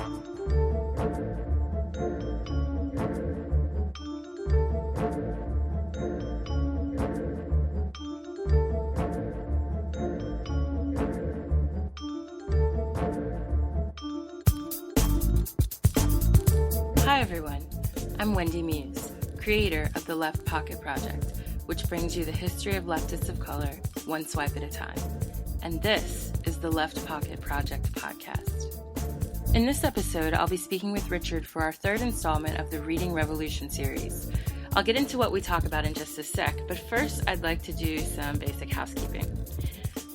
Hi everyone, I'm Wendy Muse, creator of the Left Pocket Project, which brings you the history of leftists of color, one swipe at a time. And this is the Left Pocket Project podcast. In this episode, I'll be speaking with Richard for our third installment of the Reading Revolution series. I'll get into what we talk about in just a sec, but first I'd like to do some basic housekeeping.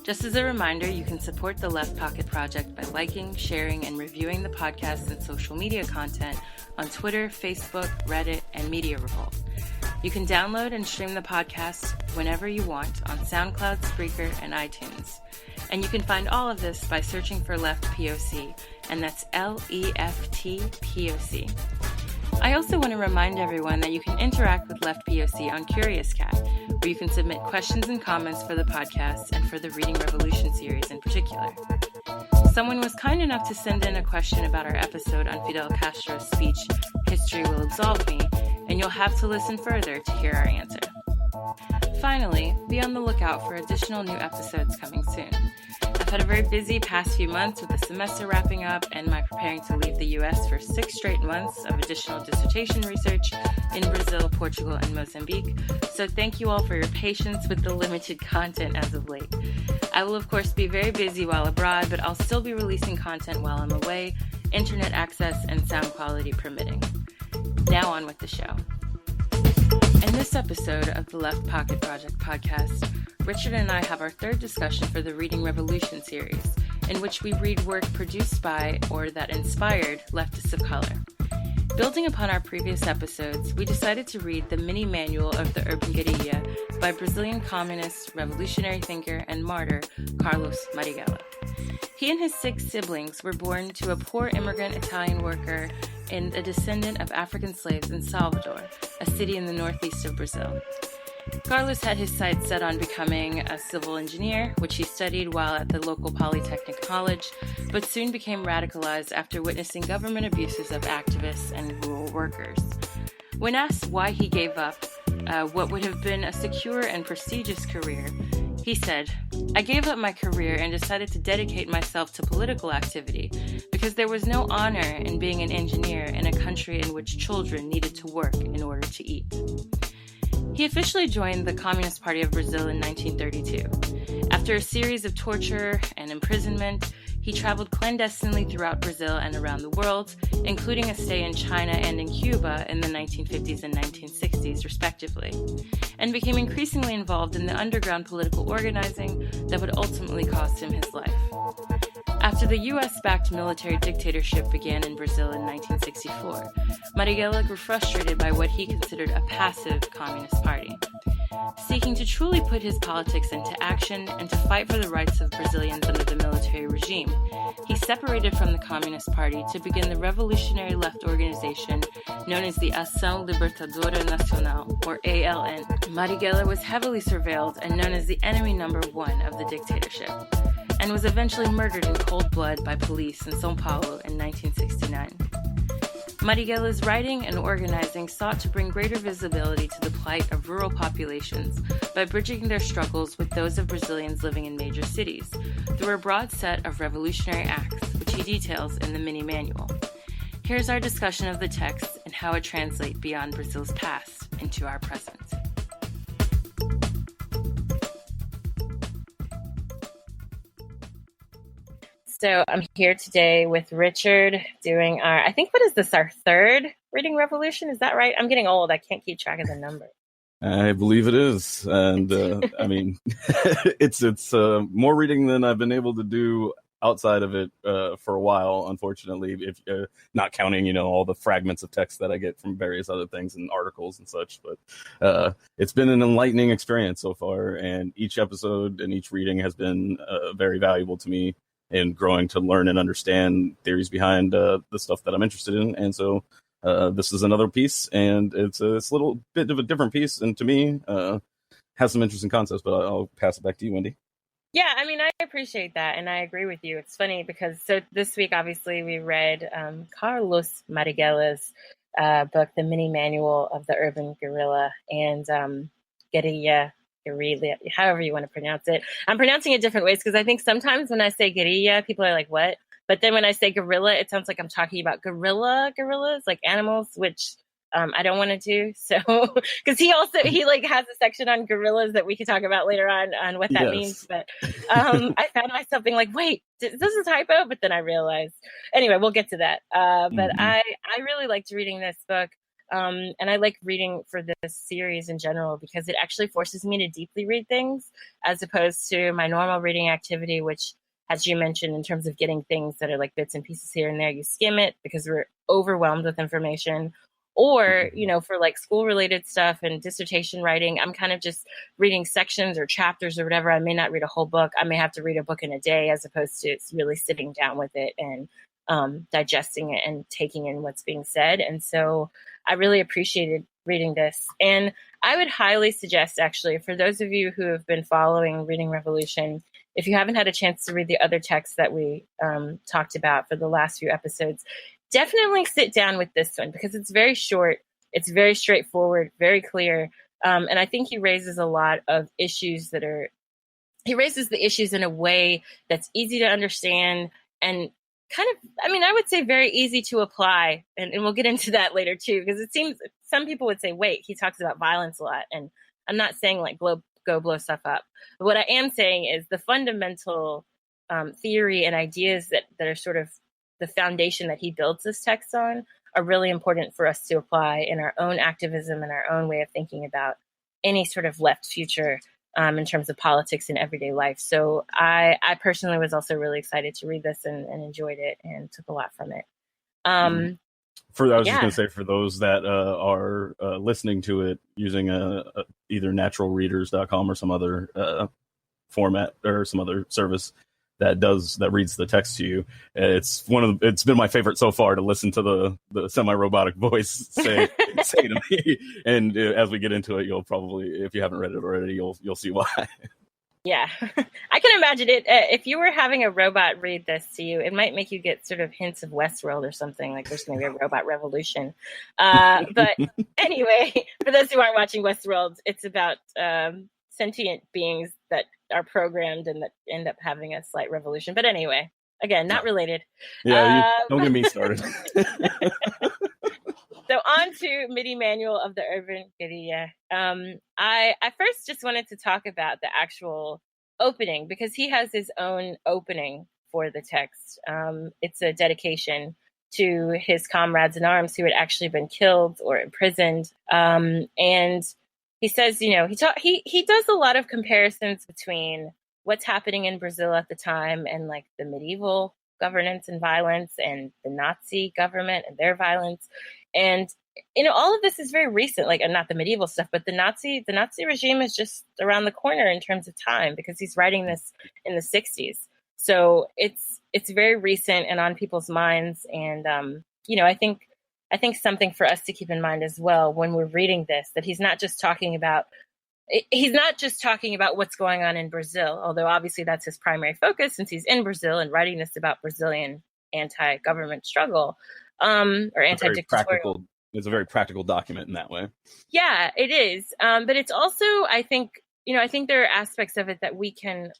Just as a reminder, you can support the Left Pocket Project by liking, sharing, and reviewing the podcast and social media content on Twitter, Facebook, Reddit, and Media Revolt. You can download and stream the podcast whenever you want on SoundCloud, Spreaker, and iTunes. And you can find all of this by searching for Left POC, and that's LEFT-POC. I also want to remind everyone that you can interact with Left POC on Curious Cat, where you can submit questions and comments for the podcast and for the Reading Revolution series in particular. Someone was kind enough to send in a question about our episode on Fidel Castro's speech, "History Will Absolve Me," and you'll have to listen further to hear our answer. Finally, be on the lookout for additional new episodes coming soon. I've had a very busy past few months with the semester wrapping up and my preparing to leave the US for 6 straight months of additional dissertation research in Brazil, Portugal, and Mozambique. So thank you all for your patience with the limited content as of late. I will of course be very busy while abroad, but I'll still be releasing content while I'm away, internet access and sound quality permitting. Now on with the show. In this episode of the Left Pocket Project podcast, Richard and I have our third discussion for the Reading Revolution series, in which we read work produced by or that inspired leftists of color. Building upon our previous episodes, we decided to read the mini manual of the Urban Guerrilla by Brazilian communist, revolutionary thinker, and martyr Carlos Marighella. He and his 6 siblings were born to a poor immigrant Italian worker and a descendant of African slaves in Salvador, a city in the northeast of Brazil. Carlos had his sights set on becoming a civil engineer, which he studied while at the local polytechnic college, but soon became radicalized after witnessing government abuses of activists and rural workers. When asked why he gave up what would have been a secure and prestigious career, he said, "I gave up my career and decided to dedicate myself to political activity because there was no honor in being an engineer in a country in which children needed to work in order to eat." He officially joined the Communist Party of Brazil in 1932. After a series of torture and imprisonment, he traveled clandestinely throughout Brazil and around the world, including a stay in China and in Cuba in the 1950s and 1960s, respectively, and became increasingly involved in the underground political organizing that would ultimately cost him his life. After the US-backed military dictatorship began in Brazil in 1964, Marighella grew frustrated by what he considered a passive communist party. Seeking to truly put his politics into action and to fight for the rights of Brazilians under the military regime, he separated from the Communist Party to begin the revolutionary left organization known as the Ação Libertadora Nacional, or ALN. Marighella was heavily surveilled and known as the enemy number 1 of the dictatorship, and was eventually murdered in cold blood by police in São Paulo in 1969. Marighella's writing and organizing sought to bring greater visibility to the plight of rural populations by bridging their struggles with those of Brazilians living in major cities through a broad set of revolutionary acts, which he details in the mini manual. Here's our discussion of the text and how it translates beyond Brazil's past into our present. So I'm here today with Richard doing our third Reading Revolution? Is that right? I'm getting old. I can't keep track of the number. I believe it is. And I mean, it's more reading than I've been able to do outside of it for a while, unfortunately, if not counting, all the fragments of text that I get from various other things and articles and such. But it's been an enlightening experience so far. And each episode and each reading has been very valuable to me in growing to learn and understand theories behind the stuff that I'm interested in. And so this is another piece, and it's a little bit of a different piece. And to me, has some interesting concepts, but I'll pass it back to you, Wendy. Yeah, I mean, I appreciate that, and I agree with you. It's funny because so this week, obviously, we read Carlos Marighella's book, The Mini Manual of the Urban Guerrilla, and Guerilla, Guerilla, however you want to pronounce it. I'm pronouncing it different ways because I think sometimes when I say guerilla, people are like, what? But then when I say gorilla, it sounds like I'm talking about gorillas, like animals, which I don't want to do. So, because he like has a section on gorillas that we could talk about later on what that means. Yes. But I found myself being like, wait, is this a typo? But then I realized, anyway, we'll get to that. But I really liked reading this book. And I like reading for this series in general because it actually forces me to deeply read things as opposed to my normal reading activity, which, as you mentioned, in terms of getting things that are like bits and pieces here and there, you skim it because we're overwhelmed with information. Or, you know, for like school related stuff and dissertation writing, I'm kind of just reading sections or chapters or whatever. I may not read a whole book. I may have to read a book in a day as opposed to really sitting down with it and digesting it and taking in what's being said. And so I really appreciated reading this. And I would highly suggest, actually, for those of you who have been following Reading Revolution, if you haven't had a chance to read the other texts that we talked about for the last few episodes, definitely sit down with this one because it's very short, it's very straightforward, very clear. And I think he raises a lot of issues he raises the issues in a way that's easy to understand and kind of, I mean, I would say very easy to apply. And we'll get into that later too, because it seems some people would say, wait, he talks about violence a lot. And I'm not saying like go blow stuff up. But what I am saying is the fundamental theory and ideas that are sort of the foundation that he builds this text on are really important for us to apply in our own activism and our own way of thinking about any sort of left future in terms of politics and everyday life. So I personally was also really excited to read this and enjoyed it and took a lot from it. I was just going to say, for those that are listening to it using either naturalreaders.com or some other format or some other service that reads the text to you, it's been my favorite so far to listen to the semi-robotic voice say to me. And as we get into it, you'll probably, if you haven't read it already, you'll see why. Yeah, I can imagine it. If you were having a robot read this to you, it might make you get sort of hints of Westworld or something, like there's going to be a robot revolution. But anyway, for those who aren't watching Westworld, it's about sentient beings that are programmed and that end up having a slight revolution. But anyway, again, not related. Yeah, don't get me started. So on to MIDI Manual of the Urban Guerilla. I first just wanted to talk about the actual opening because he has his own opening for the text. It's a dedication to his comrades in arms who had actually been killed or imprisoned. And he says, you know, he does a lot of comparisons between what's happening in Brazil at the time and like the medieval governance and violence and the Nazi government and their violence. And, you know, all of this is very recent, like not the medieval stuff, but the Nazi regime is just around the corner in terms of time because he's writing this in the 60s. So it's very recent and on people's minds. And, you know, I think something for us to keep in mind as well when we're reading this, that he's not just talking about what's going on in Brazil, although obviously that's his primary focus since he's in Brazil and writing this about Brazilian anti-government struggle or anti-dictatorial. It's a very practical document in that way. Yeah, it is. But it's also, I think there are aspects of it that we can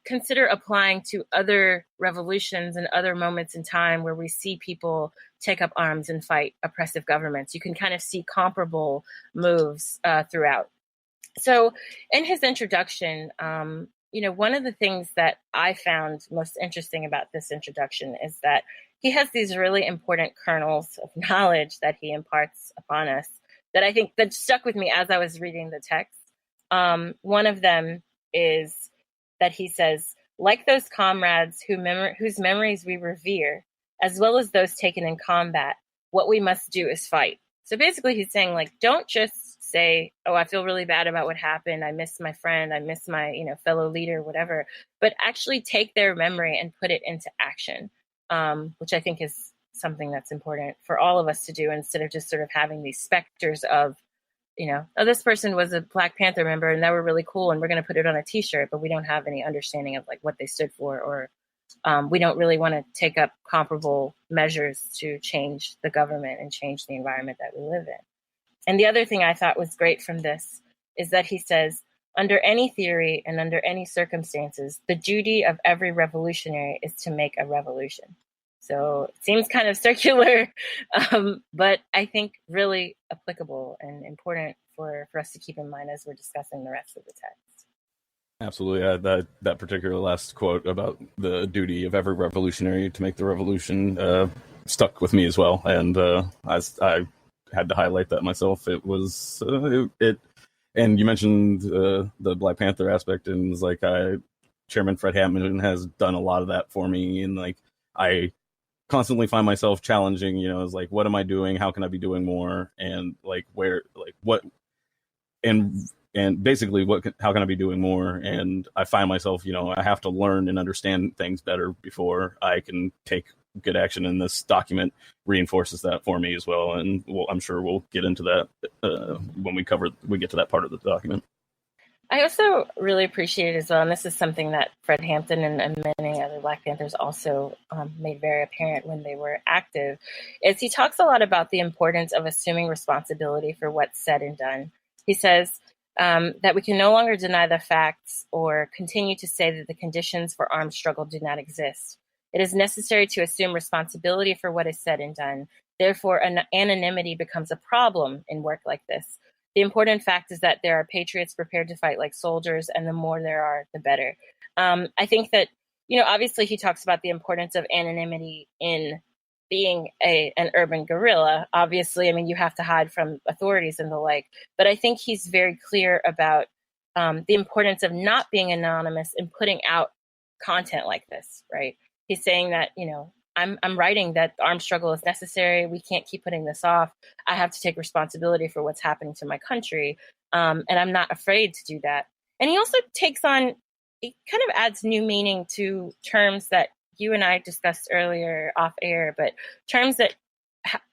consider applying to other revolutions and other moments in time where we see people take up arms and fight oppressive governments. You can kind of see comparable moves throughout. So in his introduction, you know, one of the things that I found most interesting about this introduction is that he has these really important kernels of knowledge that he imparts upon us that I think that stuck with me as I was reading the text. One of them is that he says, like those comrades whose memories we revere, as well as those taken in combat, what we must do is fight. So basically he's saying, like, don't just say, oh, I feel really bad about what happened. I miss my friend. I miss my, you know, fellow leader, whatever. But actually take their memory and put it into action, which I think is something that's important for all of us to do instead of just sort of having these specters of oh, this person was a Black Panther member and they were really cool and we're going to put it on a t-shirt, but we don't have any understanding of like what they stood for, or we don't really want to take up comparable measures to change the government and change the environment that we live in. And the other thing I thought was great from this is that he says, under any theory and under any circumstances, the duty of every revolutionary is to make a revolution. So it seems kind of circular, but I think really applicable and important for us to keep in mind as we're discussing the rest of the text. Absolutely. That particular last quote about the duty of every revolutionary to make the revolution stuck with me as well. And I had to highlight that myself. It was and you mentioned the Black Panther aspect, and it was like Chairman Fred Hampton has done a lot of that for me, and like I constantly find myself challenging, is like, what am I doing? How can I be doing more? And like what, and basically how can I be doing more? And I find myself, I have to learn and understand things better before I can take good action, and this document reinforces that for me as well. And I'm sure we'll get into that when we get to that part of the document. I also really appreciate it as well, and this is something that Fred Hampton and many other Black Panthers also made very apparent when they were active, is he talks a lot about the importance of assuming responsibility for what's said and done. He says that we can no longer deny the facts or continue to say that the conditions for armed struggle do not exist. It is necessary to assume responsibility for what is said and done. Therefore, anonymity becomes a problem in work like this. The important fact is that there are patriots prepared to fight like soldiers, and the more there are, the better. I think that, obviously he talks about the importance of anonymity in being an urban guerrilla. Obviously, you have to hide from authorities and the like, but I think he's very clear about the importance of not being anonymous and putting out content like this, right? He's saying that, I'm writing that the armed struggle is necessary. We can't keep putting this off. I have to take responsibility for what's happening to my country. And I'm not afraid to do that. And he also he kind of adds new meaning to terms that you and I discussed earlier off air, but terms that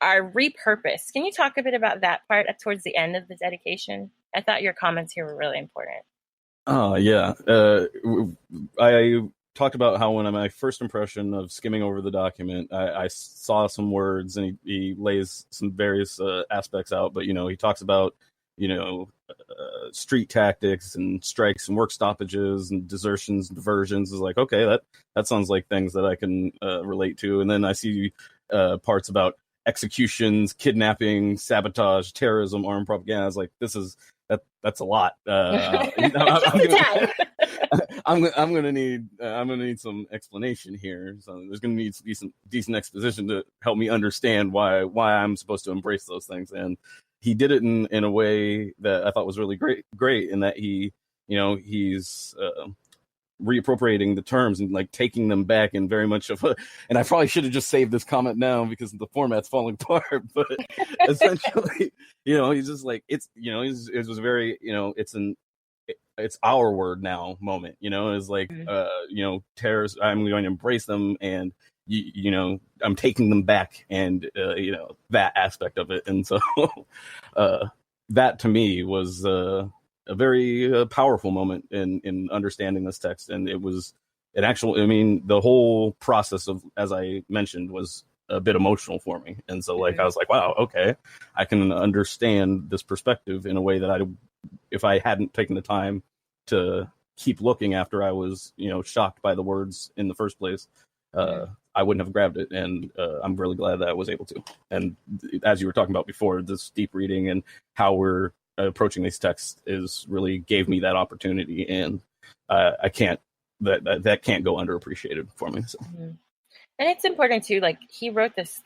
are repurposed. Can you talk a bit about that part towards the end of the dedication? I thought your comments here were really important. Oh, yeah. I talked about how when my first impression of skimming over the document, I saw some words, and he lays some various aspects out. But, he talks about, street tactics and strikes and work stoppages and desertions and diversions. Is like, okay, that sounds like things that I can relate to. And then I see parts about executions, kidnapping, sabotage, terrorism, armed propaganda. I was like, that's a lot. I'm gonna need some explanation here. So there's gonna need to be some decent exposition to help me understand why I'm supposed to embrace those things. And he did it in a way that I thought was really great in that he's reappropriating the terms and like taking them back in very much of a, and I probably should have just saved this comment now because the format's falling apart, but essentially, he's just like, it was very, it's our word now moment, it's like, terrorists, I'm going to embrace them, and I'm taking them back, and that aspect of it. And so that to me was a very powerful moment in understanding this text. And it was an actual, the whole process of, as I mentioned, was a bit emotional for me. And so I was like, wow, okay, I can understand this perspective in a way that if I hadn't taken the time to keep looking after I was, shocked by the words in the first place, I wouldn't have grabbed it. And I'm really glad that I was able to. And as you were talking about before, this deep reading and how we're approaching these texts really gave me that opportunity. And I can't, that can't go underappreciated for me. So. Mm-hmm. And it's important too, like he wrote this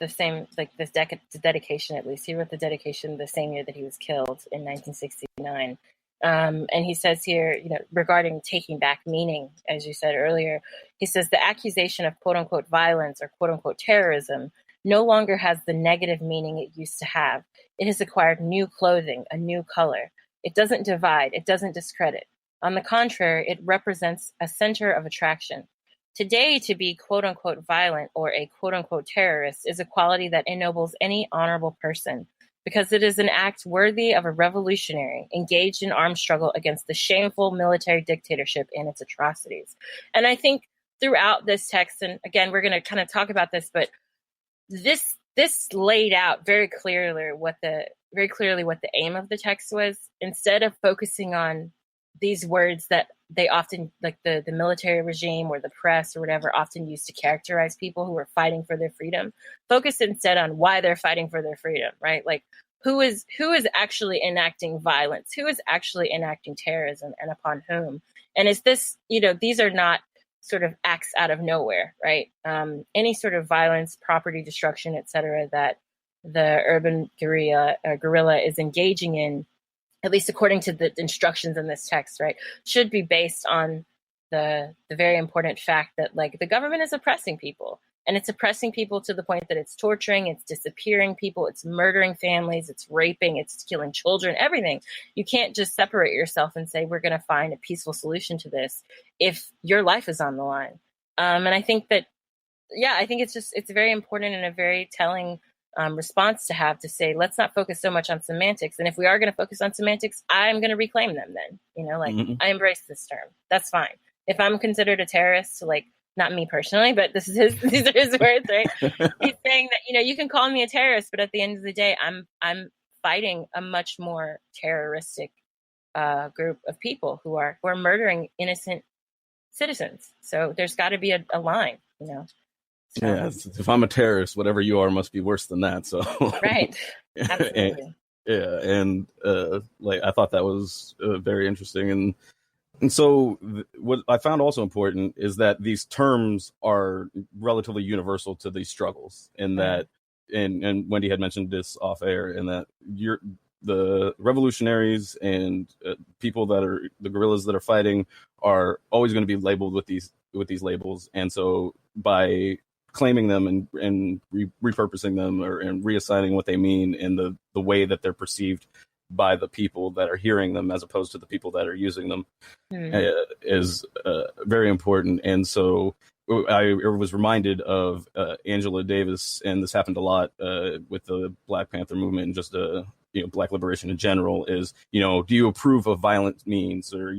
dedication, at least he wrote the dedication the same year that he was killed in 1969. And he says here, regarding taking back meaning, as you said earlier, he says the accusation of quote unquote violence or quote unquote terrorism no longer has the negative meaning it used to have. It has acquired new clothing, a new color. It doesn't divide. It doesn't discredit. On the contrary, it represents a center of attraction. Today, to be quote unquote violent or a quote unquote terrorist is a quality that ennobles any honorable person. because it is an act worthy of a revolutionary engaged in armed struggle against the shameful military dictatorship and its atrocities. And I think throughout this text, and again, we're going to kind of talk about this, but this laid out very clearly what the aim of the text was, instead of focusing on these words that they often, like the military regime or the press or whatever, often use to characterize people who are fighting for their freedom. Focus instead on why they're fighting for their freedom, right? Like who is actually enacting violence, who is actually enacting terrorism, and upon whom. And is this, these are not sort of acts out of nowhere, right? Any sort of violence, property destruction, etc., that the urban guerrilla is engaging in, at least according to the instructions in this text, right, should be based on the very important fact that, like, the government is oppressing people, and it's oppressing people to the point that it's torturing, it's disappearing people, it's murdering families, it's raping, it's killing children, everything. You can't just separate yourself and say, we're going to find a peaceful solution to this if your life is on the line. And I think that, I think it's very important and a very telling response to have, to say, let's not focus so much on semantics. And if we are going to focus on semantics, I'm going to reclaim them then, I embrace this term. That's fine. If I'm considered a terrorist, like, not me personally, but these are his words, right? He's saying that, you can call me a terrorist, but at the end of the day, I'm fighting a much more terroristic group of people who are murdering innocent citizens. So there's got to be a line, So. Yeah, if I'm a terrorist, whatever you are must be worse than that. So right, absolutely. and I thought that was very interesting, and so what I found also important is that these terms are relatively universal to these struggles, and that and Wendy had mentioned this off air, and that the revolutionaries and people that are the guerrillas that are fighting are always going to be labeled with these labels, and so by claiming them and repurposing them and reassigning what they mean in the way that they're perceived by the people that are hearing them, as opposed to the people that are using them, is very important. And so I was reminded of Angela Davis, and this happened a lot with the Black Panther movement and just Black liberation in general. Is do you approve of violent means, or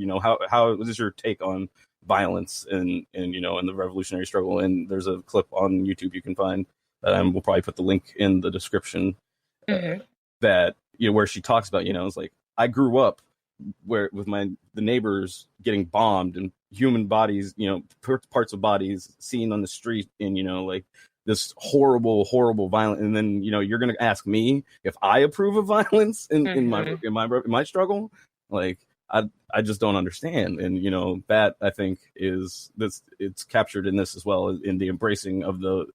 how is your take on violence and in the revolutionary struggle? And there's a clip on YouTube you can find, and we'll probably put the link in the description, that where she talks about it's like, I grew up with the neighbors getting bombed and human bodies, parts of bodies seen on the street, and like this horrible violence, and then you're gonna ask me if I approve of violence in my struggle. Like, I just don't understand. And that, I think, it's captured in this as well, in the embracing of the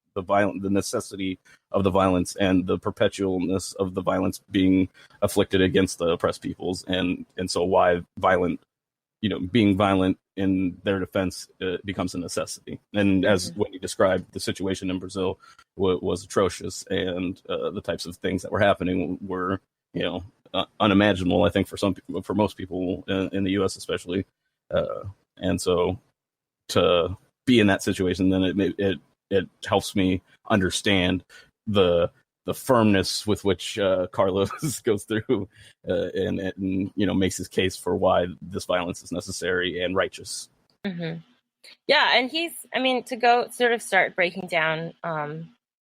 necessity of the violence and the perpetualness of the violence being afflicted against the oppressed peoples, and so why being violent in their defense becomes a necessity. And as when you described, the situation in Brazil was atrocious, and the types of things that were happening were unimaginable, I think, for most people in the U.S. especially, and so to be in that situation, then it helps me understand the firmness with which Carlos goes through and makes his case for why this violence is necessary and righteous. Yeah, and to go sort of start breaking down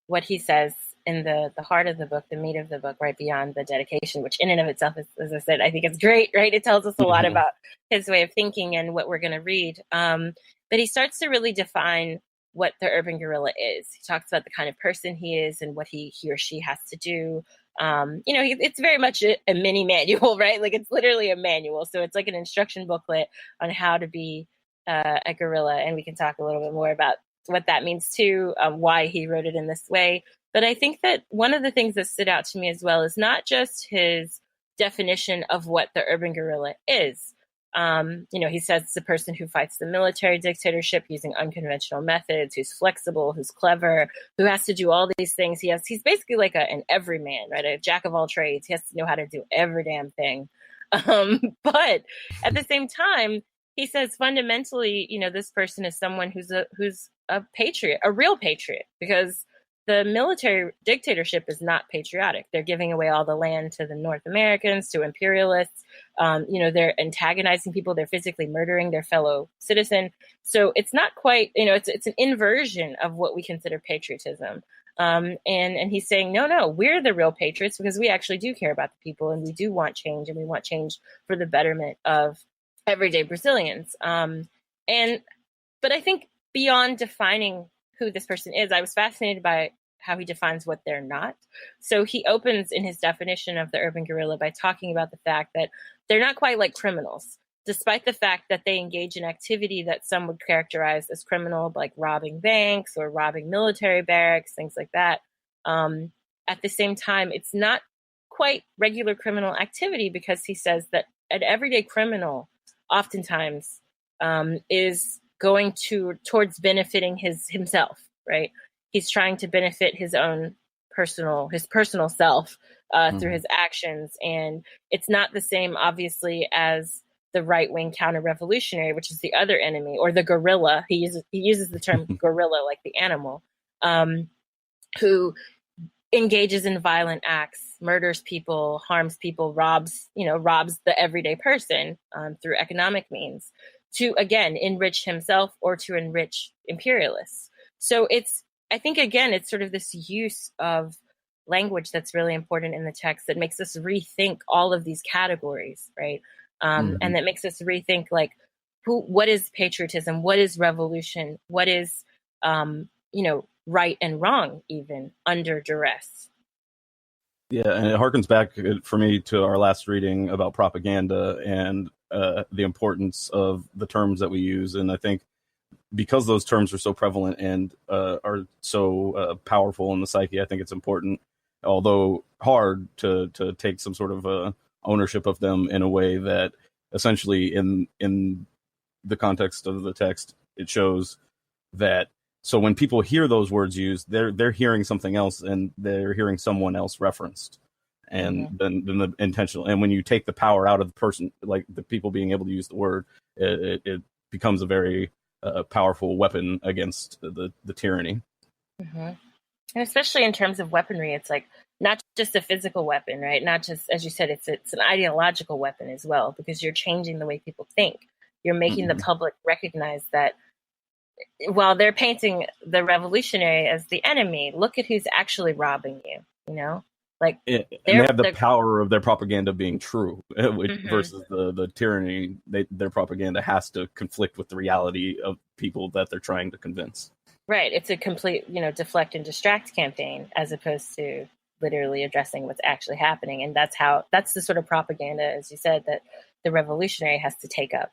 what he says in the heart of the book, the meat of the book, right beyond the dedication, which in and of itself, as I said, I think it's great, right? It tells us a lot about his way of thinking and what we're going to read. But he starts to really define what the urban guerrilla is. He talks about the kind of person he is and what he or she has to do. It's very much a mini manual, right? Like, it's literally a manual. So it's like an instruction booklet on how to be a guerrilla. And we can talk a little bit more about what that means too, why he wrote it in this way. But I think that one of the things that stood out to me as well is not just his definition of what the urban guerrilla is. He says it's a person who fights the military dictatorship using unconventional methods, who's flexible, who's clever, who has to do all these things. He's basically like an everyman, right? A jack of all trades. He has to know how to do every damn thing. But at the same time, he says fundamentally, this person is someone who's a patriot, a real patriot, because the military dictatorship is not patriotic. They're giving away all the land to the North Americans, to imperialists. They're antagonizing people. They're physically murdering their fellow citizen. So it's not quite, it's an inversion of what we consider patriotism. And he's saying, no, we're the real patriots because we actually do care about the people and we do want change, and we want change for the betterment of everyday Brazilians. But I think beyond defining who this person is, I was fascinated by how he defines what they're not. So he opens in his definition of the urban guerrilla by talking about the fact that they're not quite like criminals, despite the fact that they engage in activity that some would characterize as criminal, like robbing banks or robbing military barracks, things like that. At the same time, it's not quite regular criminal activity, because he says that an everyday criminal oftentimes is going towards benefiting himself, right? He's trying to benefit his own personal self through his actions. And it's not the same, obviously, as the right-wing counter-revolutionary, which is the other enemy, or the guerrilla. He uses the term guerrilla, like the animal, who engages in violent acts, murders people, harms people, robs the everyday person through economic means to, again, enrich himself or to enrich imperialists. So I think, again, it's sort of this use of language that's really important in the text that makes us rethink all of these categories, right? And that makes us rethink, like, what is patriotism? What is revolution? What is, right and wrong, even under duress? Yeah, and it harkens back for me to our last reading about propaganda and the importance of the terms that we use. And I think because those terms are so prevalent and are so powerful in the psyche, I think it's important, although hard, to take some sort of ownership of them in a way that essentially in the context of the text, it shows that. So when people hear those words used, they're hearing something else, and they're hearing someone else referenced, and then the intentional. And when you take the power out of the person, like the people being able to use the word, it becomes a very powerful weapon against the tyranny. And especially in terms of weaponry, it's like not just a physical weapon, right? Not just, as you said, it's an ideological weapon as well, because you're changing the way people think. You're making the public recognize that while they're painting the revolutionary as the enemy, look at who's actually robbing you, Like, and they have the power of their propaganda being true, versus the tyranny. Their propaganda has to conflict with the reality of people that they're trying to convince. Right. It's a complete, deflect and distract campaign, as opposed to literally addressing what's actually happening. And that's the sort of propaganda, as you said, that the revolutionary has to take up.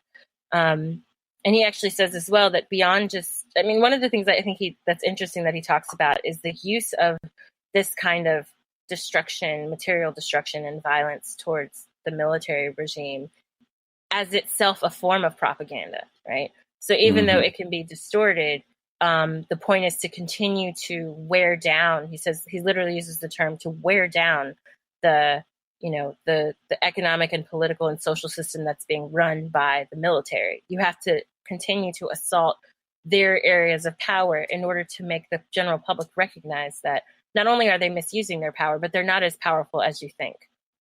And he actually says as well that beyond just, one of the things that I think that's interesting that he talks about is the use of this kind of destruction, material destruction and violence towards the military regime as itself a form of propaganda, right? So even though it can be distorted, the point is to continue to wear down. He says, he literally uses the term to wear down the economic and political and social system that's being run by the military. You have to continue to assault their areas of power in order to make the general public recognize that not only are they misusing their power, but they're not as powerful as you think,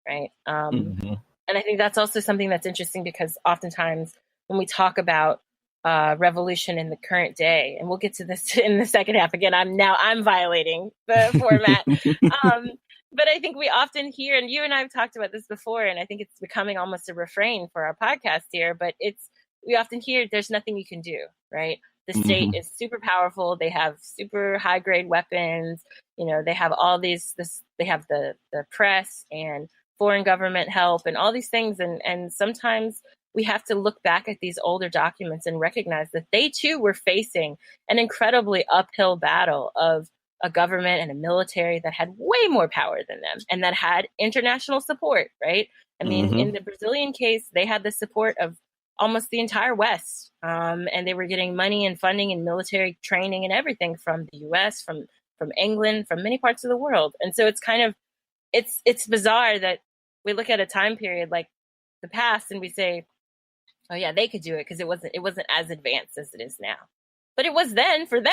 right? And I think that's also something that's interesting, because oftentimes when we talk about revolution in the current day, and we'll get to this in the second half again, I'm violating the format. But I think we often hear, and you and I have talked about this before, and I think it's becoming almost a refrain for our podcast here, but we often hear there's nothing you can do, right? The state is super powerful. They have super high grade weapons. They have all these, they have the press and foreign government help and all these things. And sometimes we have to look back at these older documents and recognize that they too were facing an incredibly uphill battle of a government and a military that had way more power than them and that had international support, right? In the Brazilian case, they had the support of almost the entire West. And they were getting money and funding and military training and everything from the US, from England, from many parts of the world. And so it's kind of, it's bizarre that we look at a time period like the past and we say, oh yeah, they could do it because it wasn't as advanced as it is now. but it was then for them,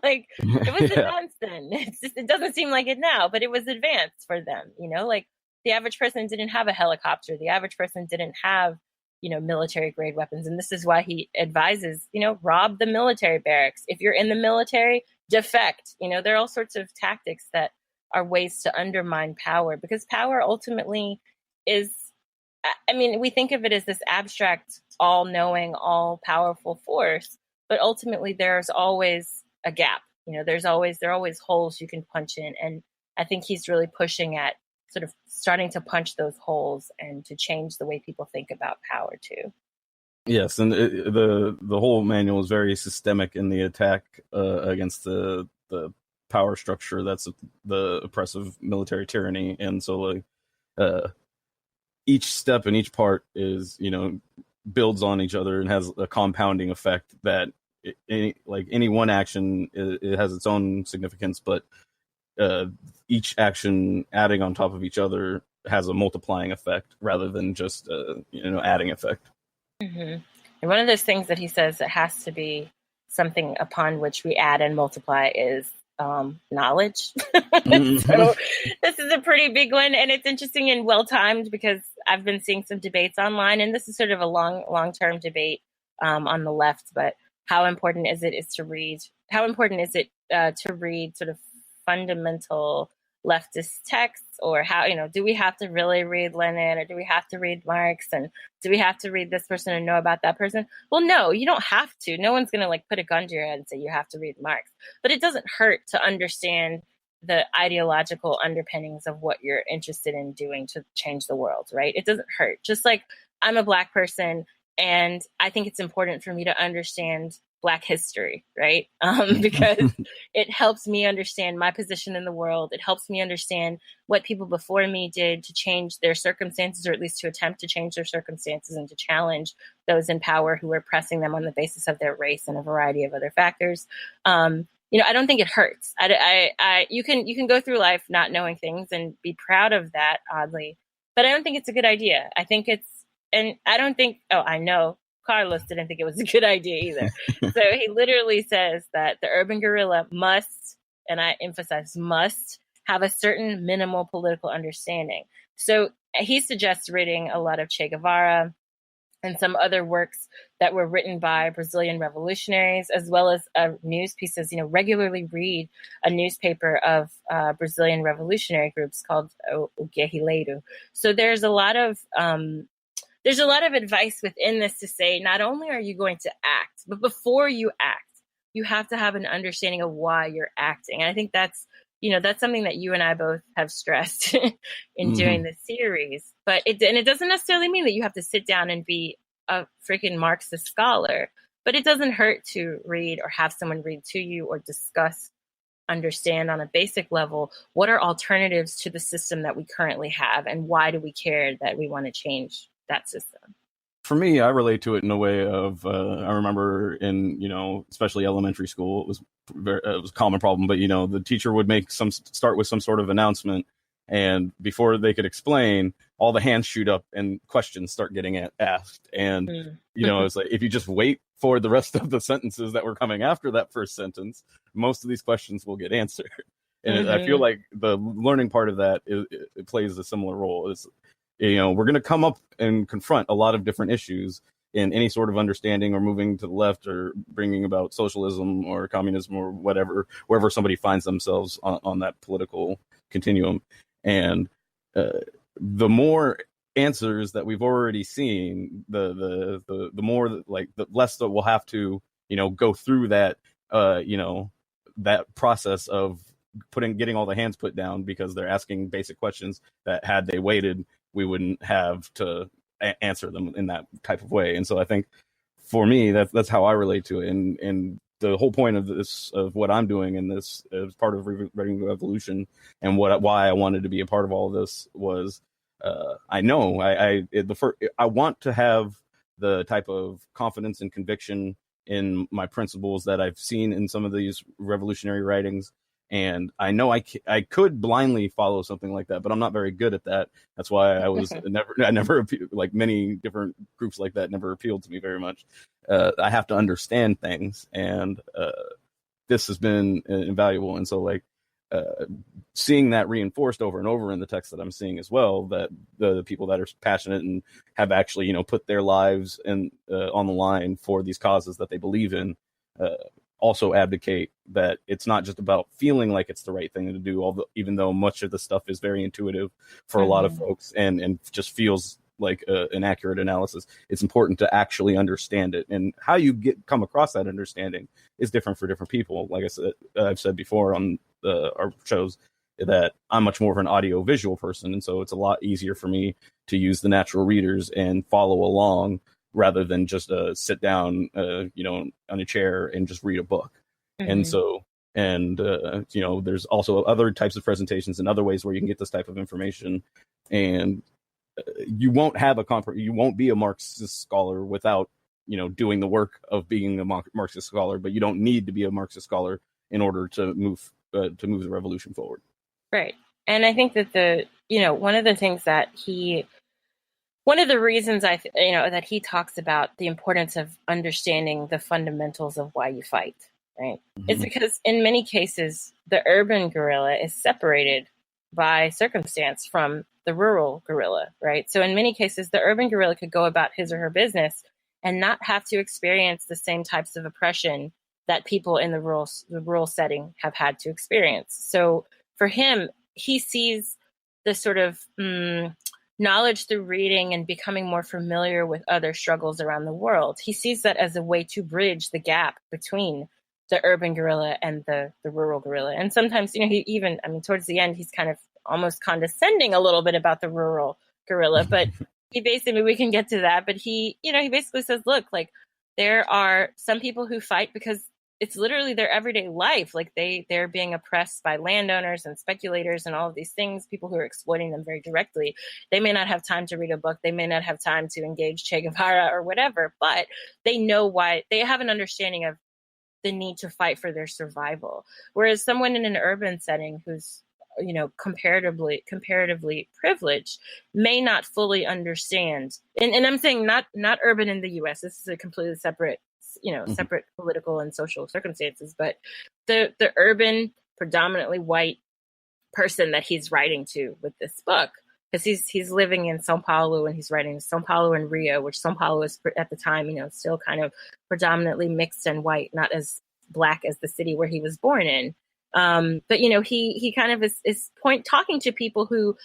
like it was Yeah. advanced then. It doesn't seem like it now, but it was advanced for them, like the average person didn't have a helicopter. The average person didn't have, military grade weapons. And this is why he advises, rob the military barracks. If you're in the military, defect. There are all sorts of tactics that are ways to undermine power, because power ultimately is, we think of it as this abstract, all-knowing, all-powerful force, but ultimately there's always a gap. There are always holes you can punch in. And I think he's really pushing at sort of starting to punch those holes and to change the way people think about power too. Yes, and the whole manual is very systemic in the attack against the power structure that's the oppressive military tyranny, and so like each step and each part is builds on each other and has a compounding effect that any one action, it has its own significance, but each action adding on top of each other has a multiplying effect rather than just adding effect. Mm-hmm. And one of those things that he says that has to be something upon which we add and multiply is knowledge. So this is a pretty big one, and it's interesting and well timed because I've been seeing some debates online, and this is sort of a long-term debate on the left. But how important is it to read? How important is it to read sort of fundamental leftist texts, or how, do we have to really read Lenin, or do we have to read Marx, and do we have to read this person and know about that person? Well, no, you don't have to. No one's going to like put a gun to your head and say you have to read Marx, but it doesn't hurt to understand the ideological underpinnings of what you're interested in doing to change the world, right? It doesn't hurt. Just like I'm a Black person, and I think it's important for me to understand Black history, right? Because it helps me understand my position in the world. It helps me understand what people before me did to change their circumstances, or at least to attempt to change their circumstances and to challenge those in power who were pressing them on the basis of their race and a variety of other factors. I don't think it hurts. You can go through life not knowing things and be proud of that, oddly, but I don't think it's a good idea. I know Carlos didn't think it was a good idea either. So he literally says that the urban guerrilla must, and I emphasize must, have a certain minimal political understanding. So he suggests reading a lot of Che Guevara and some other works that were written by Brazilian revolutionaries, as well as news pieces. Regularly read a newspaper of Brazilian revolutionary groups called O Guerrilheiro. So there's a lot of advice within this to say, not only are you going to act, but before you act, you have to have an understanding of why you're acting. And I think that's something that you and I both have stressed in doing this series. But it doesn't necessarily mean that you have to sit down and be a freaking Marxist scholar, but it doesn't hurt to read or have someone read to you or discuss, understand on a basic level, what are alternatives to the system that we currently have, and why do we care that we want to change that system? For me, I relate to it in a way of I remember in especially elementary school, it was a common problem, but the teacher would start with some sort of announcement, and before they could explain, all the hands shoot up and questions start getting asked, and it's like if you just wait for the rest of the sentences that were coming after that first sentence, most of these questions will get answered. And I feel like the learning part of that it plays a similar role. It's we're going to come up and confront a lot of different issues in any sort of understanding or moving to the left or bringing about socialism or communism or whatever, wherever somebody finds themselves on that political continuum. And the more answers that we've already seen, the more like the less that we'll have to, go through that, that process of getting all the hands put down because they're asking basic questions that had they waited, we wouldn't have to answer them in that type of way. And so I think for me, that's how I relate to it. And the whole point of this, of what I'm doing in this as part of Writing Revolution, and why I wanted to be a part of all of this was, I want to have the type of confidence and conviction in my principles that I've seen in some of these revolutionary writings. And I know I could blindly follow something like that, but I'm not very good at that. That's why I never like many different groups like that never appealed to me very much. I have to understand things, and this has been invaluable. And so like seeing that reinforced over and over in the text that I'm seeing as well, that the people that are passionate and have actually, you know, put their lives on the line for these causes that they believe in, also abdicate that it's not just about feeling like it's the right thing to do, even though much of the stuff is very intuitive for a lot of folks and just feels like an accurate analysis. It's important to actually understand it, and how you come across that understanding is different for different people. Like I said, I've said before on our shows that I'm much more of an audio visual person, and so it's a lot easier for me to use the natural readers and follow along rather than just sit down, you know, on a chair and just read a book. And so, you know, there's also other types of presentations and other ways where you can get this type of information, and you won't be a Marxist scholar without, you know, doing the work of being a Marxist scholar, but you don't need to be a Marxist scholar in order to move the revolution forward. Right. And I think that one of the reasons that he talks about the importance of understanding the fundamentals of why you fight, right? It's because in many cases, the urban guerrilla is separated by circumstance from the rural guerrilla, right? So in many cases, the urban guerrilla could go about his or her business and not have to experience the same types of oppression that people in the rural setting have had to experience. So for him, he sees the sort of knowledge through reading and becoming more familiar with other struggles around the world. He sees that as a way to bridge the gap between the urban guerrilla and the rural guerrilla. And sometimes, you know, towards the end, he's kind of almost condescending a little bit about the rural guerrilla, but we can get to that. But he basically says, look, like there are some people who fight because it's literally their everyday life. Like they're being oppressed by landowners and speculators and all of these things, people who are exploiting them very directly. They may not have time to read a book. They may not have time to engage Che Guevara or whatever, but they know why. They have an understanding of the need to fight for their survival. Whereas someone in an urban setting who's, you know, comparatively privileged may not fully understand. And I'm saying not urban in the US. This is a completely separate, you know, separate political and social circumstances, but the urban, predominantly white person that he's writing to with this book, because he's living in Sao Paulo and he's writing Sao Paulo and Rio, which Sao Paulo is at the time, you know, still kind of predominantly mixed and white, not as black as the city where he was born in. But, you know, he kind of is talking to people who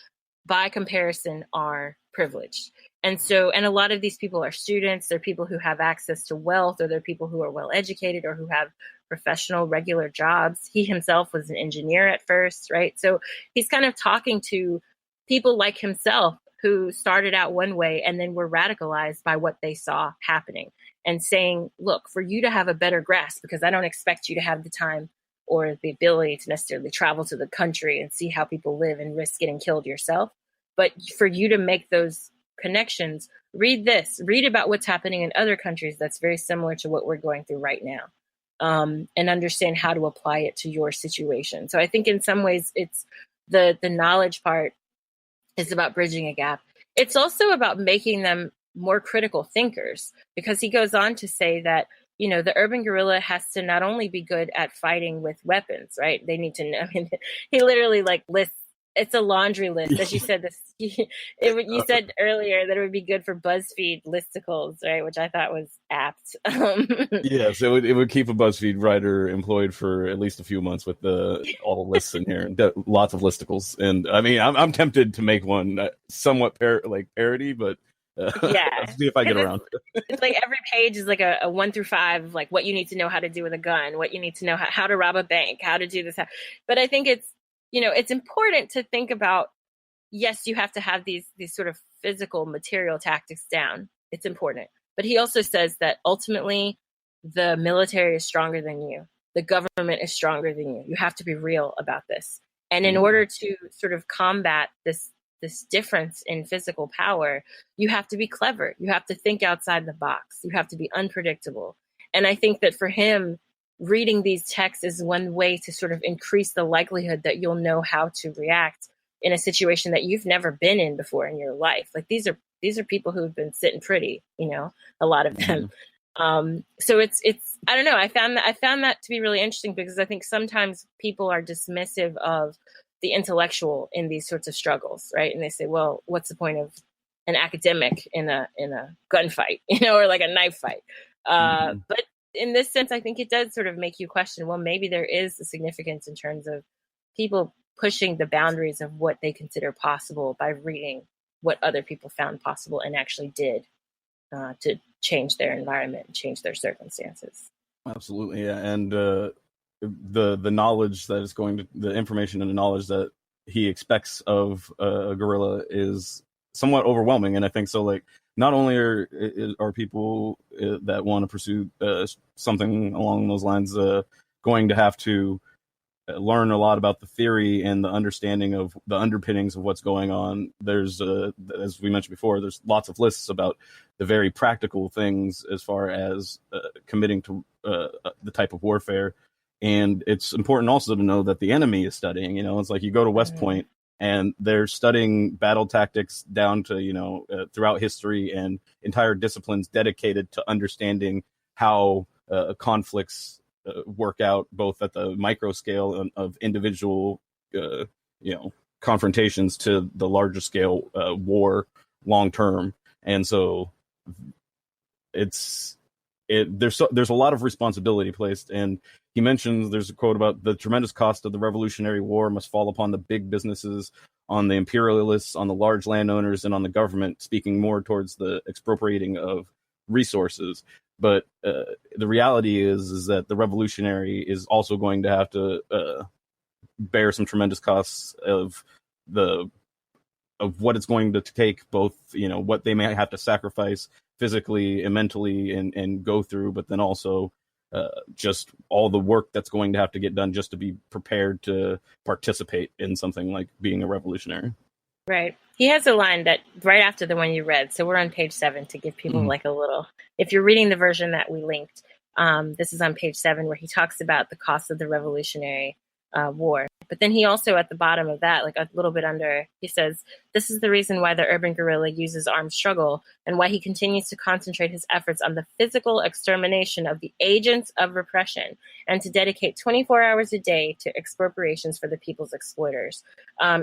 by comparison are privileged. And a lot of these people are students. They're people who have access to wealth, or they're people who are well educated or who have professional, regular jobs. He himself was an engineer at first, right? So he's kind of talking to people like himself who started out one way and then were radicalized by what they saw happening, and saying, look, for you to have a better grasp, because I don't expect you to have the time or the ability to necessarily travel to the country and see how people live and risk getting killed yourself. But for you to make those connections, read about what's happening in other countries that's very similar to what we're going through right now, and understand how to apply it to your situation. So I think in some ways it's the knowledge part is about bridging a gap. It's also about making them more critical thinkers, because he goes on to say that, you know, the urban guerrilla has to not only be good at fighting with weapons, right? They need to know. I mean, he literally lists, it's a laundry list. As you said, you said earlier that it would be good for BuzzFeed listicles, right? Which I thought was apt. Yes, it would keep a BuzzFeed writer employed for at least a few months with all the lists in here, lots of listicles. And I mean, I'm tempted to make one somewhat parody, but yeah, let's see if I get around to it. It's like every page is like a 1 through 5, like what you need to know how to do with a gun, what you need to know how to rob a bank, how to do this. But I think it's, you know, it's important to think about, yes, you have to have these sort of physical material tactics down. It's important. But he also says that ultimately the military is stronger than you. The government is stronger than you. You have to be real about this. And in order to sort of combat this difference in physical power, you have to be clever. You have to think outside the box. You have to be unpredictable. And I think that for him, reading these texts is one way to sort of increase the likelihood that you'll know how to react in a situation that you've never been in before in your life. Like these are people who've been sitting pretty, a lot of them. So it's I don't know. I found that to be really interesting, because I think sometimes people are dismissive of the intellectual in these sorts of struggles, right? And they say, well, what's the point of an academic in a gunfight, or like a knife fight? But in this sense, I think it does sort of make you question, well, maybe there is a significance in terms of people pushing the boundaries of what they consider possible by reading what other people found possible and actually did to change their environment, change their circumstances. Absolutely, yeah. And the knowledge that is the information and the knowledge that he expects of a guerrilla is somewhat overwhelming. And I think so, like, not only are people that want to pursue something along those lines going to have to learn a lot about the theory and the understanding of the underpinnings of what's going on. There's, as we mentioned before, there's lots of lists about the very practical things as far as committing to the type of warfare. And it's important also to know that the enemy is studying. It's like you go to West Point and they're studying battle tactics down to, throughout history, and entire disciplines dedicated to understanding how conflicts work out, both at the micro scale of individual, confrontations to the larger scale war long term. And so there's a lot of responsibility placed. And he mentions, there's a quote about the tremendous cost of the Revolutionary War must fall upon the big businesses, on the imperialists, on the large landowners, and on the government, speaking more towards the expropriating of resources. But the reality is that the revolutionary is also going to have to bear some tremendous costs of what it's going to take, both, what they may have to sacrifice physically and mentally and go through, but then also just all the work that's going to have to get done just to be prepared to participate in something like being a revolutionary. Right. He has a line that right after the one you read. So we're on page 7 to give people like a little, if you're reading the version that we linked, this is on page 7 where he talks about the cost of the Revolutionary War. But then he also, at the bottom of that, like a little bit under, he says, this is the reason why the urban guerrilla uses armed struggle and why he continues to concentrate his efforts on the physical extermination of the agents of repression and to dedicate 24 hours a day to expropriations for the people's exploiters.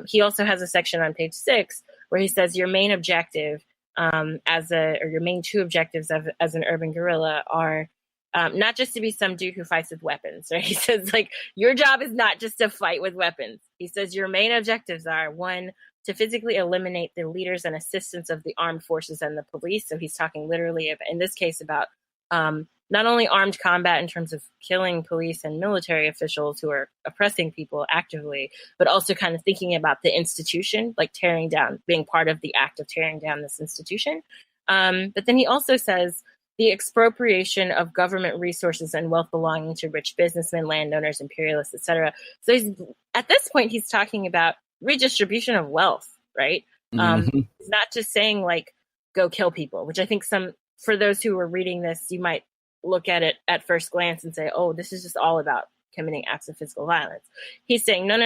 He also has a section on page 6 where he says your main objective your main 2 objectives as an urban guerrilla are not just to be some dude who fights with weapons, right? He says, like, your job is not just to fight with weapons. He says your main objectives are, 1, to physically eliminate the leaders and assistants of the armed forces and the police. So he's talking literally, in this case, about not only armed combat in terms of killing police and military officials who are oppressing people actively, but also kind of thinking about the institution, like tearing down, being part of the act of tearing down this institution. But then he also says, the expropriation of government resources and wealth belonging to rich businessmen, landowners, imperialists, etc. So at this point, he's talking about redistribution of wealth, right? He's not just saying, like, go kill people, which I think for those who are reading this, you might look at it at first glance and say, oh, this is just all about committing acts of physical violence. He's saying, no.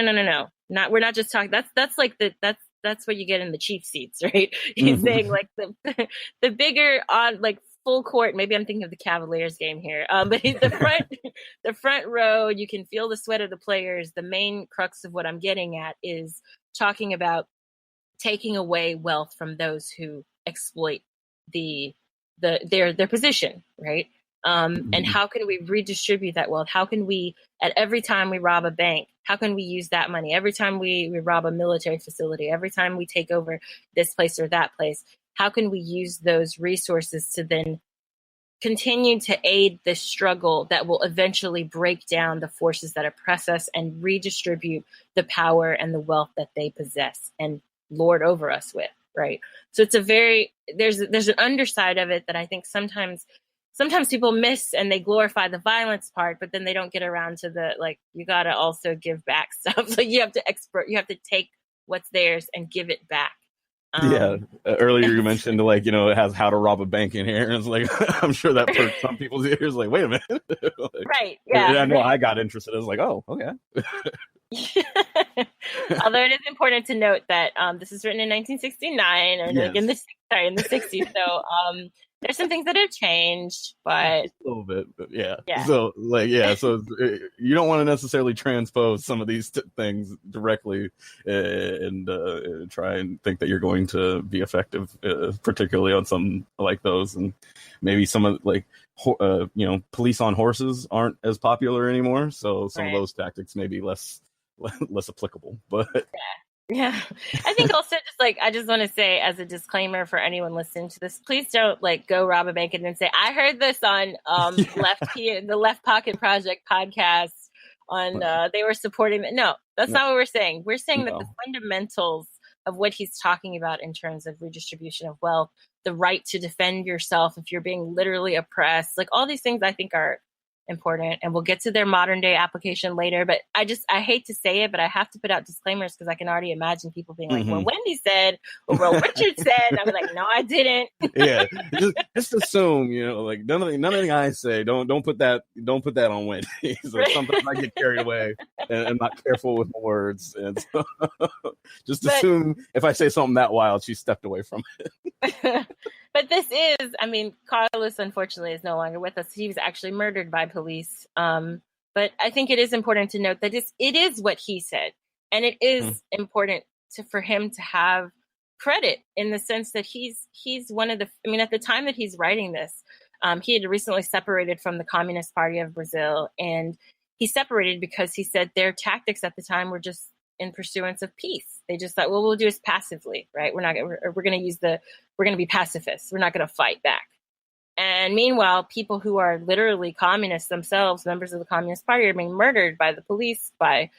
We're not just talking, that's what you get in the cheap seats, right? He's saying, like, the bigger on, like, full court, maybe I'm thinking of the Cavaliers game here, but the front row, you can feel the sweat of the players. The main crux of what I'm getting at is talking about taking away wealth from those who exploit their position, right? And how can we redistribute that wealth? How can we, at every time we rob a bank, how can we use that money? Every time we rob a military facility, every time we take over this place or that place, how can we use those resources to then continue to aid the struggle that will eventually break down the forces that oppress us and redistribute the power and the wealth that they possess and lord over us with, right? So it's there's an underside of it that I think sometimes people miss, and they glorify the violence part, but then they don't get around to the, like, you got to also give back stuff. Like you have to take what's theirs and give it back. Yeah. Earlier you mentioned like, it has how to rob a bank in here. And it's like, I'm sure that perked some people's ears. Like, wait a minute. Like, right. and Yeah. I know I got interested. I was like, oh, okay. Although it is important to note that this is written in 1969 or like Yes. in the 60s. So there's some things that have changed, but Just a little bit, but yeah. yeah. So you don't want to necessarily transpose some of these things directly and try and think that you're going to be effective, particularly on some like those, and maybe some of like police on horses aren't as popular anymore, so some of those tactics may be less applicable. But yeah, I think also just like I just want to say as a disclaimer for anyone listening to this, please don't like go rob a bank and then say I heard this on the Left Pocket Project podcast on they were supporting it. No, that's not what we're saying. We're saying that the fundamentals of what he's talking about in terms of redistribution of wealth, the right to defend yourself if you're being literally oppressed, like all these things I think are important, and we'll get to their modern day application later, but I hate to say it, but I have to put out disclaimers because I can already imagine people being like, well, Wendy said, or well, Richard said, and I'm like, no, I didn't. Yeah, just assume, like none of the I say, don't put that on Wendy. So sometimes I get carried away and I'm not careful with my words, and so just assume if I say something that wild, she stepped away from it. But this is, I mean, Carlos unfortunately is no longer with us. He was actually murdered by police. But I think it is important to note that it is what he said. And it is important for him to have credit in the sense that he's one of at the time that he's writing this, he had recently separated from the Communist Party of Brazil. And he separated because he said their tactics at the time were just in pursuance of peace. They just thought, well, we'll do this passively, right? We're going to be pacifists. We're not going to fight back. And meanwhile, people who are literally communists themselves, members of the Communist Party, are being murdered by the police, by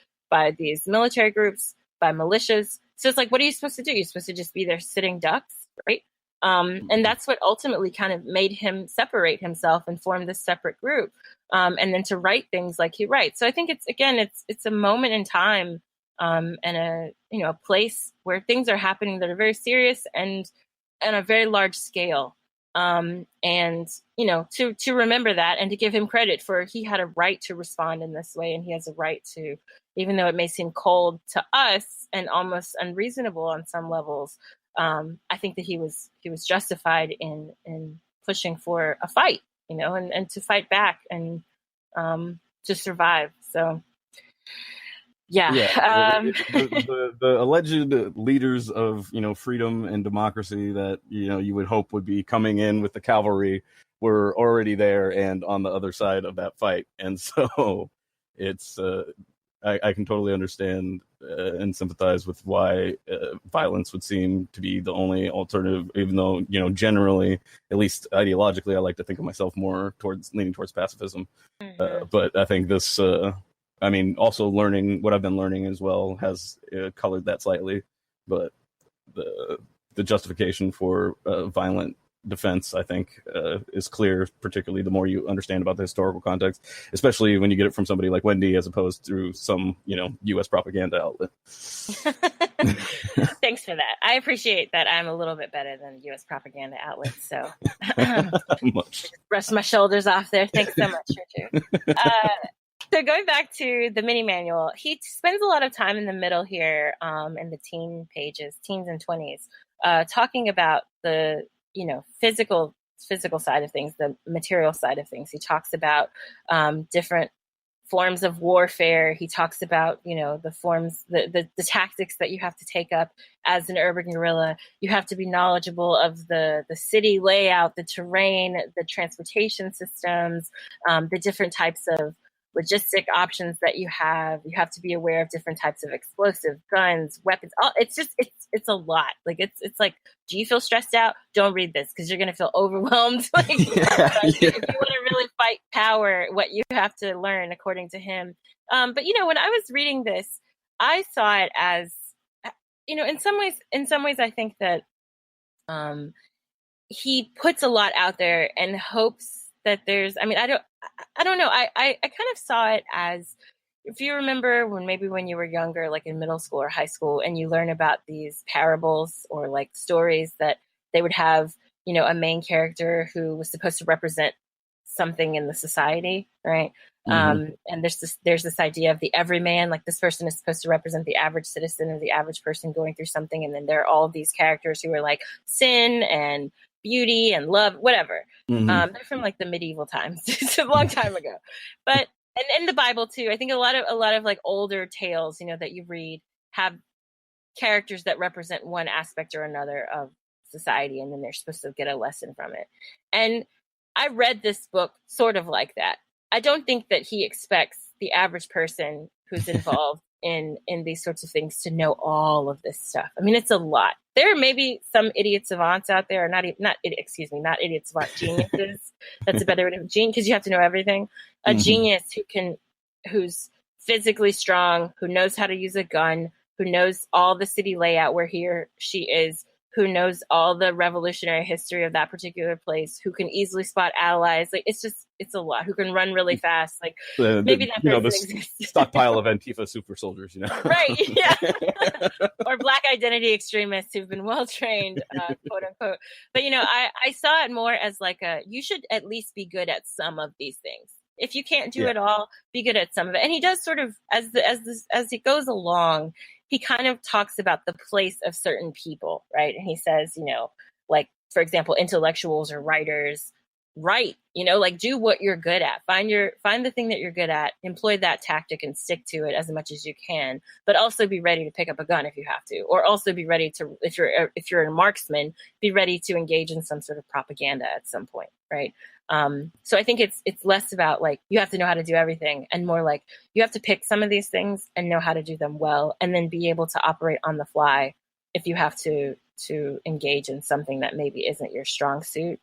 these military groups, by militias. So it's like, what are you supposed to do? You're supposed to just be there sitting ducks, right? And that's what ultimately kind of made him separate himself and form this separate group, and then to write things like he writes. So I think it's a moment in time, and a place where things are happening that are very serious and on a very large scale. And to remember that and to give him credit for he had a right to respond in this way, and he has a right to, even though it may seem cold to us and almost unreasonable on some levels, I think that he was justified in pushing for a fight, and to fight back and to survive. So. Yeah. The alleged leaders of, freedom and democracy that, you would hope would be coming in with the cavalry were already there and on the other side of that fight. And so it's, I can totally understand and sympathize with why violence would seem to be the only alternative, even though, generally, at least ideologically, I like to think of myself more leaning towards pacifism. But I think this, also learning what I've been learning as well has colored that slightly, but the justification for violent defense, I think, is clear, particularly the more you understand about the historical context, especially when you get it from somebody like Wendy, as opposed through some, U.S. propaganda outlet. Thanks for that. I appreciate that. I'm a little bit better than U.S. propaganda outlets, so brush my shoulders off there. Thanks so much, Richard. So going back to the mini manual, he spends a lot of time in the middle here, in the teens and 20s, talking about the, physical side of things, the material side of things. He talks about different forms of warfare. He talks about, the forms, the tactics that you have to take up as an urban guerrilla. You have to be knowledgeable of the city layout, the terrain, the transportation systems, the different types of logistic options that you have. You have to be aware of different types of explosive guns, weapons. It's a lot. Like it's like, do you feel stressed out? Don't read this because you're going to feel overwhelmed. If you want to really fight power, what you have to learn, according to him. But when I was reading this, I saw it as, in some ways, I think that he puts a lot out there and hopes that there's, I don't know. I kind of saw it as, if you remember when you were younger, like in middle school or high school, and you learn about these parables or like stories that they would have, a main character who was supposed to represent something in the society, right? And there's this idea of the everyman, like this person is supposed to represent the average citizen or the average person going through something, and then there are all these characters who are like sin and beauty and love, whatever. They're from like the medieval times. It's a long time ago, but and in the Bible too, I think a lot of like older tales, that you read have characters that represent one aspect or another of society, and then they're supposed to get a lesson from it. And I read this book sort of like that. I don't think that he expects the average person who's involved in these sorts of things to know all of this stuff. I mean, it's a lot. There may be some idiot savants out there, or not idiot savant, geniuses. That's a better word of genius, because you have to know everything. A genius who's physically strong, who knows how to use a gun, who knows all the city layout where he or she is, who knows all the revolutionary history of that particular place, who can easily spot allies. Like, it's a lot. Who can run really fast. Like, maybe that person exists. Stockpile of Antifa super soldiers, Right, yeah. Or Black identity extremists who've been well trained, quote unquote. But, I saw it more as like you should at least be good at some of these things. If you can't do it all, be good at some of it. And he does sort of, as it goes along, he kind of talks about the place of certain people, right? And he says, like, for example, intellectuals or writers, write, like, do what you're good at. Find the thing that you're good at, employ that tactic and stick to it as much as you can, but also be ready to pick up a gun if you have to, or also be ready to, if you're a marksman, be ready to engage in some sort of propaganda at some point, right? So I think it's less about like, you have to know how to do everything, and more like you have to pick some of these things and know how to do them well, and then be able to operate on the fly if you have to engage in something that maybe isn't your strong suit.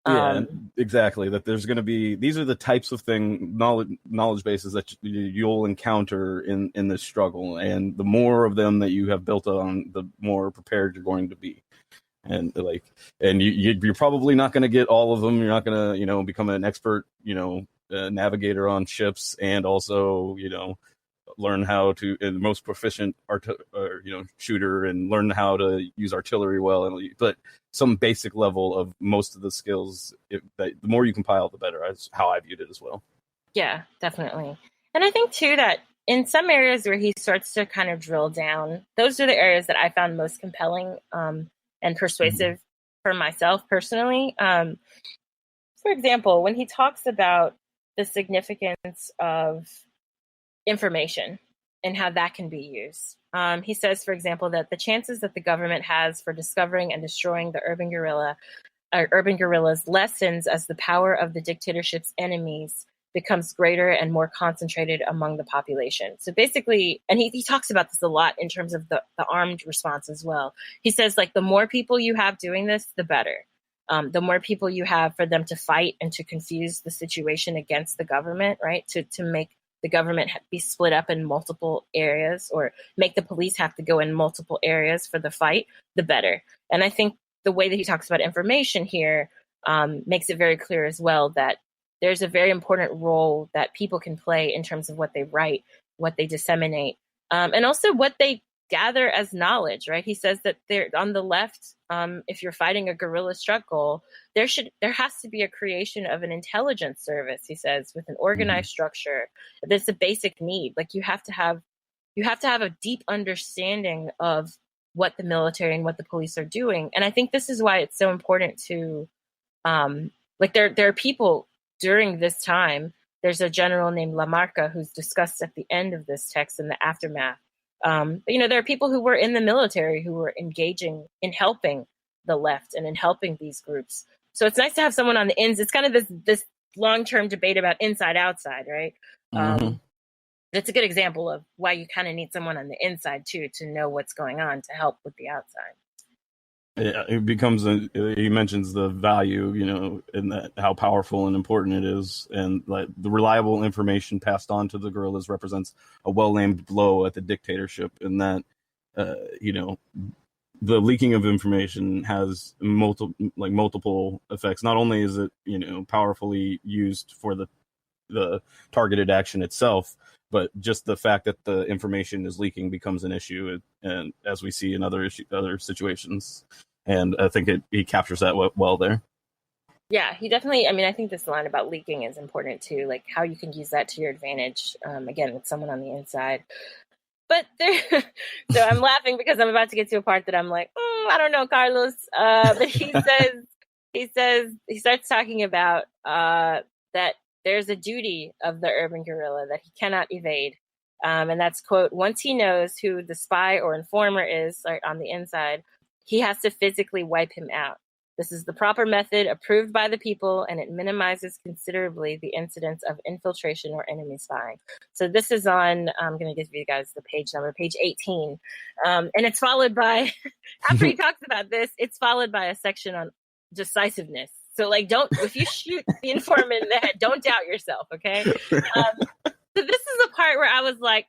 Yeah, exactly. That there's going to be, these are the types of knowledge bases that you'll encounter in this struggle, and the more of them that you have built on, the more prepared you're going to be. And you're probably not going to get all of them. You're not going to, become an expert, navigator on ships, and also, learn how to, the most proficient shooter, and learn how to use artillery well. But some basic level of most of the skills, the more you compile, the better. That's how I viewed it as well. Yeah, definitely. And I think too that in some areas where he starts to kind of drill down, those are the areas that I found most compelling, and persuasive for myself personally. For example, when he talks about the significance of information and how that can be used, he says, for example, that the chances that the government has for discovering and destroying the urban guerrillas lessens as the power of the dictatorship's enemies becomes greater and more concentrated among the population. So basically, and he talks about this a lot in terms of the armed response as well. He says, like, the more people you have doing this, the better. The more people you have for them to fight and to confuse the situation against the government, right? To make the government be split up in multiple areas, or make the police have to go in multiple areas for the fight, the better. And I think the way that he talks about information here makes it very clear as well that there's a very important role that people can play in terms of what they write, what they disseminate, and also what they gather as knowledge, right? He says that there on the left, if you're fighting a guerrilla struggle, there has to be a creation of an intelligence service, he says, with an organized structure. That's a basic need. Like, you have to have a deep understanding of what the military and what the police are doing. And I think this is why it's so important to, there are people during this time. There's a general named Lamarca who's discussed at the end of this text in the aftermath. But, there are people who were in the military who were engaging in helping the left and in helping these groups. So it's nice to have someone on the ins. It's kind of this long-term debate about inside outside, right? That's a good example of why you kind of need someone on the inside too, to know what's going on, to help with the outside. Yeah, it becomes he mentions the value, in that, how powerful and important it is, and like the reliable information passed on to the guerrillas represents a well-named blow at the dictatorship, and that the leaking of information has multiple effects. Not only is it powerfully used for the targeted action itself, but just the fact that the information is leaking becomes an issue, and as we see in other situations, and I think he captures that well there. Yeah, he definitely. I mean, I think this line about leaking is important too, like how you can use that to your advantage. Again, with someone on the inside. But so I'm laughing because I'm about to get to a part that I'm like, I don't know, Carlos. But he starts talking about that there's a duty of the urban guerrilla that he cannot evade. And that's, quote, once he knows who the spy or informer is on the inside, he has to physically wipe him out. This is the proper method approved by the people, and it minimizes considerably the incidence of infiltration or enemy spying. So this is on, I'm going to give you guys the page number, page 18. And it's followed by, after he talks about this, it's followed by a section on decisiveness. So like, if you shoot the informant in the head, don't doubt yourself, okay? So this is the part where I was like,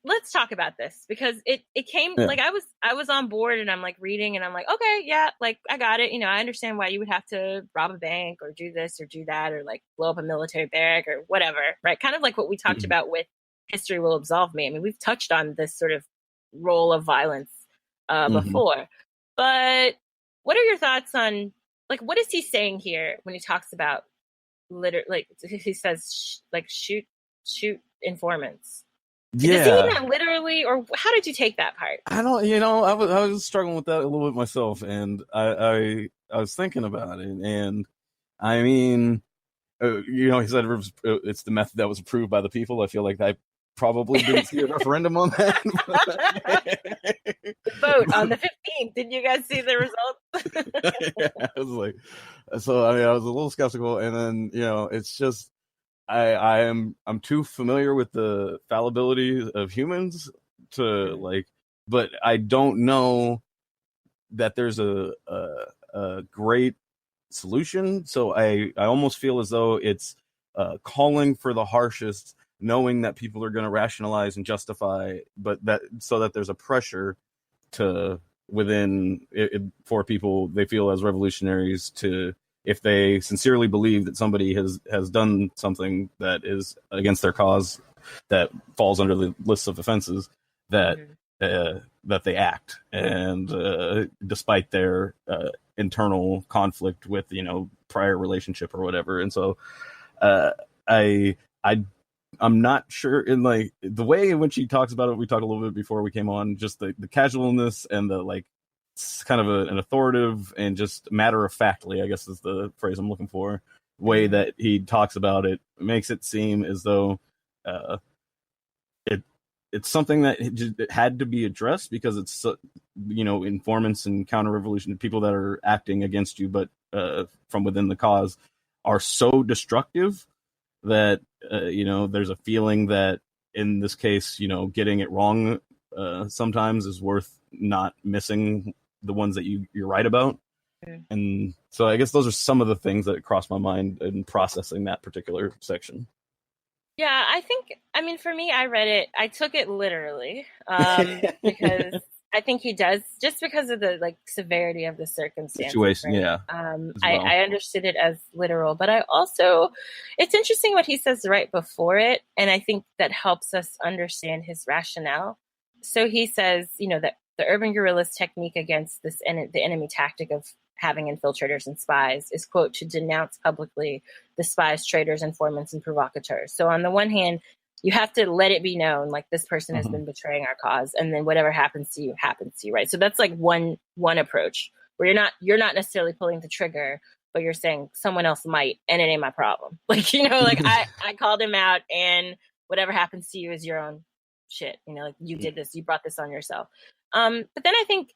let's talk about this, because it came like I was on board, and I'm like reading, and I'm like, okay, yeah, like I got it. I understand why you would have to rob a bank or do this or do that, or like blow up a military barrack or whatever, right? Kind of like what we talked about with History Will Absolve Me. I mean, we've touched on this sort of role of violence before, but what are your thoughts on, like, what is he saying here when he talks about like he says shoot informants? Yeah. Does he mean that literally, or how did you take that part? I don't, I was struggling with that a little bit myself, and I was thinking about it, and I mean, he said it's the method that was approved by the people. I feel like I probably didn't see a referendum on that. The vote on the 15th. Did you guys see the results? Yeah, I was like, so I mean, I was a little skeptical, and then it's just. I'm too familiar with the fallibility of humans to but I don't know that there's a great solution. So I almost feel as though it's calling for the harshest, knowing that people are going to rationalize and justify, but so that there's a pressure to within it, for people they feel as revolutionaries to. If they sincerely believe that somebody has done something that is against their cause, that falls under the list of offenses, that they act, and despite their internal conflict with prior relationship or whatever. And so I'm not sure in like the way in which he talks about it. We talked a little bit before we came on, just the casualness and the like. It's kind of an authoritative and just matter of factly, I guess is the phrase I'm looking for, way that he talks about it makes it seem as though it's something that it had to be addressed, because it's informants and counter-revolution people that are acting against you, but from within the cause, are so destructive that there's a feeling that in this case getting it wrong sometimes is worth not missing the ones that you're right about. And so I guess those are some of the things that crossed my mind in processing that particular section. Yeah, I mean, for me, I took it literally, because I think he does, just because of the severity of the circumstance. Situation, right? Yeah. I understood it as literal, but I also, it's interesting what he says right before it, and I think that helps us understand his rationale. So he says, that the urban guerrilla's technique against the enemy tactic of having infiltrators and spies is, quote, to denounce publicly the spies, traitors, informants, and provocateurs. So on the one hand, you have to let it be known, like, this person has been betraying our cause, and then whatever happens to you, right? So that's like one approach, where you're not necessarily pulling the trigger, but you're saying someone else might, and it ain't my problem. I called him out, and whatever happens to you is your own shit. You did this, you brought this on yourself. But then I think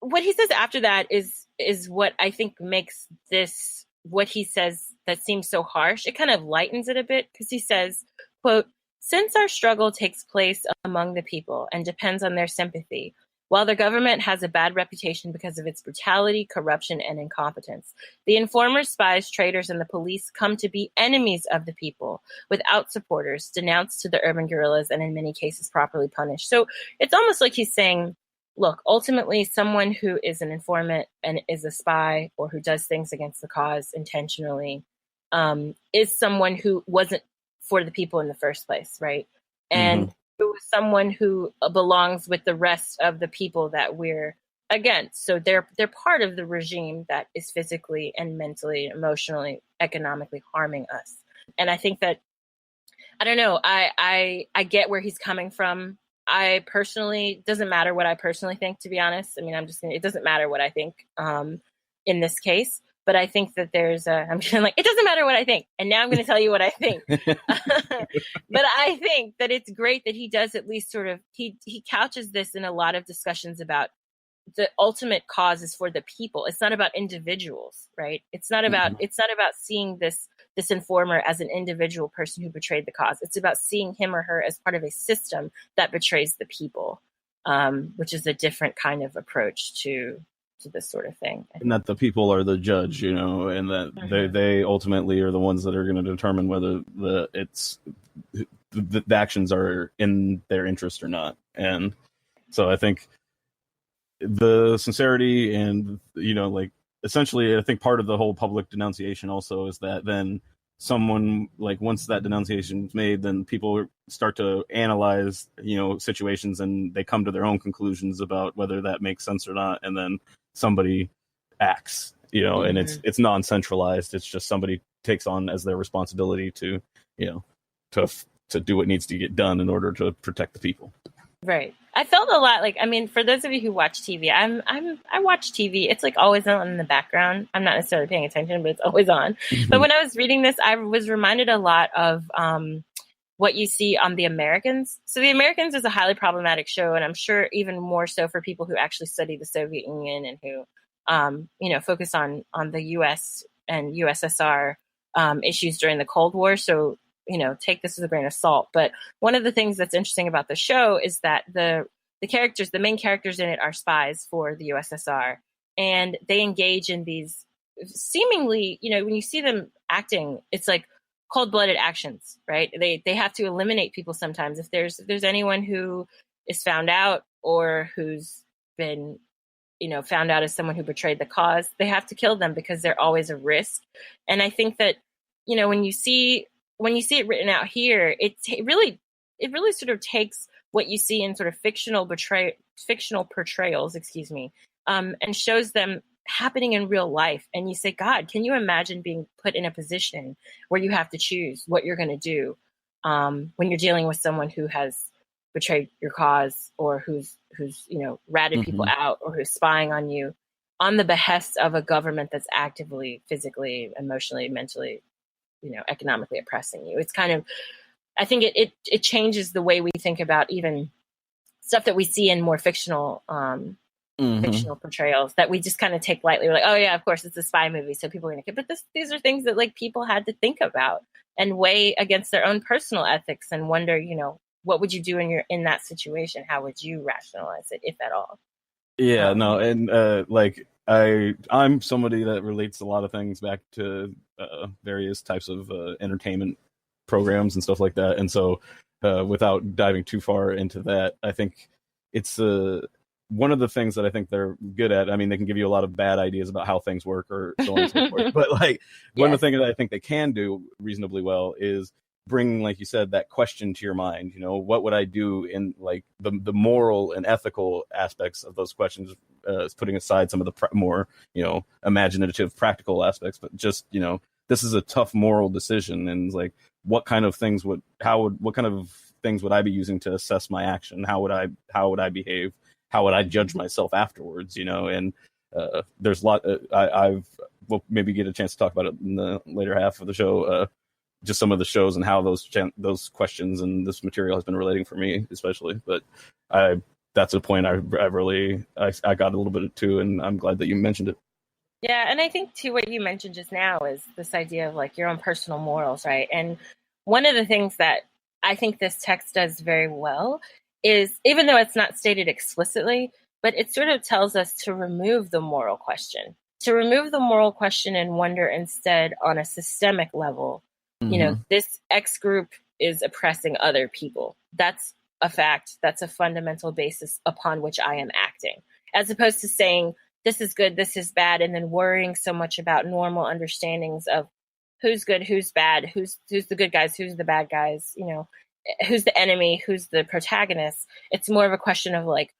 what he says after that is what I think makes this, what he says that seems so harsh, it kind of lightens it a bit, because he says, quote, since our struggle takes place among the people and depends on their sympathy, while the government has a bad reputation because of its brutality, corruption, and incompetence, the informers, spies, traitors, and the police come to be enemies of the people, without supporters, denounced to the urban guerrillas, and in many cases properly punished. So it's almost like he's saying, look, ultimately, someone who is an informant and is a spy, or who does things against the cause intentionally, is someone who wasn't for the people in the first place, right? And who is someone who belongs with the rest of the people that we're against. So they're part of the regime that is physically and mentally, emotionally, economically harming us. And I think that, I don't know, I get where he's coming from. I personally, doesn't matter what I personally think, to be honest. I mean, it doesn't matter what I think in this case. But I think that I'm just like, it doesn't matter what I think. And now I'm going to tell you what I think. But I think that it's great that he does at least sort of, he couches this in a lot of discussions about the ultimate cause is for the people. It's not about individuals, right? It's not about seeing this informer as an individual person who betrayed the cause. It's about seeing him or her as part of a system that betrays the people, which is a different kind of approach to this sort of thing. And that the people are the judge, and that they ultimately are the ones that are going to determine whether the actions are in their interest or not. And so I think the sincerity and, like, essentially, I think part of the whole public denunciation also is that then someone, like, once that denunciation is made, then people start to analyze, situations, and they come to their own conclusions about whether that makes sense or not. And then somebody acts, and it's non-centralized. It's just somebody takes on as their responsibility to do what needs to get done in order to protect the people. Right. I felt a lot like, I mean, for those of you who watch TV, I watch TV. It's like always on in the background. I'm not necessarily paying attention, but it's always on. But when I was reading this, I was reminded a lot of what you see on The Americans. So The Americans is a highly problematic show, and I'm sure even more so for people who actually study the Soviet Union and who, focus on the U.S. and USSR issues during the Cold War. So, take this with a grain of salt. But one of the things that's interesting about the show is that the main characters in it are spies for the USSR, and they engage in these seemingly, when you see them acting, it's like cold-blooded actions, right? They have to eliminate people sometimes. If there's anyone who is found out or who's been, found out as someone who betrayed the cause, they have to kill them because they're always a risk. And I think that, when you see it written out here, it really sort of takes what you see in sort of fictional portrayals, and shows them happening in real life. And you say, God, can you imagine being put in a position where you have to choose what you're going to do when you're dealing with someone who has betrayed your cause, or who's ratted people out, or who's spying on you on the behest of a government that's actively, physically, emotionally, mentally, economically oppressing you. It's kind of, I think it changes the way we think about even stuff that we see in more fictional portrayals that we just kind of take lightly. We're like, oh yeah, of course it's a spy movie, so people are going to. But these are things that, like, people had to think about and weigh against their own personal ethics and wonder, what would you do in that situation? How would you rationalize it, if at all? Yeah, no, and I'm somebody that relates a lot of things back to various types of entertainment programs and stuff like that. And so without diving too far into that, I think it's one of the things that I think they're good at. I mean, they can give you a lot of bad ideas about how things work or so on and so forth. But one of the things that I think they can do reasonably well is bring, like you said, that question to your mind. What would I do in the moral and ethical aspects of those questions, putting aside some of the more, imaginative, practical aspects, but just, this is a tough moral decision. And what kind of things would I be using to assess my action? How would I behave? How would I judge myself afterwards? And there's a lot. We'll maybe get a chance to talk about it in the later half of the show. Just some of the shows and how those questions and this material has been relating for me, especially. But that's a point I got a little bit to, and I'm glad that you mentioned it. Yeah, and I think too what you mentioned just now is this idea of your own personal morals, right? And one of the things that I think this text does very well is, even though it's not stated explicitly, but it sort of tells us to remove the moral question, and wonder instead on a systemic level. This X group is oppressing other people. That's a fact. That's a fundamental basis upon which I am acting, as opposed to saying this is good, this is bad, and then worrying so much about normal understandings of who's good, who's bad, who's the good guys, who's the bad guys, who's the enemy, who's the protagonist. It's more of a question of like,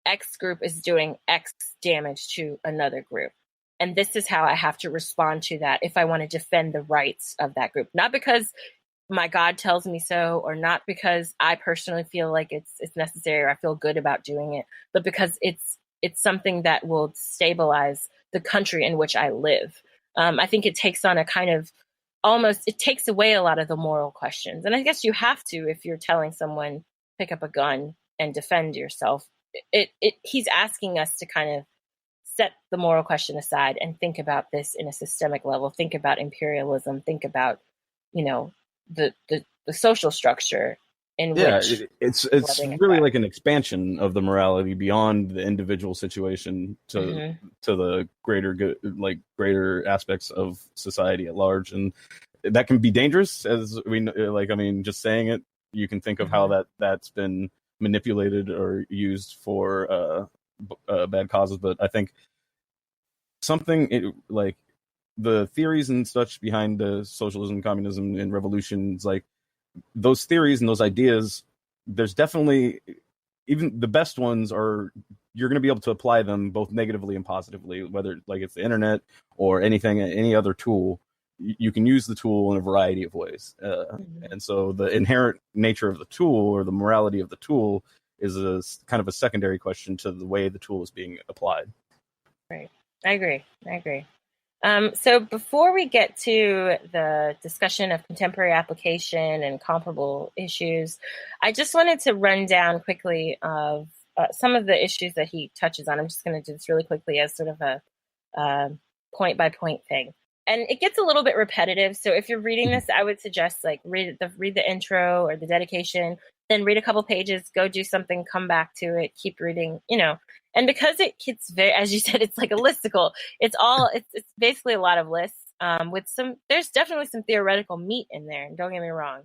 X group is doing X damage to another group. And this is how I have to respond to that if I want to defend the rights of that group. Not because my God tells me so, or not because I personally feel like it's necessary or I feel good about doing it, but because it's something that will stabilize the country in which I live. I think it takes on a kind of it takes away a lot of the moral questions. And I guess you have to if you're telling someone, pick up a gun and defend yourself. He's asking us to kind of set the moral question aside and think about this in a systemic level, think about imperialism, think about, the social structure in which it's really like an expansion of the morality beyond the individual situation to the greater good, like greater aspects of society at large. And that can be dangerous, as we like, I mean, just saying it, you can think of how that's been manipulated or used for bad causes. But I think like the theories and such behind socialism, communism, and revolutions, like those theories and those ideas, there's definitely, even the best ones are, you're going to be able to apply them both negatively and positively, whether like it's the internet or any other tool. You can use the tool in a variety of ways. And so the inherent nature of the tool or the morality of the tool is a kind of a secondary question to the way the tool is being applied. Right. I agree. So before we get to the discussion of contemporary application and comparable issues, I just wanted to run down quickly of some of the issues that he touches on. I'm just going to do this really quickly as sort of a point-by-point thing. And it gets a little bit repetitive. So if you're reading this, I would suggest like read the intro or the dedication, then read a couple pages, go do something, come back to it, keep reading, And because it gets very, as you said, it's like a listicle. It's basically a lot of lists with there's definitely some theoretical meat in there. Don't get me wrong.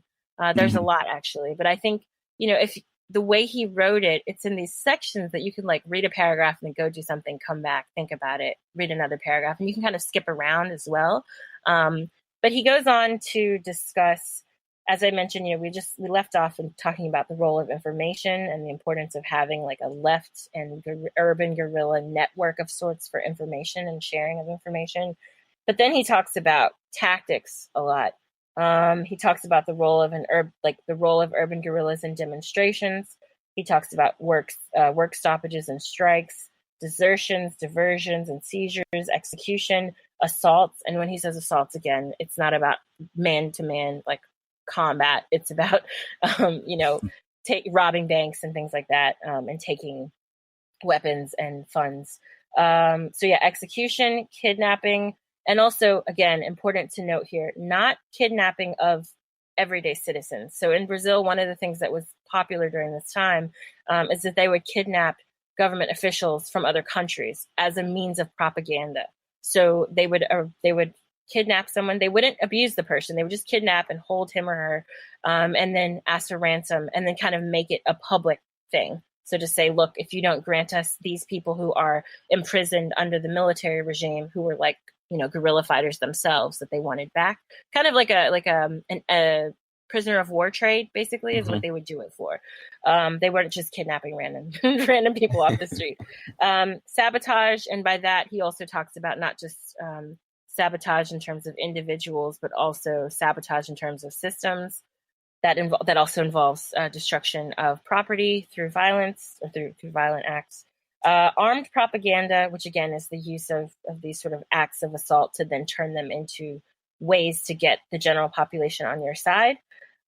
There's a lot actually, but I think, if the way he wrote it, it's in these sections that you can like read a paragraph and then go do something, come back, think about it, read another paragraph, and you can kind of skip around as well. But he goes on to discuss, as I mentioned, we left off in talking about the role of information and the importance of having like a left and urban guerrilla network of sorts for information and sharing of information. But then he talks about tactics a lot. He talks about the role of urban guerrillas in demonstrations. He talks about work stoppages and strikes, desertions, diversions and seizures, execution, assaults. And when he says assaults, again, it's not about man-to-man like combat. It's about robbing banks and things like that, and taking weapons and funds. Execution, kidnapping. And also, again, important to note here, not kidnapping of everyday citizens. So in Brazil, one of the things that was popular during this time is that they would kidnap government officials from other countries as a means of propaganda. So they would kidnap someone. They wouldn't abuse the person. They would just kidnap and hold him or her, and then ask for ransom, and then kind of make it a public thing. So to say, look, if you don't grant us these people who are imprisoned under the military regime, who were like, guerrilla fighters themselves that they wanted back, kind of like a prisoner of war trade, basically, is what they would do it for. They weren't just kidnapping random people off the street. Sabotage, and by that he also talks about not just sabotage in terms of individuals, but also sabotage in terms of systems. That also involves destruction of property through violence or through violent acts. Armed propaganda, which again is the use of these sort of acts of assault to then turn them into ways to get the general population on your side.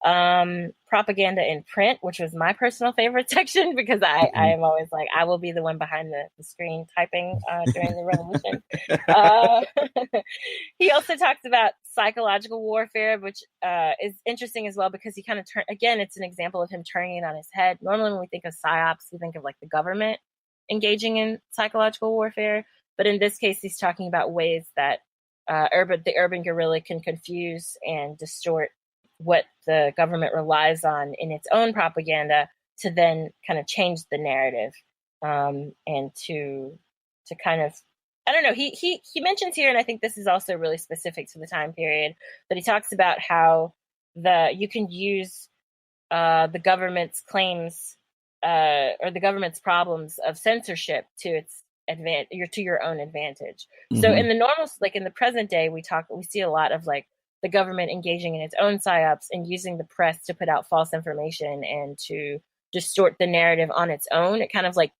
Propaganda in print, which was my personal favorite section, because I am always like, I will be the one behind the screen typing during the revolution. He also talks about psychological warfare, which is interesting as well, because he kind of it's an example of him turning it on his head. Normally when we think of psyops, we think of like the government engaging in psychological warfare. But in this case, he's talking about ways that the urban guerrilla can confuse and distort what the government relies on in its own propaganda to then kind of change the narrative, and to kind of, I don't know. He mentions here, and I think this is also really specific to the time period, that he talks about how you can use the government's claims or the government's problems of censorship to its to your own advantage. Mm-hmm. So in the normal, like in the present day, we see a lot of like the government engaging in its own psyops and using the press to put out false information and to distort the narrative on its own. It kind of like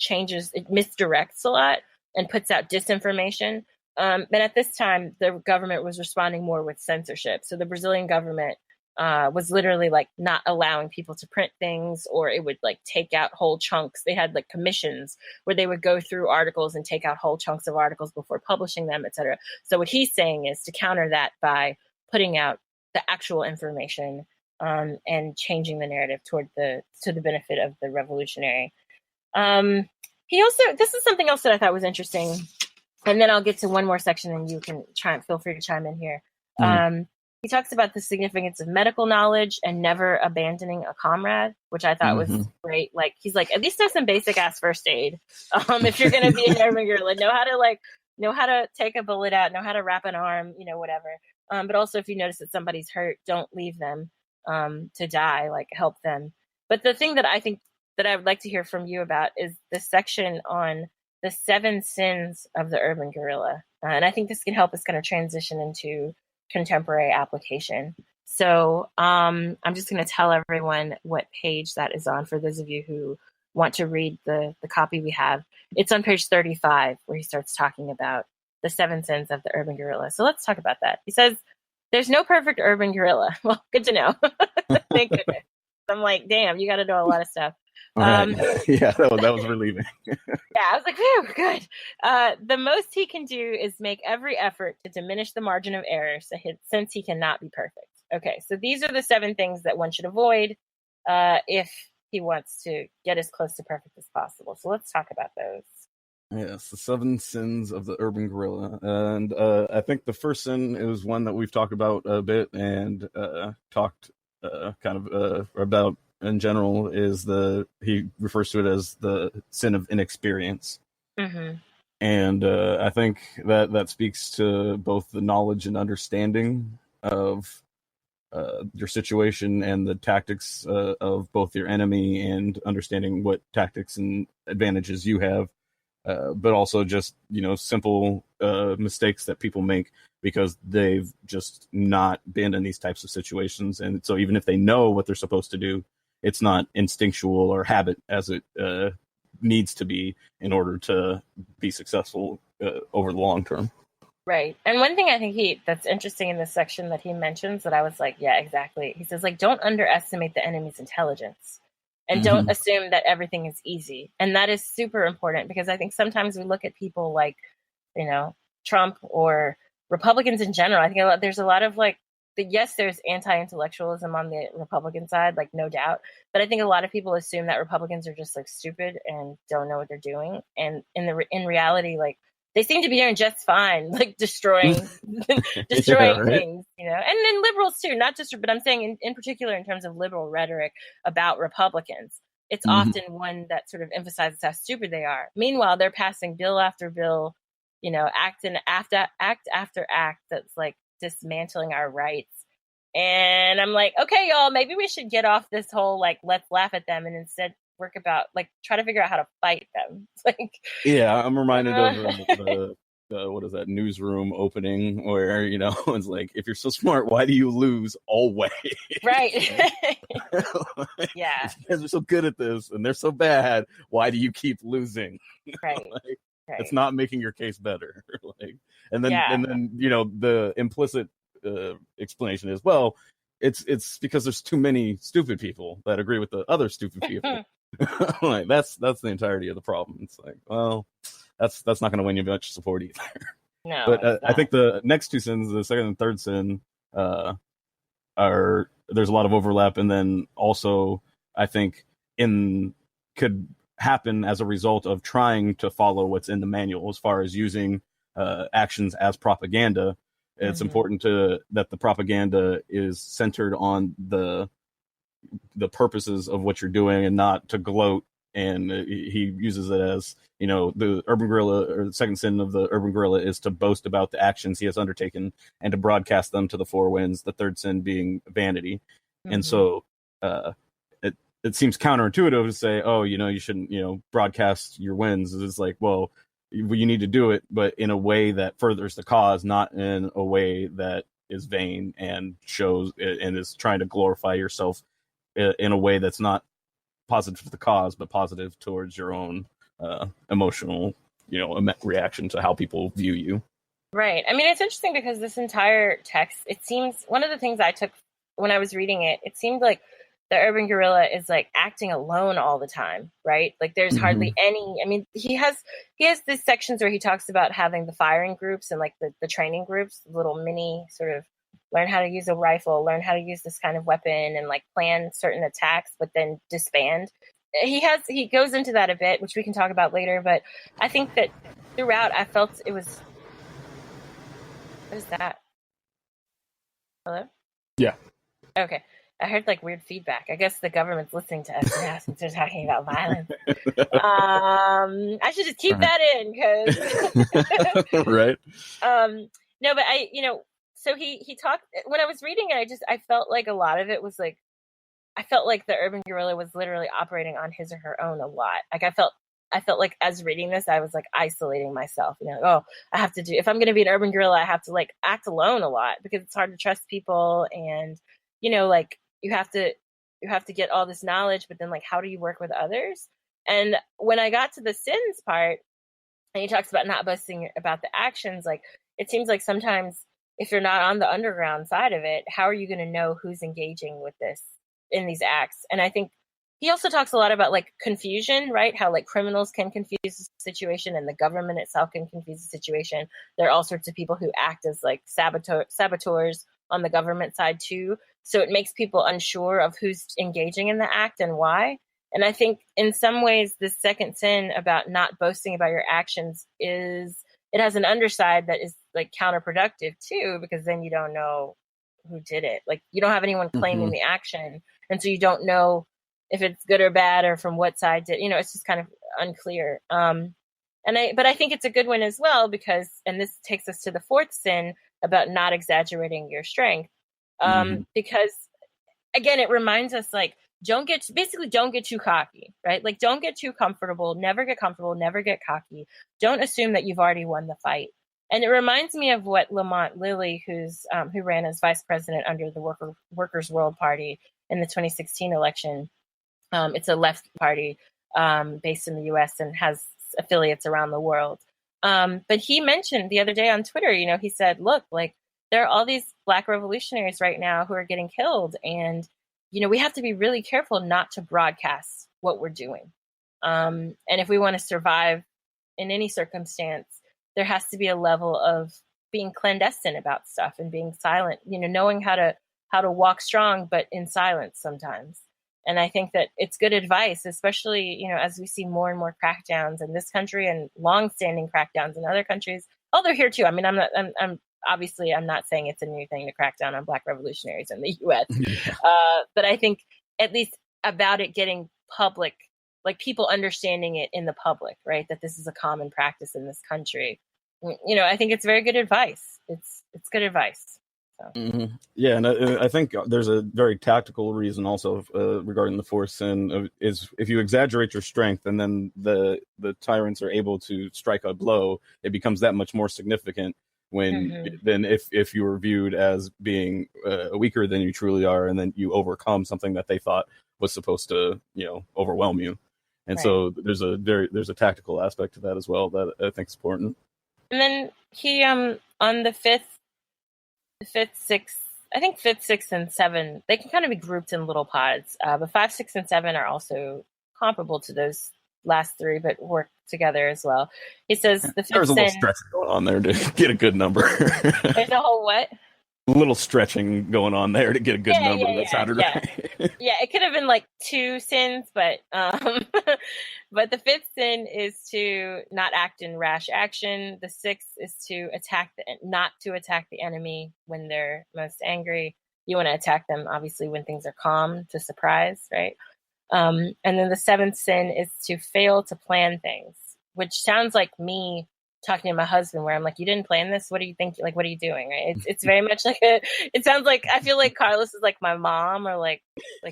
it misdirects a lot and puts out disinformation. But at this time, the government was responding more with censorship. So the Brazilian government was literally like not allowing people to print things, or it would like take out whole chunks. They had like commissions where they would go through articles and take out whole chunks of articles before publishing them, etc. So what he's saying is to counter that by putting out the actual information and changing the narrative to the benefit of the revolutionary. This is something else that I thought was interesting, and then I'll get to one more section and you can feel free to chime in here. He talks about the significance of medical knowledge and never abandoning a comrade, which I thought was great. Like, he's like, at least have some basic ass first aid. If you're going to be an urban guerrilla, know how to take a bullet out, know how to wrap an arm, whatever. But also if you notice that somebody's hurt, don't leave them to die, like help them. But the thing that I think that I would like to hear from you about is the section on the 7 sins of the urban guerrilla. And I think this can help us kind of transition into contemporary application. So I'm just going to tell everyone what page that is on for those of you who want to read the copy we have. It's on page 35 where he starts talking about the 7 sins of the urban guerrilla. So let's talk about that. He says, there's no perfect urban guerrilla. Well, good to know. Thank goodness. I'm like, damn, you got to know a lot of stuff. Right. Yeah, that was relieving. Yeah, I was like, phew, good. The most he can do is make every effort to diminish the margin of error since he cannot be perfect. Okay, so these are the 7 things that one should avoid if he wants to get as close to perfect as possible. So let's talk about those. Yes, the 7 sins of the urban guerrilla. And I think the first sin is one that we've talked about a bit and talked kind of about in general, is he refers to it as the sin of inexperience. Mm-hmm. And I think that speaks to both the knowledge and understanding of your situation and the tactics of both your enemy, and understanding what tactics and advantages you have, but also just, simple mistakes that people make because they've just not been in these types of situations. And so even if they know what they're supposed to do, it's not instinctual or habit as it needs to be in order to be successful over the long term. Right. And one thing I think that's interesting in this section that he mentions that I was like, yeah, exactly. He says, like, don't underestimate the enemy's intelligence and don't assume that everything is easy. And that is super important because I think sometimes we look at people like, Trump or Republicans in general. I think there's a lot of like, yes, there's anti-intellectualism on the Republican side, like no doubt. But I think a lot of people assume that Republicans are just like stupid and don't know what they're doing. And in reality, like they seem to be doing just fine, like destroying things, and then liberals too, not just, but I'm saying in particular in terms of liberal rhetoric about Republicans, it's often one that sort of emphasizes how stupid they are. Meanwhile, they're passing bill after bill, act after act that's like dismantling our rights. And I'm like, okay, y'all, maybe we should get off this whole like let's laugh at them and instead work about like try to figure out how to fight them. Like, yeah, I'm reminded of the what is that newsroom opening where it's like, if you're so smart, why do you lose always? Right. Yeah, you guys are so good at this and they're so bad, why do you keep losing? Right. Right. It's not making your case better. And then the implicit explanation is, well, it's because there's too many stupid people that agree with the other stupid people. Like that's the entirety of the problem. It's like, well, that's not going to win you much support either. No, but I think the next 2 sins, the second and third sin, there's a lot of overlap, and then also I think could happen as a result of trying to follow what's in the manual as far as using actions as propaganda. It's important that the propaganda is centered on the purposes of what you're doing and not to gloat and he uses it as, the urban guerrilla, or the second sin of the urban guerrilla is to boast about the actions he has undertaken and to broadcast them to the four winds, the third sin being vanity. Mm-hmm. And so it seems counterintuitive to say, oh, you shouldn't, broadcast your wins. It's like, well, you need to do it, but in a way that furthers the cause, not in a way that is vain and shows and is trying to glorify yourself in a way that's not positive to the cause, but positive towards your own emotional, reaction to how people view you. Right. I mean, it's interesting because this entire text, it seems, one of the things I took when I was reading it, it seemed like the urban guerrilla is like acting alone all the time, right? Like there's hardly any, I mean, he has these sections where he talks about having the firing groups and like the training groups, little mini sort of learn how to use a rifle, learn how to use this kind of weapon and like plan certain attacks, but then disband. He goes into that a bit, which we can talk about later, but I think that throughout I felt it was, what is that? Hello? Yeah. Okay. I heard like weird feedback. I guess the government's listening to us now since they're talking about violence. I should just keep that in because right. No, but so he talked when I was reading it. I felt like a lot of it was like, I felt like the urban guerrilla was literally operating on his or her own a lot. Like I felt like as reading this, I was like isolating myself. I have to if I'm going to be an urban guerrilla, I have to like act alone a lot because it's hard to trust people and like. You have to get all this knowledge, but then like, how do you work with others? And when I got to the sins part, and he talks about not boasting about the actions, like it seems like sometimes if you're not on the underground side of it, how are you going to know who's engaging with this in these acts? And I think he also talks a lot about like confusion, right? How like criminals can confuse the situation and the government itself can confuse the situation. There are all sorts of people who act as like saboteurs on the government side too. So it makes people unsure of who's engaging in the act and why. And I think in some ways, the second sin about not boasting about your actions it has an underside that is like counterproductive too, because then you don't know who did it. Like you don't have anyone claiming the action. And so you don't know if it's good or bad or from what side it's just kind of unclear. But I think it's a good one as well because, and this takes us to the fourth sin about not exaggerating your strength. Because again, it reminds us like, don't get too cocky, right? Like don't get too comfortable, never get cocky. Don't assume that you've already won the fight. And it reminds me of what Lamont Lilly, who ran as vice president under the Workers' World Party in the 2016 election. It's a left party based in the US and has affiliates around the world. But he mentioned the other day on Twitter, he said, look, like there are all these Black revolutionaries right now who are getting killed. And, we have to be really careful not to broadcast what we're doing. And if we want to survive in any circumstance, there has to be a level of being clandestine about stuff and being silent, knowing how to walk strong, but in silence sometimes. And I think that it's good advice, especially, as we see more and more crackdowns in this country and longstanding crackdowns in other countries. Oh, they're here too. I mean, I'm not saying it's a new thing to crack down on Black revolutionaries in the U.S. But I think at least about it getting public, like people understanding it in the public, right? That this is a common practice in this country. I think it's very good advice. It's good advice. So. Yeah, and I think there's a very tactical reason also regarding the fourth sin is if you exaggerate your strength and then the tyrants are able to strike a blow, it becomes that much more significant than if you were viewed as being weaker than you truly are, and then you overcome something that they thought was supposed to overwhelm you. And so there's a tactical aspect to that as well that I think is important. And then he on the fifth, sixth, and 7, they can kind of be grouped in little pods. But 5, 6, and 7 are also comparable to those last 3, but work together as well. He says the fifth there's a little stretching going on there to get a good number. There's a whole what? A little stretching going on there to get a good number. That sounded right. Yeah, it could have been like 2 sins, but but the 5th sin is to not act in rash action. The 6th is to not to attack the enemy when they're most angry. You want to attack them, obviously, when things are calm, to surprise, right? And then the seventh sin is to fail to plan things, which sounds like me talking to my husband where I'm like, you didn't plan this? What do you think? Like, what are you doing? Right. It's very much like it sounds like, I feel like Carlos is like my mom or like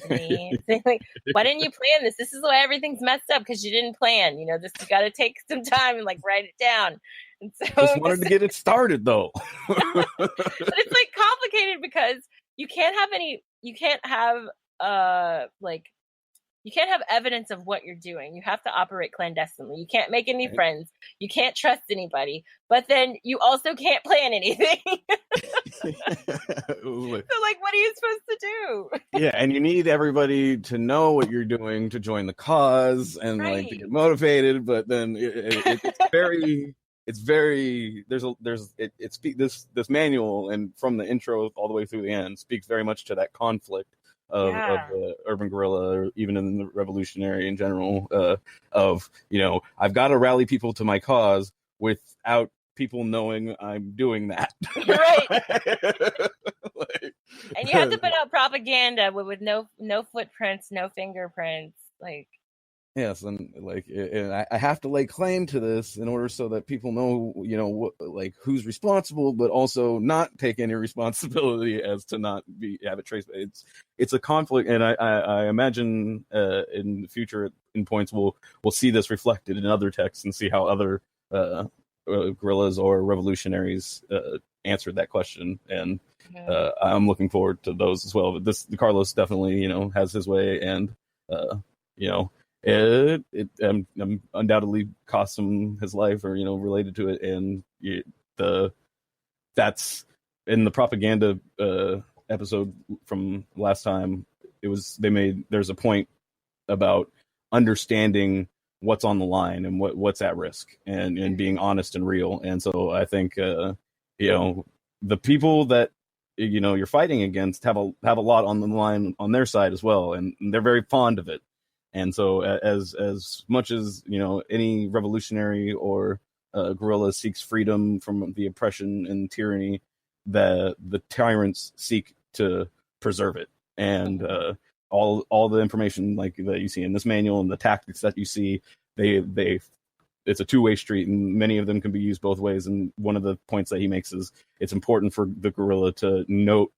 me saying like, why didn't you plan this? This is why everything's messed up because you didn't plan, this, you got to take some time and like write it down. And so just wanted to get it started though. But it's like complicated because you can't have evidence of what you're doing. You have to operate clandestinely. You can't make any friends. You can't trust anybody. But then you also can't plan anything. So, like, what are you supposed to do? Yeah, and you need everybody to know what you're doing to join the cause and like to get motivated. But then it's very this manual, and from the intro all the way through the end speaks very much to that conflict of the urban guerrilla, or even in the revolutionary in general, of I've got to rally people to my cause without people knowing I'm doing that. Right. And you have to put out propaganda with no footprints, no fingerprints, like. Yes, and I have to lay claim to this in order so that people know, what, who's responsible, but also not take any responsibility as to not have it traced. It's a conflict, and I imagine in the future in points we'll see this reflected in other texts and see how other guerrillas or revolutionaries answered that question, and I'm looking forward to those as well. But Carlos definitely has his way, and it undoubtedly cost him his life, or related to it, and that's in the propaganda episode from last time. There's a point about understanding what's on the line and what's at risk, and being honest and real. And so I think the people that you're fighting against have a lot on the line on their side as well, and they're very fond of it. And so as much as any revolutionary or guerrilla seeks freedom from the oppression and tyranny, the tyrants seek to preserve it. And all the information that you see in this manual and the tactics that you see, it's a two-way street, and many of them can be used both ways. And one of the points that he makes is it's important for the guerrilla to note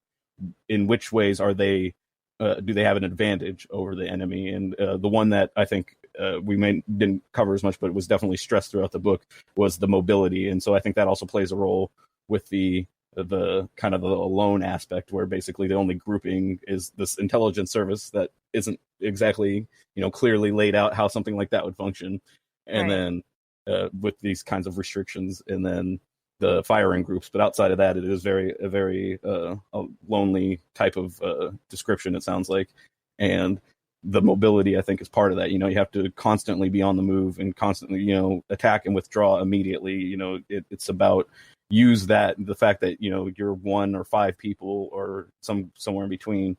in which ways are they do they have an advantage over the enemy. And the one that I think we didn't cover as much, but it was definitely stressed throughout the book, was the mobility. And so I think that also plays a role with the kind of the alone aspect, where basically the only grouping is this intelligence service that isn't exactly clearly laid out how something like that would function, and then with these kinds of restrictions, and then the firing groups. But outside of that, it is a very lonely type of description, it sounds like. And the mobility, I think, is part of that. You have to constantly be on the move and constantly attack and withdraw immediately. It's about the fact that you're one or five people or somewhere in between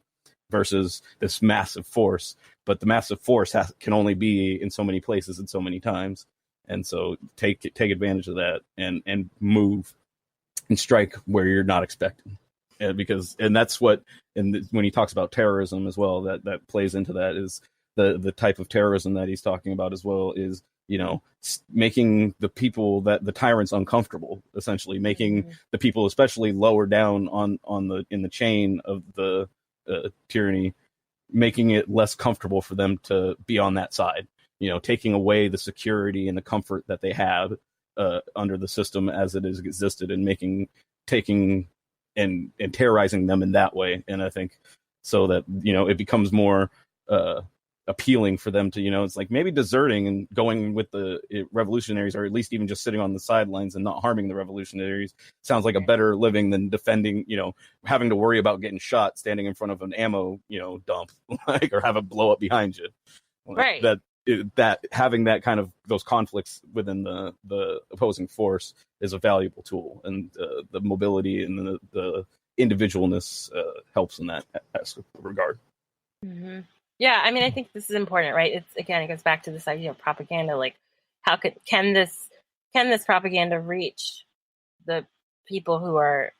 versus this massive force. But the massive force can only be in so many places and so many times. And so take advantage of that and move and strike where you're not expecting. And that's what, and when he talks about terrorism as well, that plays into that, is the type of terrorism that he's talking about as well, is making the people, that the tyrants, uncomfortable, essentially making the people, especially lower down in the chain of the tyranny, making it less comfortable for them to be on that side. Taking away the security and the comfort that they have under the system as it has existed, and taking and terrorizing them in that way. And I think so that it becomes more appealing for them to it's like maybe deserting and going with the revolutionaries, or at least even just sitting on the sidelines and not harming the revolutionaries, sounds like a better living than defending, having to worry about getting shot standing in front of an ammo dump, or have it blow up behind you. Right. That having that kind of those conflicts within the opposing force is a valuable tool, and the mobility and the individualness helps in that regard. Mm-hmm. Yeah, I mean, I think this is important, right? It goes back to this idea of propaganda. Like, how can this propaganda reach the people who are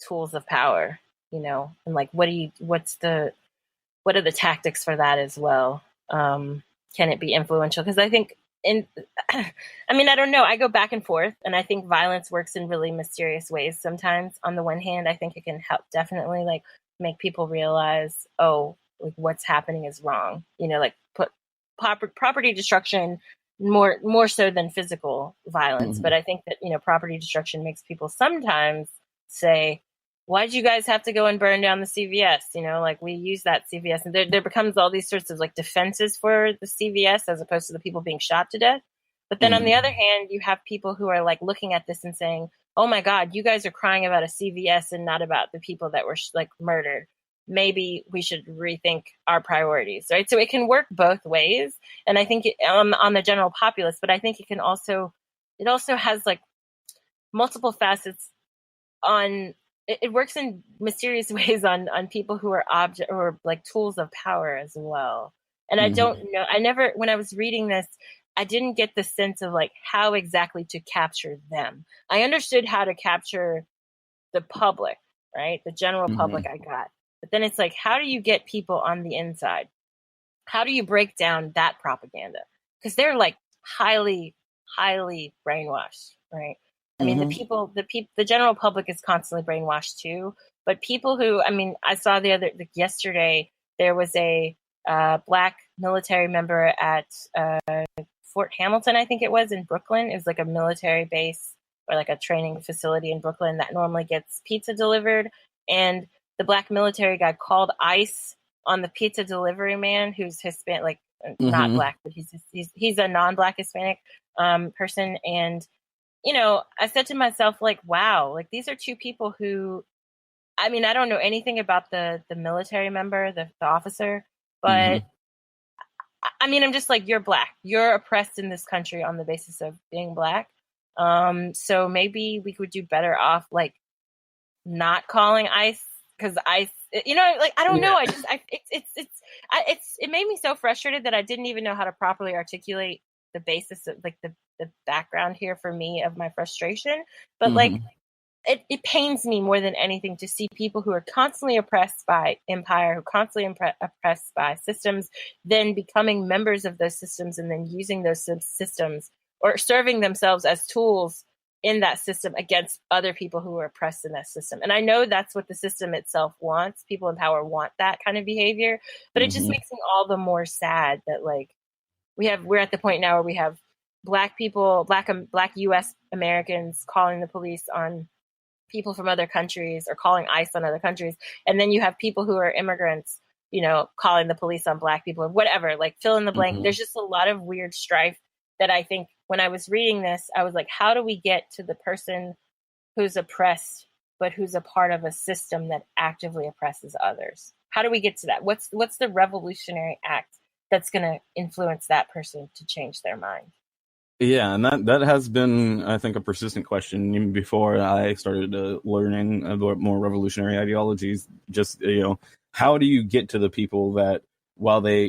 tools of power? And like, what are the tactics for that as well? can it be influential? Because I think I don't know. I go back and forth, and I think violence works in really mysterious ways sometimes. On the one hand, I think it can help definitely like make people realize, oh, like what's happening is wrong. Like put property destruction more so than physical violence. Mm-hmm. But I think that, property destruction makes people sometimes say, why'd you guys have to go and burn down the CVS? Like we use that CVS, and there becomes all these sorts of like defenses for the CVS as opposed to the people being shot to death. But then on the other hand, you have people who are like looking at this and saying, oh my God, you guys are crying about a CVS and not about the people that were like murdered. Maybe we should rethink our priorities, right? So it can work both ways. And I think on the general populace, but I think it also has like multiple facets on. It works in mysterious ways on people who are or like tools of power as well. And I don't know, when I was reading this, I didn't get the sense of like how exactly to capture them. I understood how to capture the public, right? The general public I got. But then it's like, how do you get people on the inside? How do you break down that propaganda? Because they're like highly, highly brainwashed, right? I mean, the general public is constantly brainwashed too. But people who, I saw yesterday, there was a Black military member at Fort Hamilton, I think it was, in Brooklyn. It was like a military base or like a training facility in Brooklyn that normally gets pizza delivered. And the Black military guy called ICE on the pizza delivery man, who's Hispanic, like not Black, but he's a non-Black Hispanic person. And I said to myself, like, wow, like these are two people who, I don't know anything about the military member, the officer, but I'm just like, you're Black. You're oppressed in this country on the basis of being Black. So maybe we could do better off, like, not calling ICE, because ICE, like, I don't know. It made me so frustrated that I didn't even know how to properly articulate the basis of like the background here for me of my frustration. But like, it pains me more than anything to see people who are constantly oppressed by empire, who constantly oppressed by systems, then becoming members of those systems and then using those systems or serving themselves as tools in that system against other people who are oppressed in that system. And I know that's what the system itself wants. People in power want that kind of behavior, but it just makes me all the more sad that like we're at the point now where we have Black people, Black US Americans calling the police on people from other countries or calling ICE on other countries. And then you have people who are immigrants, calling the police on Black people or whatever, like fill in the blank. There's just a lot of weird strife that I think when I was reading this, I was like, how do we get to the person who's oppressed, but who's a part of a system that actively oppresses others? How do we get to that? What's the revolutionary act that's going to influence that person to change their mind? Yeah, and that has been, I think, a persistent question even before I started learning about more revolutionary ideologies. Just, how do you get to the people that while they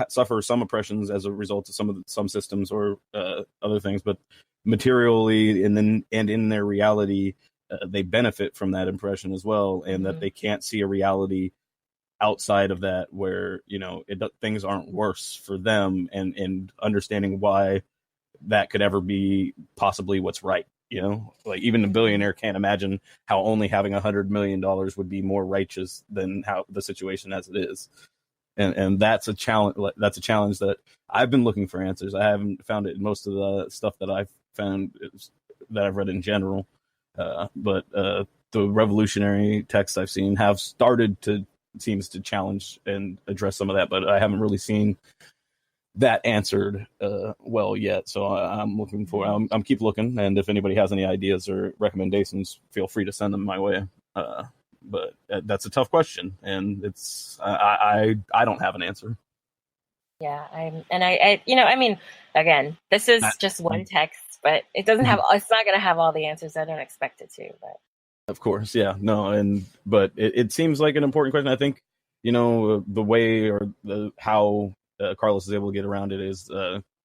suffer some oppressions as a result of some systems or other things, but materially and in their reality, they benefit from that oppression as well, and that they can't see a reality outside of that where things aren't worse for them, and understanding why that could ever be possibly what's right. Like even a billionaire can't imagine how only having $100 million would be more righteous than how the situation as it is. And that's a challenge. That's a challenge that I've been looking for answers. I haven't found it in most of the stuff that I've found that I've read in general. But the revolutionary texts I've seen have started to seems to challenge and address some of that, but I haven't really seen that answered well yet. So I'm looking for. I'm keep looking, and if anybody has any ideas or recommendations, feel free to send them my way. But that's a tough question, and it's I don't have an answer. Yeah, again, this is just one text, but it doesn't have. It's not going to have all the answers. I don't expect it to, but. Of course, yeah, no, but it seems like an important question. I think the way or how Carlos is able to get around it is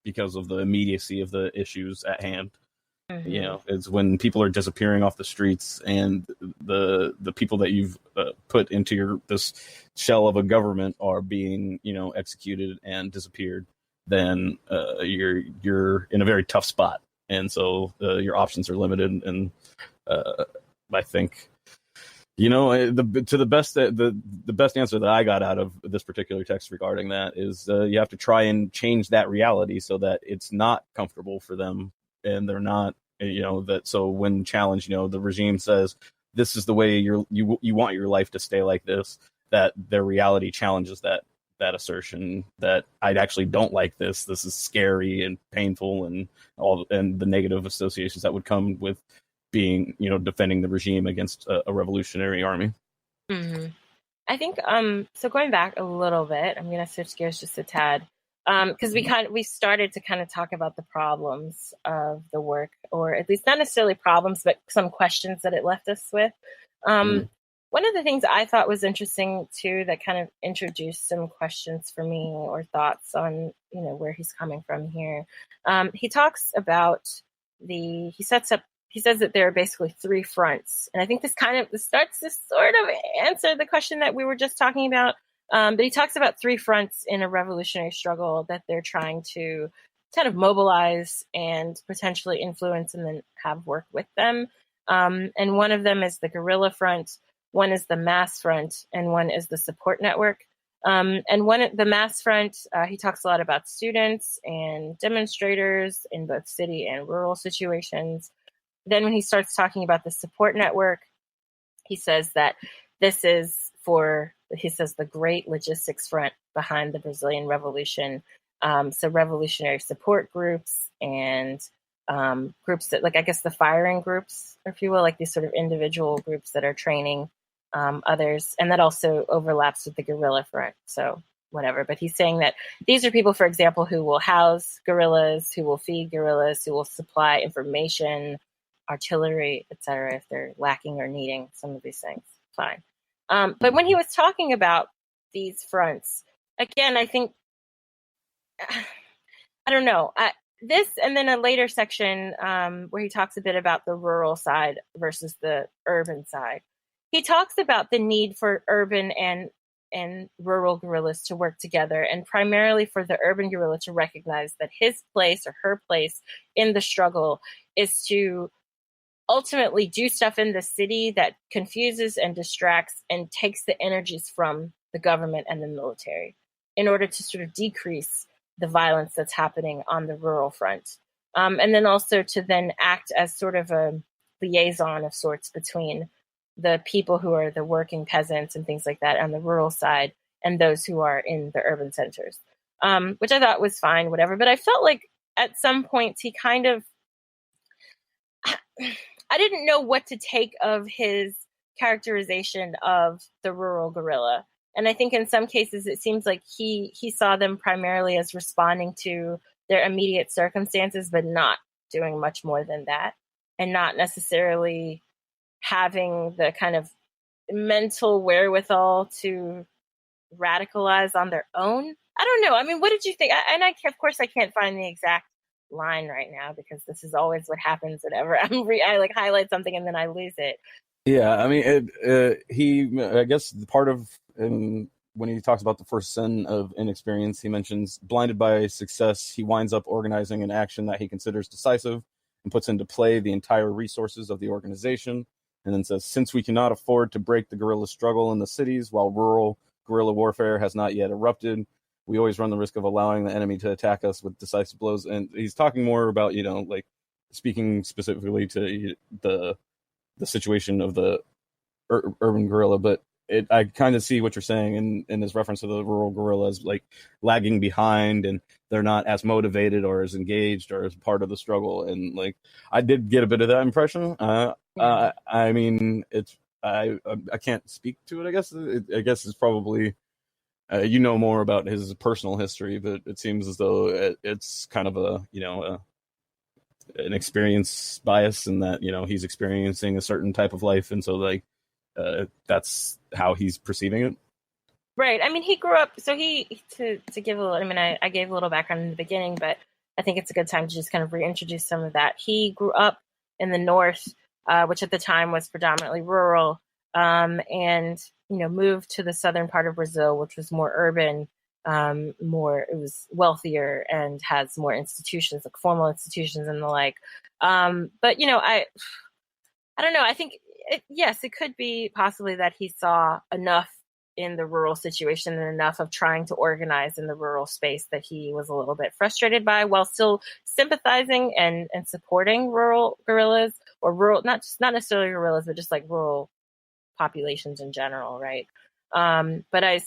because of the immediacy of the issues at hand, You know, it's when people are disappearing off the streets, and the people that you've put into this shell of a government are being, you know, executed and disappeared. Then you're in a very tough spot, and so your options are limited. And I think, you know, the best answer that I got out of this particular text regarding that is you have to try and change that reality so that it's not comfortable for them, and they're not, you know, that. So when challenged, you know, the regime says this is the way you want your life to stay like this, that their reality challenges that assertion that I actually don't like this. This is scary and painful, and the negative associations that would come with being, you know, defending the regime against a revolutionary army. Mm-hmm. I think so going back a little bit, I'm going to switch gears just a tad, because we started to kind of talk about the problems of the work, or at least not necessarily problems, but some questions that it left us with. One of the things I thought was interesting too, that kind of introduced some questions for me or thoughts on, you know, where he's coming from here. He talks about he says that there are basically three fronts. And I think this starts to sort of answer the question that we were just talking about. But he talks about three fronts in a revolutionary struggle that they're trying to kind of mobilize and potentially influence and then have work with them. And one of them is the guerrilla front, one is the mass front, and one is the support network. The mass front, he talks a lot about students and demonstrators in both city and rural situations. Then when he starts talking about the support network, he says that this is the great logistics front behind the Brazilian Revolution. So revolutionary support groups and groups that, like, I guess the firing groups, if you will, like these sort of individual groups that are training others. And that also overlaps with the guerrilla front. So whatever. But he's saying that these are people, for example, who will house guerrillas, who will feed guerrillas, who will supply information, artillery, etc., if they're lacking or needing some of these things. Fine. But when he was talking about these fronts, again, I think, I don't know, this, and then a later section where he talks a bit about the rural side versus the urban side. He talks about the need for urban and rural guerrillas to work together, and primarily for the urban guerrilla to recognize that his place or her place in the struggle is to ultimately do stuff in the city that confuses and distracts and takes the energies from the government and the military in order to sort of decrease the violence that's happening on the rural front. And then also to then act as sort of a liaison of sorts between the people who are the working peasants and things like that on the rural side and those who are in the urban centers, which I thought was fine, whatever. But I felt like at some points he kind of, I didn't know what to take of his characterization of the rural guerrilla. And I think in some cases it seems like he saw them primarily as responding to their immediate circumstances, but not doing much more than that, and not necessarily having the kind of mental wherewithal to radicalize on their own. I don't know. I mean, what did you think? Of course, I can't find the exact line right now because this is always what happens whenever I like highlight something and then I lose it. Yeah, I mean, I guess part of, when he talks about the first sin of inexperience, he mentions blinded by success, he winds up organizing an action that he considers decisive and puts into play the entire resources of the organization. And then says, since we cannot afford to break the guerrilla struggle in the cities while rural guerrilla warfare has not yet erupted, we always run the risk of allowing the enemy to attack us with decisive blows. And he's talking more about, you know, like speaking specifically to the situation of the urban guerrilla, but I kind of see what you're saying in his reference to the rural guerrillas, like lagging behind and they're not as motivated or as engaged or as part of the struggle. And like, I did get a bit of that impression. I mean, I can't speak to it. I guess it's probably, you know, more about his personal history, but it seems as though it's kind of a, you know, an experience bias in that, you know, he's experiencing a certain type of life. And so like, that's how he's perceiving it. Right. I mean, he grew up, so to give a little, I mean, I gave a little background in the beginning, but I think it's a good time to just kind of reintroduce some of that. He grew up in the North, which at the time was predominantly rural, and moved to the southern part of Brazil, which was more urban, it was wealthier and has more institutions, like formal institutions and the like. But I don't know. I think yes, it could be possibly that he saw enough in the rural situation and enough of trying to organize in the rural space that he was a little bit frustrated by, while still sympathizing and supporting rural guerrillas, or rural, not necessarily guerrillas, but just like rural populations in general, right? But I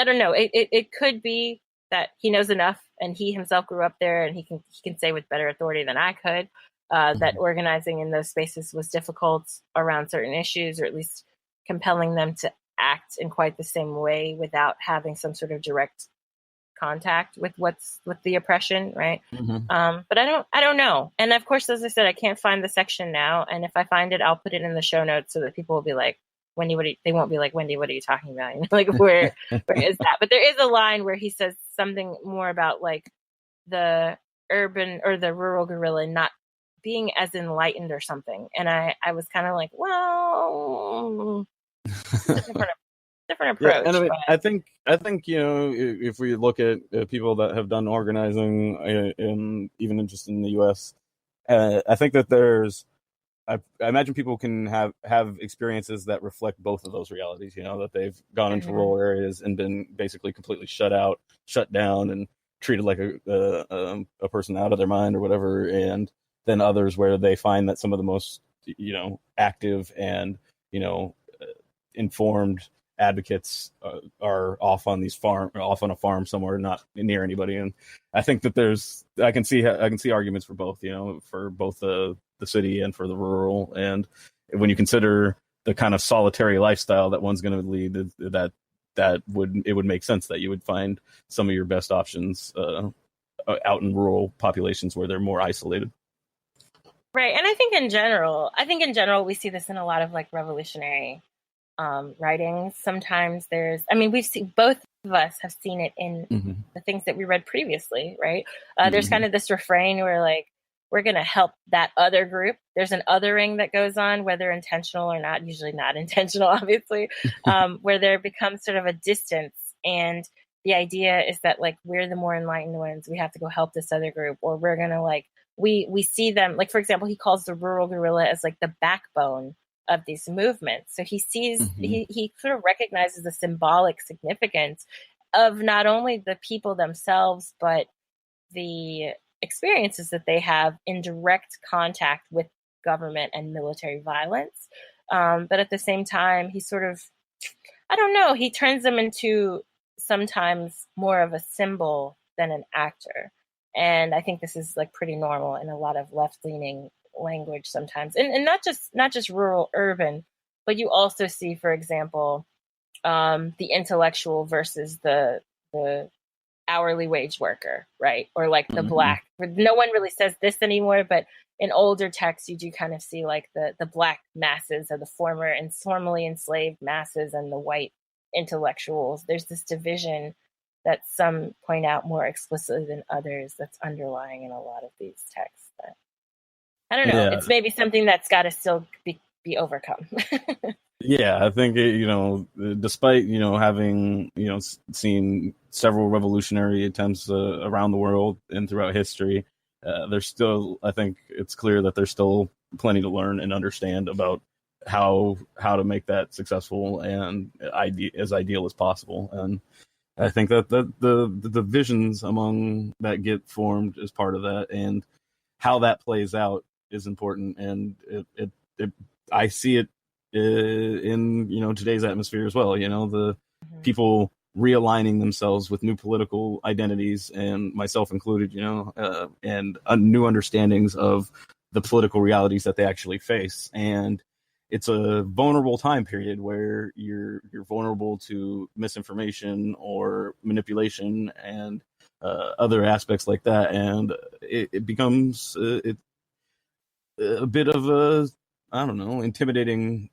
don't know. It could be that he knows enough, and he himself grew up there, and he can say with better authority than I could that organizing in those spaces was difficult around certain issues, or at least compelling them to act in quite the same way without having some sort of direct contact with the oppression, right? But I don't know. And of course, as I said, I can't find the section now, and if I find it, I'll put it in the show notes so that people will be like, Wendy, they won't be like, Wendy, what are you talking about? Like, where is that? But there is a line where he says something more about like the urban or the rural guerrilla not being as enlightened or something. And I was kind of like, well, different approach. Yeah, and I think if we look at people that have done organizing, even just in the U.S., I think that I imagine people can have experiences that reflect both of those realities. That they've gone into rural areas and been basically completely shut down, and treated like a person out of their mind or whatever, and then others where they find that some of the most active and informed advocates are off on a farm somewhere, not near anybody. And I think that I can see arguments for both, for both the city and for the rural. And when you consider the kind of solitary lifestyle that one's going to lead, it would make sense that you would find some of your best options out in rural populations where they're more isolated. Right. And I think in general, we see this in a lot of like revolutionary writings. Sometimes we've seen, both of us have seen it in the things that we read previously, right? There's kind of this refrain where like, we're going to help that other group. There's an othering that goes on, whether intentional or not, usually not intentional, obviously, where there becomes sort of a distance. And the idea is that like, we're the more enlightened ones. We have to go help this other group, or we're going to like, we see them, like, for example, he calls the rural guerrilla as like the backbone of these movements. So he sees, he sort of recognizes the symbolic significance of not only the people themselves, but the experiences that they have in direct contact with government and military violence. But at the same time, he sort of, I don't know, he turns them into sometimes more of a symbol than an actor. And I think this is like pretty normal in a lot of left-leaning language sometimes, and not just rural, urban, but you also see, for example, the intellectual versus the hourly wage worker, right? Or like the black. No one really says this anymore, but in older texts, you do kind of see like the black masses or the formerly enslaved masses and the white intellectuals. There's this division that some point out more explicitly than others that's underlying in a lot of these texts. But I don't know. Yeah. It's maybe something that's got to still be overcome. Yeah, I think, despite, having, seen several revolutionary attempts around the world and throughout history, there's still, I think it's clear that there's still plenty to learn and understand about how to make that successful and as ideal as possible. And I think that the divisions among that get formed as part of that, and how that plays out is important. And I see it in today's atmosphere as well. The people realigning themselves with new political identities, and myself included, and new understandings of the political realities that they actually face. And it's a vulnerable time period where you're vulnerable to misinformation or manipulation and other aspects like that, and it becomes a bit of a, I don't know, intimidating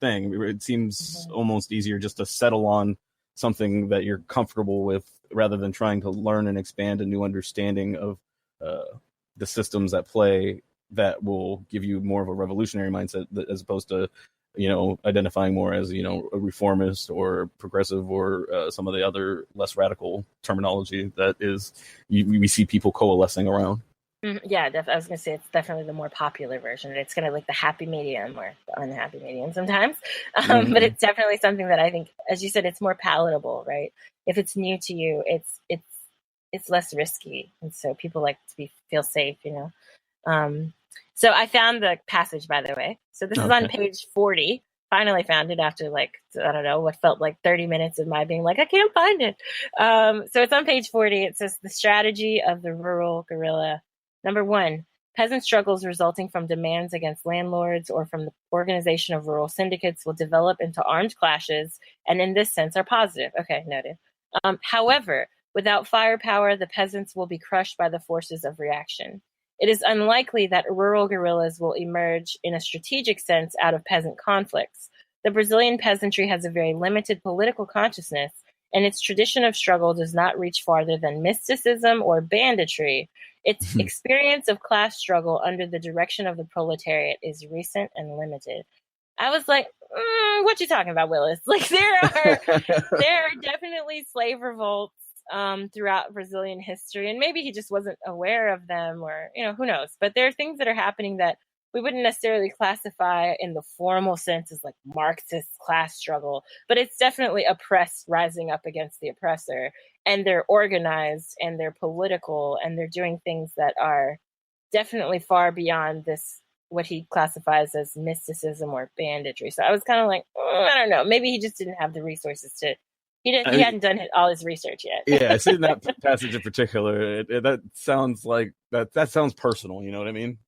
thing. It seems almost easier just to settle on something that you're comfortable with, rather than trying to learn and expand a new understanding of the systems at play that will give you more of a revolutionary mindset, as opposed to, identifying more as, a reformist or progressive, or some of the other less radical terminology that is we see people coalescing around. Yeah, I was going to say it's definitely the more popular version. It's kind of like the happy medium or the unhappy medium sometimes. But it's definitely something that I think, as you said, it's more palatable, right? If it's new to you, it's less risky. And so people like to feel safe, So I found the passage, by the way. So this is on page 40. Finally found it after, I don't know, what felt like 30 minutes of my being like, I can't find it. So it's on page 40. It says, the strategy of the rural guerrilla. Number 1, peasant struggles resulting from demands against landlords or from the organization of rural syndicates will develop into armed clashes, and in this sense are positive. Okay, noted. However, without firepower, the peasants will be crushed by the forces of reaction. It is unlikely that rural guerrillas will emerge in a strategic sense out of peasant conflicts. The Brazilian peasantry has a very limited political consciousness, and its tradition of struggle does not reach farther than mysticism or banditry. Its experience of class struggle under the direction of the proletariat is recent and limited. I was like, what you talking about, Willis? There are definitely slave revolts throughout Brazilian history, and maybe he just wasn't aware of them, or who knows. But there are things that are happening that we wouldn't necessarily classify in the formal sense as Marxist class struggle, but it's definitely oppressed rising up against the oppressor, and they're organized and they're political and they're doing things that are definitely far beyond this, what he classifies as mysticism or banditry. So I was kind of like, I don't know, maybe he just didn't have the resources to. He hadn't done all his research yet. Yeah, I see in that passage in particular, that sounds like that sounds personal. You know what I mean?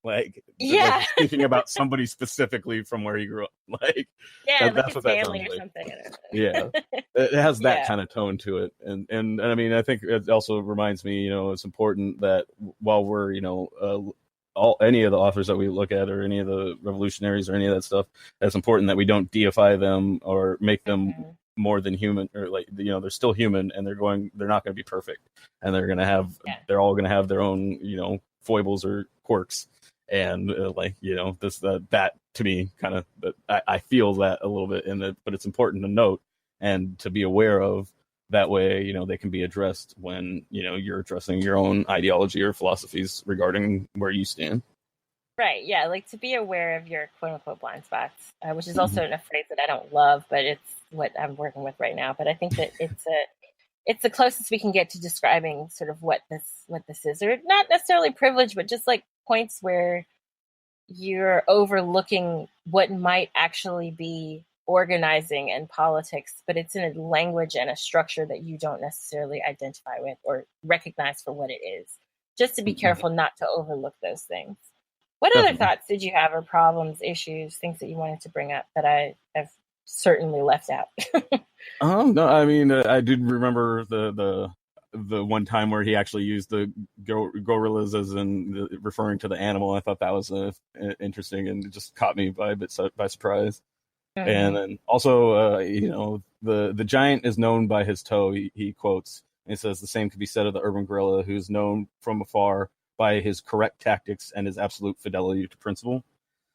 Thinking about somebody specifically from where he grew up. That's what that sounds like. Something. Yeah, it has that kind of tone to it, and I mean, I think it also reminds me, it's important that while we're, any of the authors that we look at, or any of the revolutionaries, or any of that stuff, it's important that we don't deify them or make them more than human, or they're still human, and they're not going to be perfect, and they're all going to have their own foibles or quirks, and that to me kind of, I feel that a little bit in it, but it's important to note and to be aware of. That way, they can be addressed when you're addressing your own ideology or philosophies regarding where you stand. Right, yeah, to be aware of your quote-unquote blind spots, which is also a phrase that I don't love, but it's what I'm working with right now. But I think that it's the closest we can get to describing sort of what this is, or not necessarily privilege, but just points where you're overlooking what might actually be organizing and politics, but it's in a language and a structure that you don't necessarily identify with or recognize for what it is. Just to be careful not to overlook those things. What other thoughts did you have, or problems, issues, things that you wanted to bring up that I have certainly left out? No, I mean, I did remember the one time where he actually used the gorillas as in referring to the animal. I thought that was interesting, and it just caught me by surprise. Mm-hmm. And then also, the giant is known by his toe. He quotes, and he says, the same could be said of the urban guerrilla, who's known from afar by his correct tactics and his absolute fidelity to principle.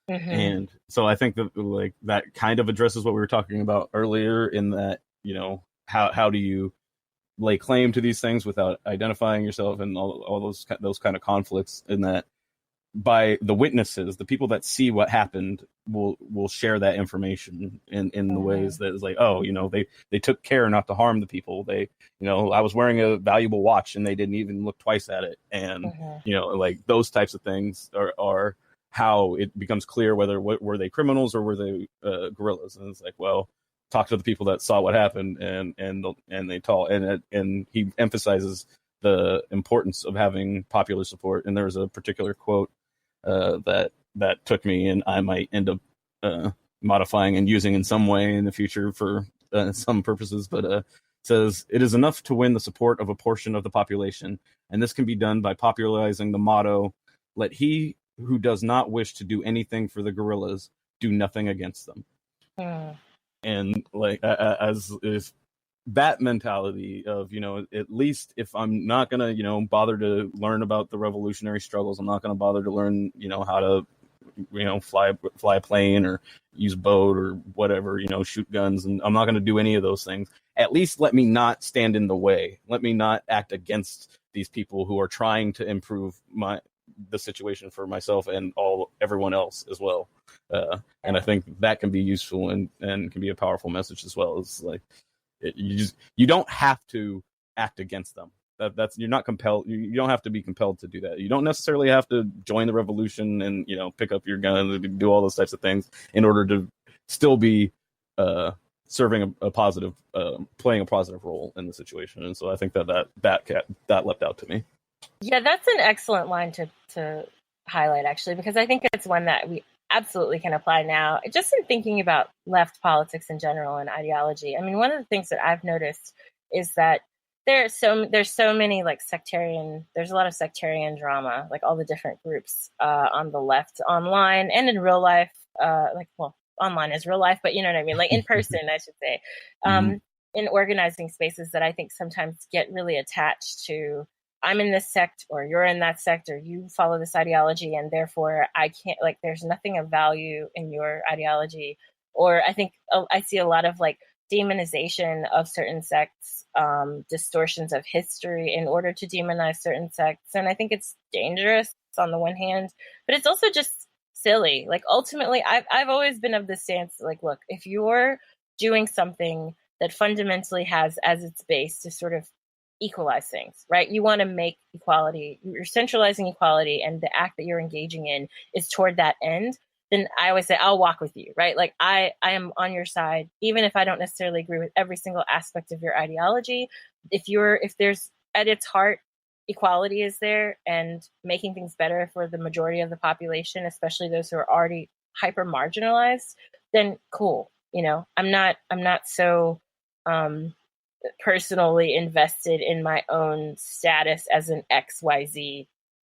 Mm-hmm. And so I think that that kind of addresses what we were talking about earlier, in that, how do you lay claim to these things without identifying yourself, and all those kind of conflicts, in that by the witnesses, the people that see what happened will share that information in the ways that is they took care not to harm the people. They, I was wearing a valuable watch and they didn't even look twice at it. And, those types of things are how it becomes clear whether were they criminals or were they guerrillas. And it's talk to the people that saw what happened, and they talk, and he emphasizes the importance of having popular support. And there was a particular quote that took me, and I might end up modifying and using in some way in the future for some purposes, but says, it is enough to win the support of a portion of the population, and this can be done by popularizing the motto, let he who does not wish to do anything for the guerrillas do nothing against them. And as if that mentality of, at least if I'm not going to, bother to learn about the revolutionary struggles, I'm not going to bother to learn, how to, fly a plane or use a boat or whatever, shoot guns. And I'm not going to do any of those things. At least let me not stand in the way. Let me not act against these people who are trying to improve the situation for myself and everyone else as well. And I think that can be useful and can be a powerful message as well. It's like, you don't have to act against them. That's you're not compelled. You don't have to be compelled to do that. You don't necessarily have to join the revolution and pick up your gun and do all those types of things in order to still be serving a positive, playing a positive role in the situation. And so I think that leapt out to me. Yeah, that's an excellent line to highlight, actually, because I think it's one that we absolutely can apply now. Just in thinking about left politics in general and ideology. I mean, one of the things that I've noticed is that there's so many there's a lot of sectarian drama, like all the different groups on the left, online and in real life. Online is real life, but you know what I mean, like in person, I should say, in organizing spaces that I think sometimes get really attached to, I'm in this sect or you're in that sect or you follow this ideology and therefore I can't, there's nothing of value in your ideology. Or I think I see a lot of demonization of certain sects, distortions of history in order to demonize certain sects. And I think it's dangerous on the one hand, but it's also just silly. Ultimately, I've always been of the stance, look, if you're doing something that fundamentally has as its base to sort of equalize things, right? You want to make equality, you're centralizing equality, and the act that you're engaging in is toward that end, then I always say, I'll walk with you, right? I am on your side, even if I don't necessarily agree with every single aspect of your ideology. If there's at its heart, equality is there and making things better for the majority of the population, especially those who are already hyper marginalized, then cool. I'm not so personally invested in my own status as an XYZ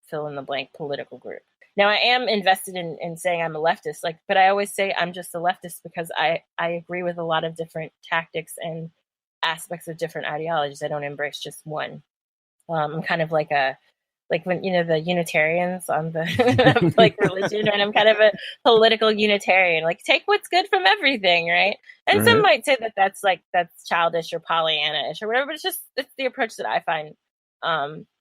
fill in the blank political group. Now, I am invested in saying I'm a leftist, but I always say I'm just a leftist because I agree with a lot of different tactics and aspects of different ideologies. I don't embrace just one. I'm kind of when the Unitarians on the religion, and I'm kind of a political Unitarian. Take what's good from everything, right? And some might say that that's childish or Pollyanna-ish or whatever, but it's the approach that I find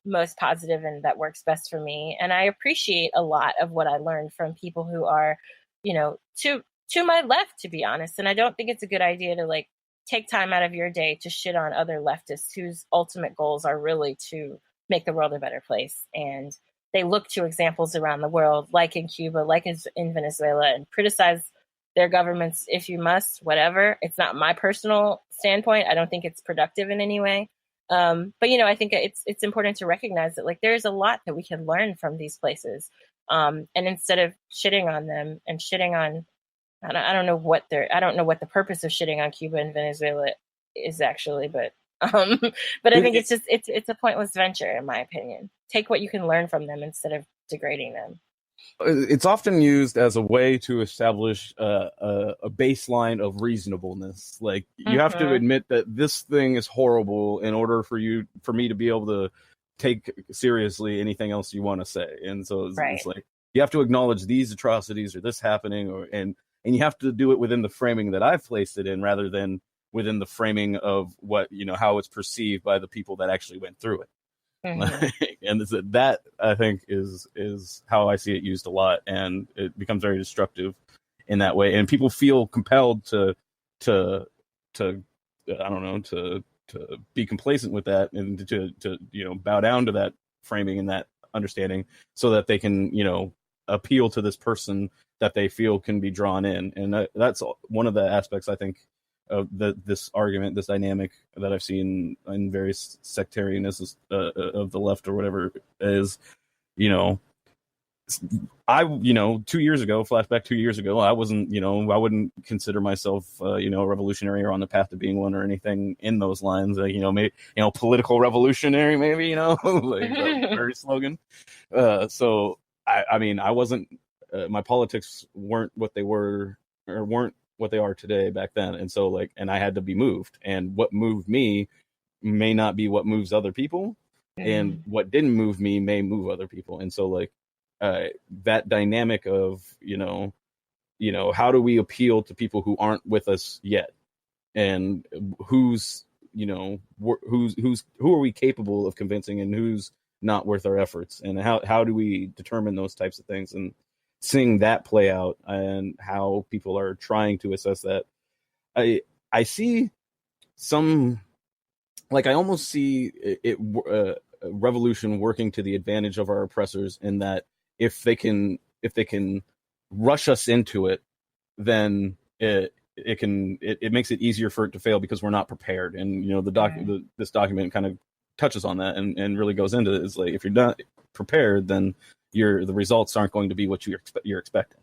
most positive and that works best for me. And I appreciate a lot of what I learned from people who are, to my left, to be honest. And I don't think it's a good idea to take time out of your day to shit on other leftists whose ultimate goals are really to make the world a better place. And they look to examples around the world, like in Cuba, like in Venezuela, and criticize their governments if you must, whatever. It's not my personal standpoint. I don't think it's productive in any way. But I think it's important to recognize that there's a lot that we can learn from these places. And instead of shitting on them and shitting on, I don't know what the purpose of shitting on Cuba and Venezuela is actually, but I think it's a pointless venture, in my opinion. Take what you can learn from them instead of degrading them. It's often used as a way to establish a baseline of reasonableness. You have to admit that this thing is horrible in order for me to be able to take seriously anything else you want to say. And so it's you have to acknowledge these atrocities or this happening, and you have to do it within the framing that I've placed it in, rather than within the framing of what, how it's perceived by the people that actually went through it. And that I think is how I see it used a lot, and it becomes very destructive in that way. And people feel compelled to be complacent with that, and to bow down to that framing and that understanding, so that they can appeal to this person that they feel can be drawn in. And that's one of the aspects, I think, of this argument, this dynamic that I've seen in various sectarianisms of the left or whatever, is, I 2 years ago, flashback 2 years ago, I wasn't, I wouldn't consider myself, a revolutionary or on the path to being one or anything in those lines. Maybe, political revolutionary, maybe, very slogan. So I mean, I wasn't, my politics weren't what they were, or weren't what they are today back then. And so like, and I had to be moved, and what moved me may not be what moves other people, and what didn't move me may move other people. And so like, that dynamic of, how do we appeal to people who aren't with us yet, and who are we capable of convincing, and who's not worth our efforts, and how do we determine those types of things, and seeing that play out, and how people are trying to assess that. I see some, like, I almost see it revolution working to the advantage of our oppressors, in that if they can rush us into it, then it makes it easier for it to fail, because we're not prepared. And this document kind of touches on that, and really goes into it. It's like, if you're not prepared, then the results aren't going to be what you're expecting.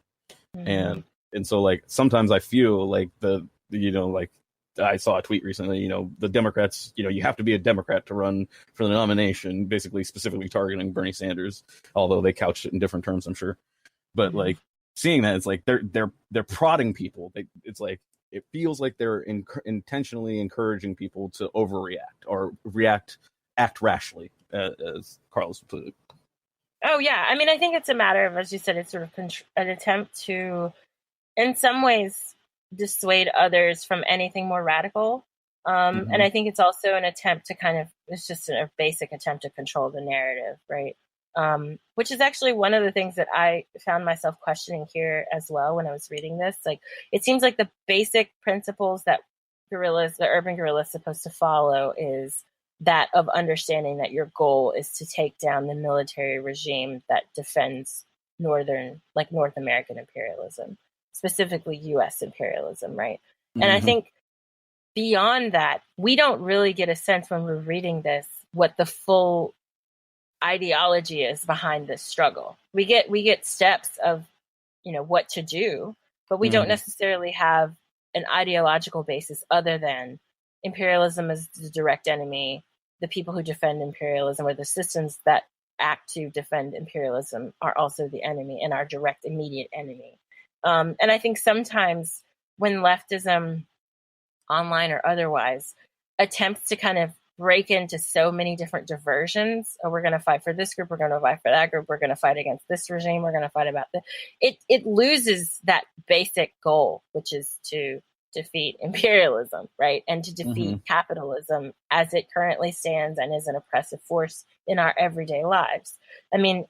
And so like, sometimes I feel like like, I saw a tweet recently, the Democrats, you have to be a Democrat to run for the nomination, basically specifically targeting Bernie Sanders, although they couched it in different terms, I'm sure. But like, seeing that, it's like they're prodding people. It's like, it feels like they're intentionally encouraging people to overreact, or act rashly, as Carlos put it. Oh yeah, I mean, I think it's a matter of, as you said, it's sort of an attempt to, in some ways, dissuade others from anything more radical. And I think it's also an attempt to it's just a basic attempt to control the narrative, right? Which is actually one of the things that I found myself questioning here as well when I was reading this. Like, it seems like the basic principles that the urban guerrilla is supposed to follow is that of understanding that your goal is to take down the military regime that defends North American imperialism, specifically U.S. imperialism, right? And I think beyond that, we don't really get a sense when we're reading this what the full ideology is behind this struggle. We get steps of, what to do, but we don't necessarily have an ideological basis other than imperialism is the direct enemy. The people who defend imperialism, or the systems that act to defend imperialism, are also the enemy, and our direct immediate enemy. And I think sometimes when leftism, online or otherwise, attempts to kind of break into so many different diversions, we're going to fight for this group, we're going to fight for that group, we're going to fight against this regime, we're going to fight about this, it loses that basic goal, which is to defeat imperialism, right? And to defeat capitalism as it currently stands and is an oppressive force in our everyday lives. I mean,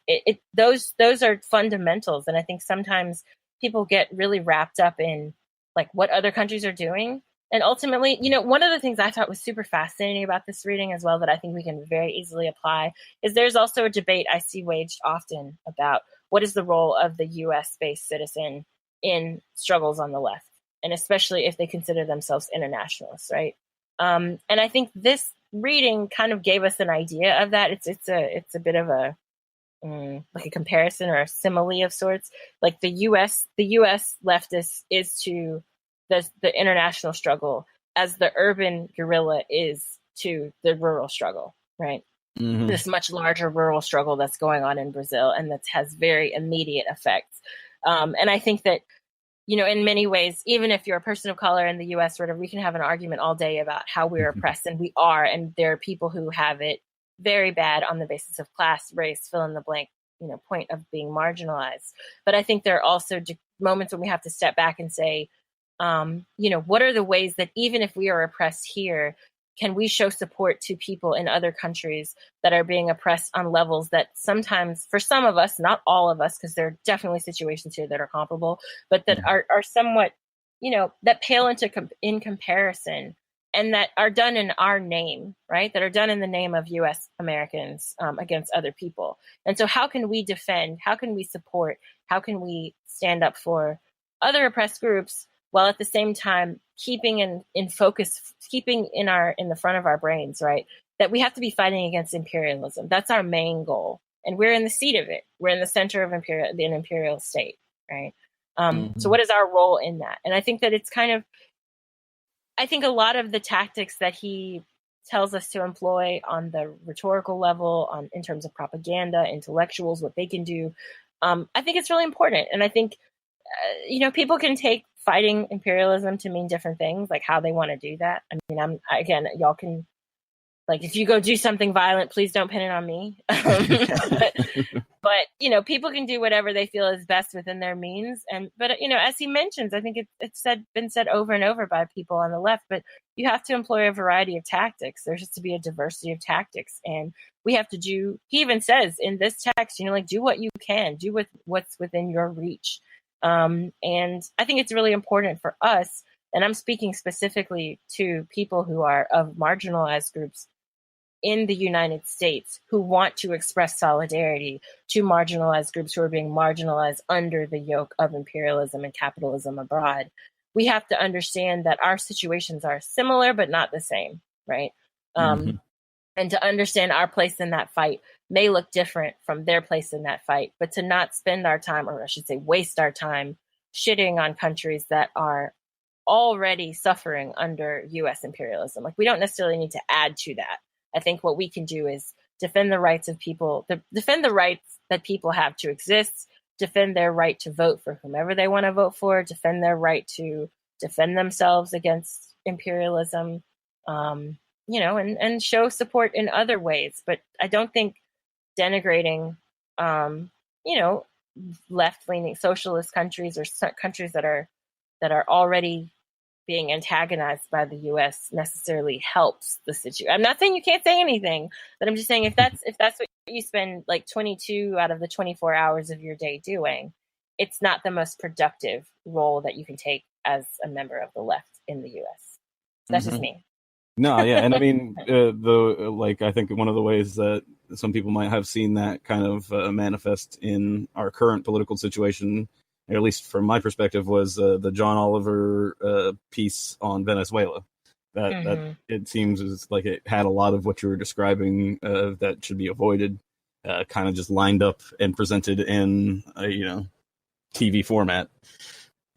those are fundamentals. And I think sometimes people get really wrapped up in like what other countries are doing. And ultimately, one of the things I thought was super fascinating about this reading as well, that I think we can very easily apply, is there's also a debate I see waged often about what is the role of the US-based citizen in struggles on the left, and especially if they consider themselves internationalists, right? And I think this reading kind of gave us an idea of that. It's a bit of a like a comparison or a simile of sorts. Like the U.S. leftist is to the international struggle as the urban guerrilla is to the rural struggle, right? This much larger rural struggle that's going on in Brazil, and that has very immediate effects. And I think that, in many ways, even if you're a person of color in the U.S., sort of, we can have an argument all day about how we're oppressed, and we are, and there are people who have it very bad on the basis of class, race, fill in the blank, point of being marginalized. But I think there are also moments when we have to step back and say, what are the ways that even if we are oppressed here, can we show support to people in other countries that are being oppressed on levels that sometimes, for some of us, not all of us, because there are definitely situations here that are comparable, but that are somewhat, that pale in comparison, and that are done in our name, right? That are done in the name of U.S. Americans against other people. And so how can we defend? How can we support? How can we stand up for other oppressed groups, while at the same time keeping in focus, keeping in the front of our brains, right, that we have to be fighting against imperialism. That's our main goal, and we're in the seat of it. We're in the center of an imperial state, right? So what is our role in that? And I think that it's I think a lot of the tactics that he tells us to employ on the rhetorical level, in terms of propaganda, intellectuals, what they can do, I think it's really important. And I think people can take fighting imperialism to mean different things, like how they want to do that. I mean, again, y'all can, like, if you go do something violent, please don't pin it on me. But people can do whatever they feel is best within their means. But as he mentions, I think it's been said over and over by people on the left, but you have to employ a variety of tactics. There's just to be a diversity of tactics. And we have to do, he even says in this text, like, do what you can, do what's within your reach. And I think it's really important for us, and I'm speaking specifically to people who are of marginalized groups in the United States who want to express solidarity to marginalized groups who are being marginalized under the yoke of imperialism and capitalism abroad. We have to understand that our situations are similar, but not the same, right? And to understand our place in that fight may look different from their place in that fight, but to not spend our time, or I should say waste our time, shitting on countries that are already suffering under US imperialism. Like, we don't necessarily need to add to that. I think what we can do is defend the rights of people, defend the rights that people have to exist, defend their right to vote for whomever they want to vote for, defend their right to defend themselves against imperialism, and show support in other ways. But I don't think denigrating, left-leaning socialist countries or countries that are already being antagonized by the U.S. necessarily helps the situation. I'm not saying you can't say anything, but I'm just saying if that's what you spend like 22 out of the 24 hours of your day doing, it's not the most productive role that you can take as a member of the left in the U.S. That's just me. No, yeah, and I mean, I think one of the ways that some people might have seen that kind of manifest in our current political situation, or at least from my perspective, was the John Oliver piece on Venezuela. That it seems like it had a lot of what you were describing that should be avoided, kind of just lined up and presented in a TV format.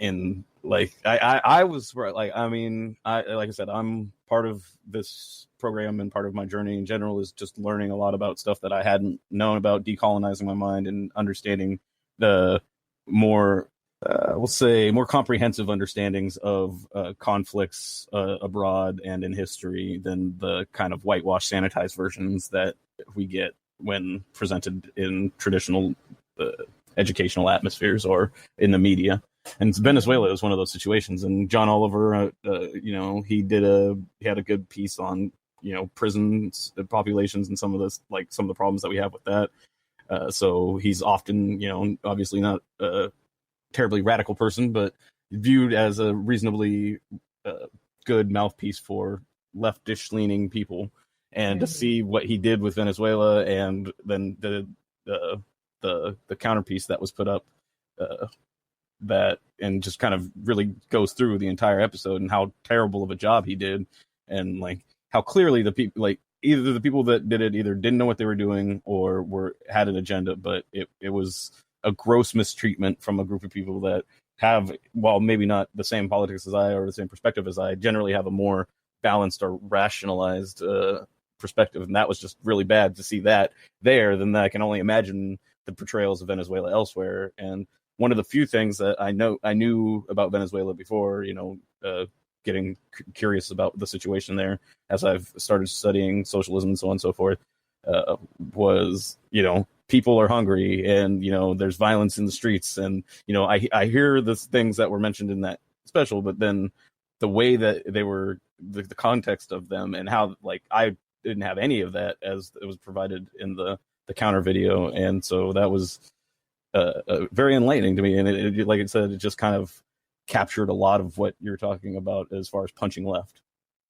And like I was like, I mean, like I said, I'm part of this program, and part of my journey in general is just learning a lot about stuff that I hadn't known about, decolonizing my mind and understanding the more, we'll say, more comprehensive understandings of conflicts abroad and in history than the kind of whitewashed, sanitized versions that we get when presented in traditional educational atmospheres or in the media. And Venezuela is one of those situations. And John Oliver, he had a good piece on prisons, populations, and some of the problems that we have with that. So he's often, obviously not a terribly radical person, but viewed as a reasonably good mouthpiece for leftish leaning people. And to see what he did with Venezuela, and then the counterpiece that was put up, that and just kind of really goes through the entire episode and how terrible of a job he did, and like how clearly the people, like either the people that did it either didn't know what they were doing or had an agenda, but it was a gross mistreatment from a group of people that have, while maybe not the same politics as I or the same perspective as I, generally have a more balanced or rationalized perspective. And that was just really bad to see that there. Then I can only imagine the portrayals of Venezuela elsewhere. And one of the few things that I knew about Venezuela before, getting curious about the situation there as I've started studying socialism and so on and so forth, was, people are hungry, and, there's violence in the streets. And, I hear the things that were mentioned in that special, but then the way that they were, the context of them, and how, like, I didn't have any of that as it was provided in the counter video. And so that was very enlightening to me. And it, like I said, it just kind of captured a lot of what you're talking about as far as punching left.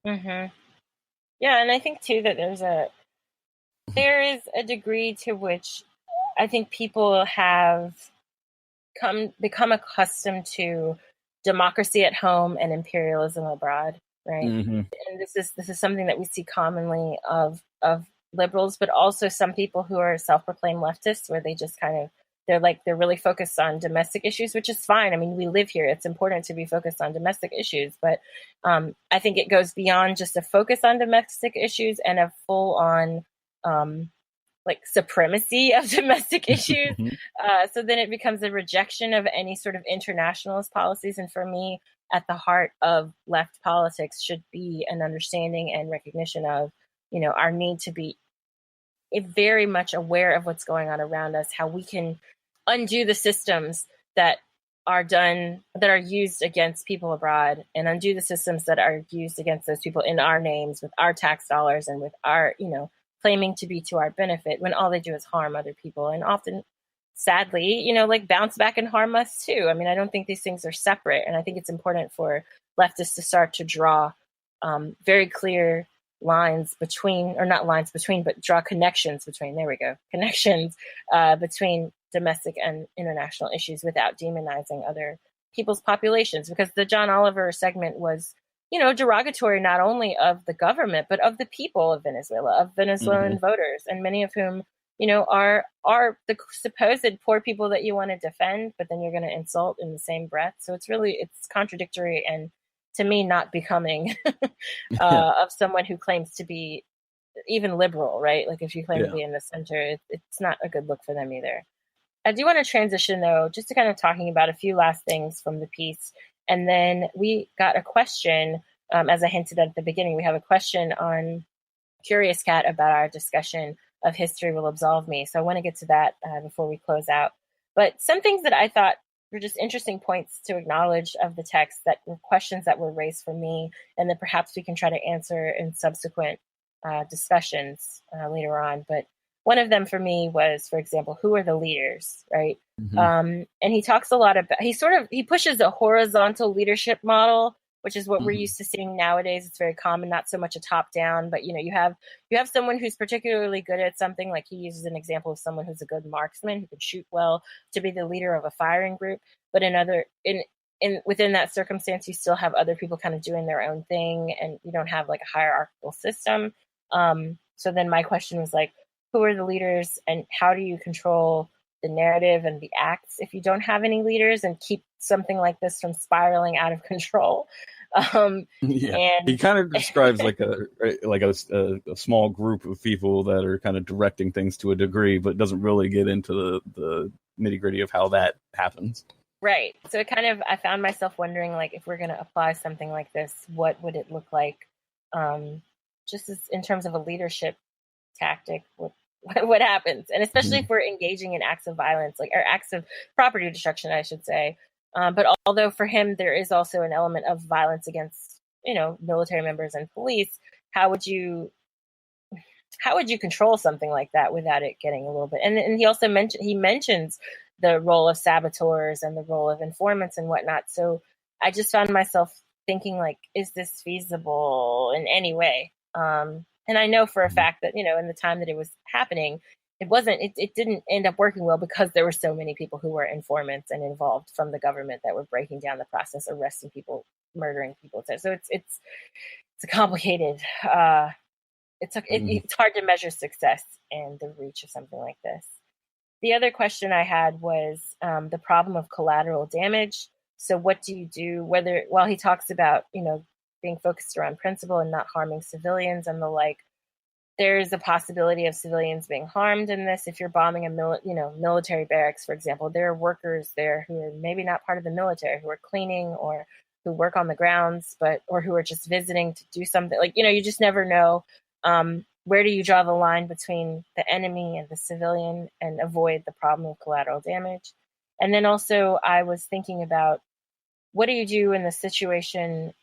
Yeah, and I think too that there is a degree to which I think people have become accustomed to democracy at home and imperialism abroad, right? And this is something that we see commonly of liberals, but also some people who are self-proclaimed leftists, where they just kind of, they're really focused on domestic issues, which is fine. I mean, we live here. It's important to be focused on domestic issues, but I think it goes beyond just a focus on domestic issues and a full-on like supremacy of domestic issues. So then it becomes a rejection of any sort of internationalist policies. And for me, at the heart of left politics should be an understanding and recognition of, our need to be very much aware of what's going on around us, how we can undo the systems that are used against people abroad, and undo the systems that are used against those people in our names, with our tax dollars, and with our, claiming to be to our benefit, when all they do is harm other people, and often, sadly, like bounce back and harm us too. I mean, I don't think these things are separate, and I think it's important for leftists to start to draw very clear lines between, or not lines between, but draw connections between, connections between domestic and international issues without demonizing other people's populations. Because the John Oliver segment was, derogatory not only of the government, but of the people of Venezuela, of Venezuelan voters, and many of whom, are the supposed poor people that you want to defend, but then you're going to insult in the same breath. So it's contradictory, and to me, not becoming of someone who claims to be even liberal, right? Like if you claim to be in the center, it's not a good look for them either. I do want to transition, though, just to kind of talking about a few last things from the piece. And then we got a question, as I hinted at the beginning, we have a question on Curious Cat about our discussion of History Will Absolve Me. So I want to get to that before we close out. But some things that I thought were just interesting points to acknowledge of the text, that were questions that were raised for me, and that perhaps we can try to answer in subsequent discussions later on. But one of them for me was, for example, who are the leaders, right? And he talks a lot about, he pushes a horizontal leadership model, which is what we're used to seeing nowadays. It's very common, not so much a top down, but you have someone who's particularly good at something. Like he uses an example of someone who's a good marksman, who can shoot well, to be the leader of a firing group. But within that circumstance, you still have other people kind of doing their own thing, and you don't have like a hierarchical system. So then my question was like, who are the leaders, and how do you control the narrative and the acts if you don't have any leaders, and keep something like this from spiraling out of control? And he kind of describes like a small group of people that are kind of directing things to a degree, but doesn't really get into the nitty gritty of how that happens. Right. So I found myself wondering, like, if we're going to apply something like this, what would it look like, just as in terms of a leadership tactic? What happens? And especially if we're engaging in acts of violence, or acts of property destruction, I should say. But although for him, there is also an element of violence against, military members and police, how would you control something like that without it getting a little bit? And he also mentions the role of saboteurs and the role of informants and whatnot. So I just found myself thinking, like, is this feasible in any way? And I know for a fact that, in the time that it was happening, it didn't end up working well, because there were so many people who were informants and involved from the government that were breaking down the process, arresting people, murdering people. So it's a complicated, it's hard to measure success and the reach of something like this. The other question I had was the problem of collateral damage. So what do you do, while he talks about, being focused around principle and not harming civilians and the like, there's a possibility of civilians being harmed in this. If you're bombing a military barracks, for example, there are workers there who are maybe not part of the military, who are cleaning or who work on the grounds, or who are just visiting to do something. Like, you just never know. Where do you draw the line between the enemy and the civilian and avoid the problem of collateral damage? And then also I was thinking about, what do you do in the situation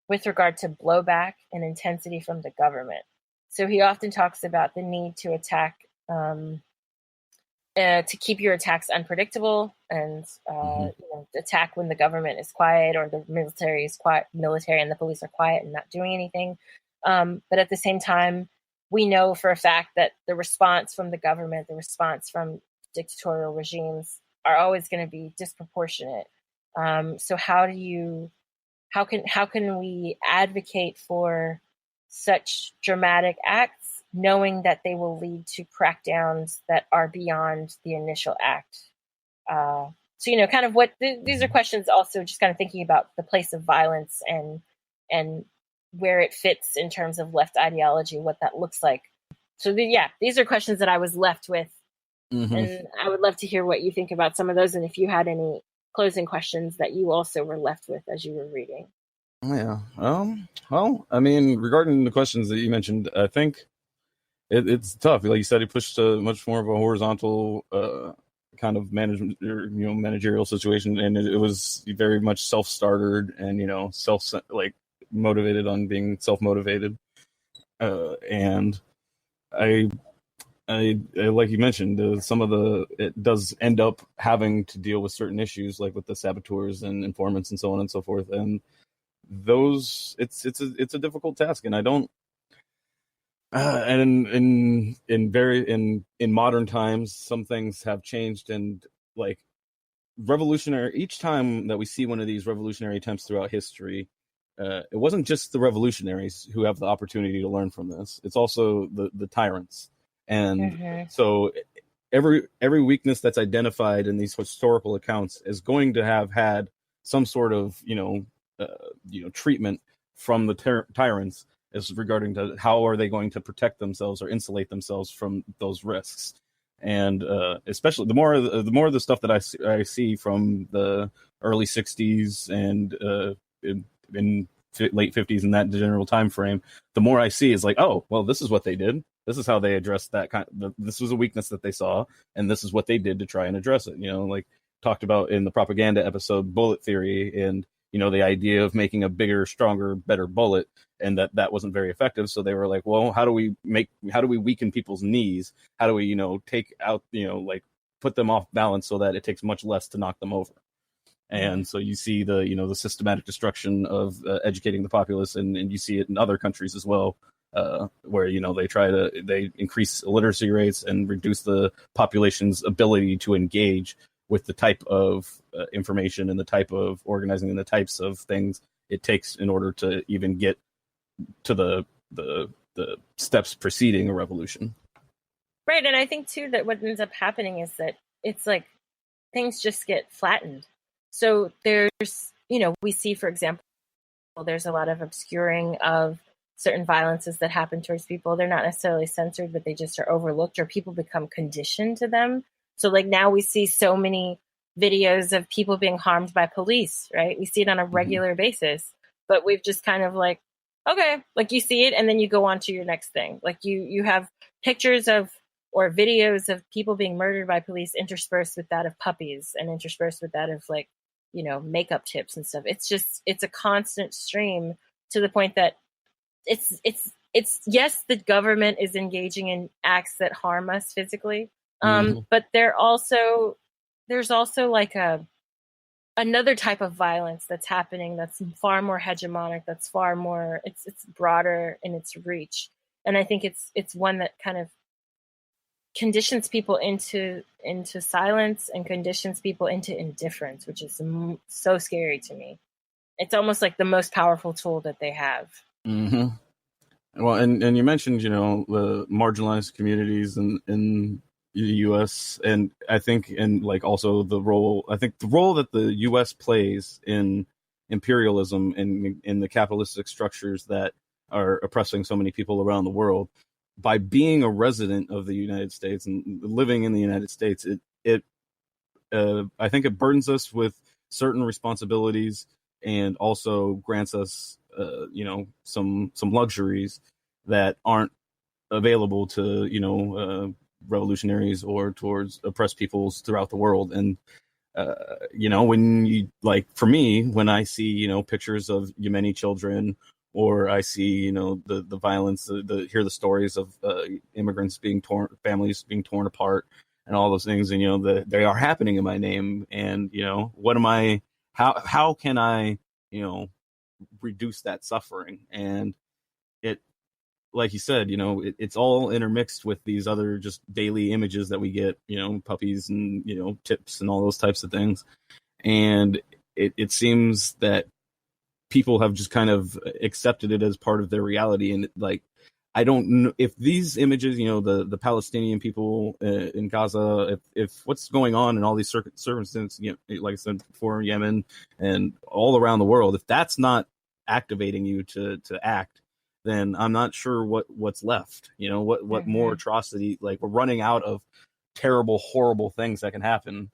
with regard to blowback and intensity from the government? So he often talks about the need to attack, to keep your attacks unpredictable, and attack when the government is quiet, or the military is quiet, military and the police are quiet and not doing anything. But at the same time, we know for a fact that the response from the government, the response from dictatorial regimes, are always going to be disproportionate. So how can we advocate for such dramatic acts, knowing that they will lead to crackdowns that are beyond the initial act? So, kind of these are questions also, just kind of thinking about the place of violence and where it fits in terms of left ideology, what that looks like. So these are questions that I was left with. Mm-hmm. And I would love to hear what you think about some of those, and if you had any closing questions that you also were left with as you were reading. Yeah. Well, I mean, regarding the questions that you mentioned, I think it's tough. Like you said, he pushed a much more of a horizontal kind of management, managerial situation, and it was very much self-startered and motivated on being self-motivated. And I like you mentioned, it does end up having to deal with certain issues, like with the saboteurs and informants and so on and so forth. And those, it's a difficult task, and I don't. And in modern times, some things have changed, and like revolutionary. Each time that we see one of these revolutionary attempts throughout history, it wasn't just the revolutionaries who have the opportunity to learn from this. It's also the tyrants. And so every weakness that's identified in these historical accounts is going to have had some sort of treatment from the tyrants as regarding to how are they going to protect themselves or insulate themselves from those risks. And especially the more of the stuff that I see from the early 60s and in late 50s in that general time frame, the more I see is like, oh, well, this is what they did. This is how they addressed that this was a weakness that they saw, and this is what they did to try and address it. Like talked about in the propaganda episode, bullet theory, and the idea of making a bigger, stronger, better bullet, and that wasn't very effective. So they were like, well, how do we weaken people's knees? How do we take out put them off balance so that it takes much less to knock them over? And so you see the systematic destruction of educating the populace, and you see it in other countries as well, where they increase illiteracy rates and reduce the population's ability to engage with the type of information and the type of organizing and the types of things it takes in order to even get to the steps preceding a revolution. Right, and I think too that what ends up happening is that it's like things just get flattened. So there's, we see, for example, there's a lot of obscuring of certain violences that happen towards people. They're not necessarily censored, but they just are overlooked, or people become conditioned to them. So like now we see so many videos of people being harmed by police, right? We see it on a regular basis, but we've just kind of like, okay, like you see it and then you go on to your next thing. Like you have pictures of or videos of people being murdered by police interspersed with that of puppies and interspersed with that of makeup tips and stuff. It's a constant stream, to the point that it's yes, the government is engaging in acts that harm us physically. But there's also like another type of violence that's happening that's far more hegemonic, that's far more, it's broader in its reach. And I think it's one that kind of conditions people into silence and conditions people into indifference, which is so scary to me. It's almost like the most powerful tool that they have. Mm-hmm. Well, and you mentioned, the marginalized communities in the U.S. and I think, and like also the role that the U.S. plays in imperialism and in the capitalistic structures that are oppressing so many people around the world. By being a resident of the United States and living in the United States, I think it burdens us with certain responsibilities and also grants us, some luxuries that aren't available to, revolutionaries or towards oppressed peoples throughout the world. And, when you, like, for me, when I see, pictures of Yemeni children, or I see, the violence, hear the stories of immigrants families being torn apart, and all those things, and they are happening in my name. And what am I? How can I, reduce that suffering? And it, like you said, it's all intermixed with these other just daily images that we get, puppies and tips and all those types of things. And it seems that people have just kind of accepted it as part of their reality. And like, I don't know if these images, the Palestinian people in Gaza, if what's going on in all these circumstances, like I said before, Yemen and all around the world, if that's not activating you to act, then I'm not sure what's left. You know, what more atrocity, like we're running out of terrible, horrible things that can happen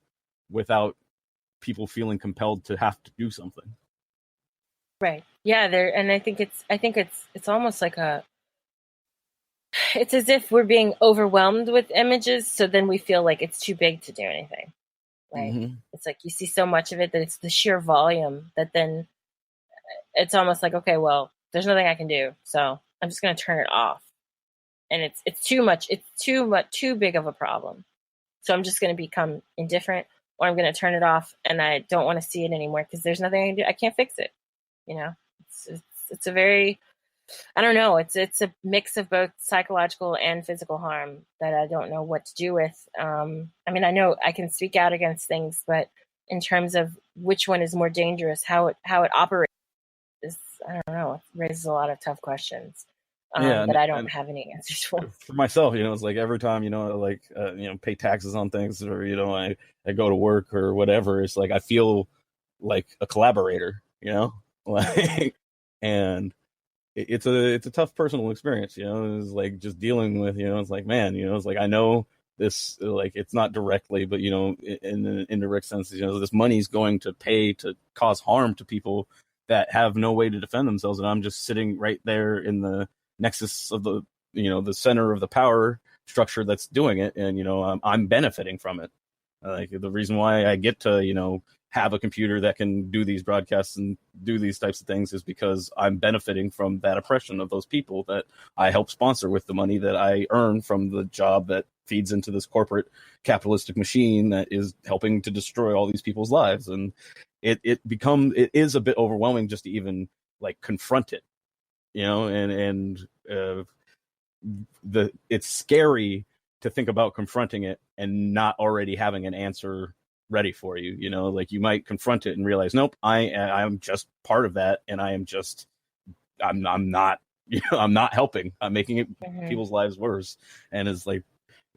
without people feeling compelled to have to do something. Right. Yeah, and I think it's almost like it's as if we're being overwhelmed with images, so then we feel like it's too big to do anything. Like it's like you see so much of it that it's the sheer volume that then it's almost like, okay, well, there's nothing I can do, so I'm just going to turn it off. And it's too much. It's too big of a problem. So I'm just going to become indifferent, or I'm going to turn it off, and I don't want to see it anymore because there's nothing I can do. I can't fix it. You know, it's a very, I don't know. It's a mix of both psychological and physical harm that I don't know what to do with. I mean, I know I can speak out against things, but in terms of which one is more dangerous, how it operates, I don't know. It raises a lot of tough questions that I don't have any answers for. For myself, you know, it's like every time, you know, like, pay taxes on things, or, you know, I go to work or whatever. It's like I feel like a collaborator, you know, like, and it's a tough personal experience, you know. It's like just dealing with, you know, it's like, man, you know, it's like I know this, like, it's not directly, but, you know, in an indirect sense, you know, this money's going to pay to cause harm to people that have no way to defend themselves, and I'm just sitting right there in the nexus of the, you know, the center of the power structure that's doing it, and, you know, I'm benefiting from it. Like, the reason why I get to, you know, have a computer that can do these broadcasts and do these types of things is because I'm benefiting from that oppression of those people that I help sponsor with the money that I earn from the job that feeds into this corporate capitalistic machine that is helping to destroy all these people's lives. And it is a bit overwhelming just to even, like, confront it, you know, and it's scary to think about confronting it and not already having an answer ready for you. You know, like, you might confront it and realize, nope, I'm just part of that, and I'm not, you know, I'm not helping. I'm making it people's lives worse. And it's like,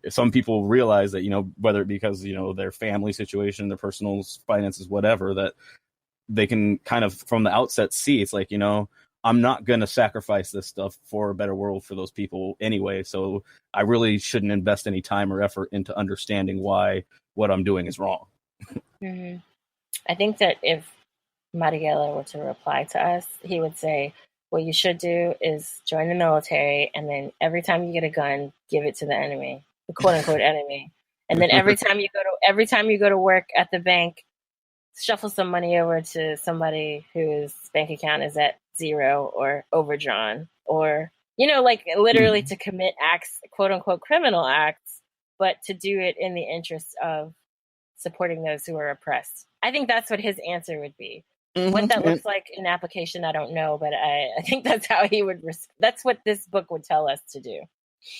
some people realize that, you know, whether it because, you know, their family situation, their personal finances, whatever, that they can kind of from the outset see, it's like, you know, I'm not going to sacrifice this stuff for a better world for those people anyway. So I really shouldn't invest any time or effort into understanding why what I'm doing is wrong. I think that if Marighella were to reply to us, he would say, what you should do is join the military, and then every time you get a gun, give it to the enemy, the quote unquote enemy. And then every time you go to work at the bank, shuffle some money over to somebody whose bank account is at zero or overdrawn, or, you know, like, literally to commit acts, quote unquote criminal acts, but to do it in the interest of supporting those who are oppressed. I think that's what his answer would be. What that looks like in application, I don't know, but I think that's how he would. That's what this book would tell us to do.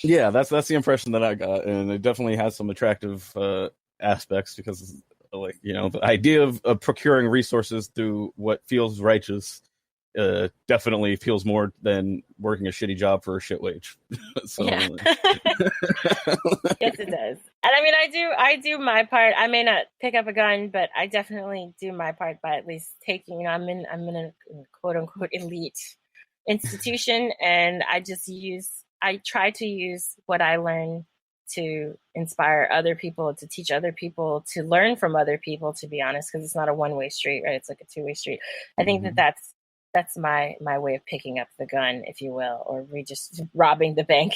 Yeah, that's the impression that I got, and it definitely has some attractive aspects because, like, you know, the idea of procuring resources through what feels righteous definitely feels more than working a shitty job for a shit wage. So, yeah. Yes, it does. And I mean, I do my part. I may not pick up a gun, but I definitely do my part by at least taking, you know, I'm in a quote unquote elite institution, and I try to use what I learn to inspire other people, to teach other people, to learn from other people, to be honest, because it's not a one-way street, right? It's like a two-way street. I think that's my way of picking up the gun, if you will, or just robbing the bank.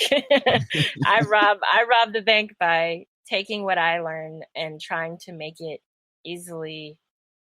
I rob the bank by taking what I learn and trying to make it easily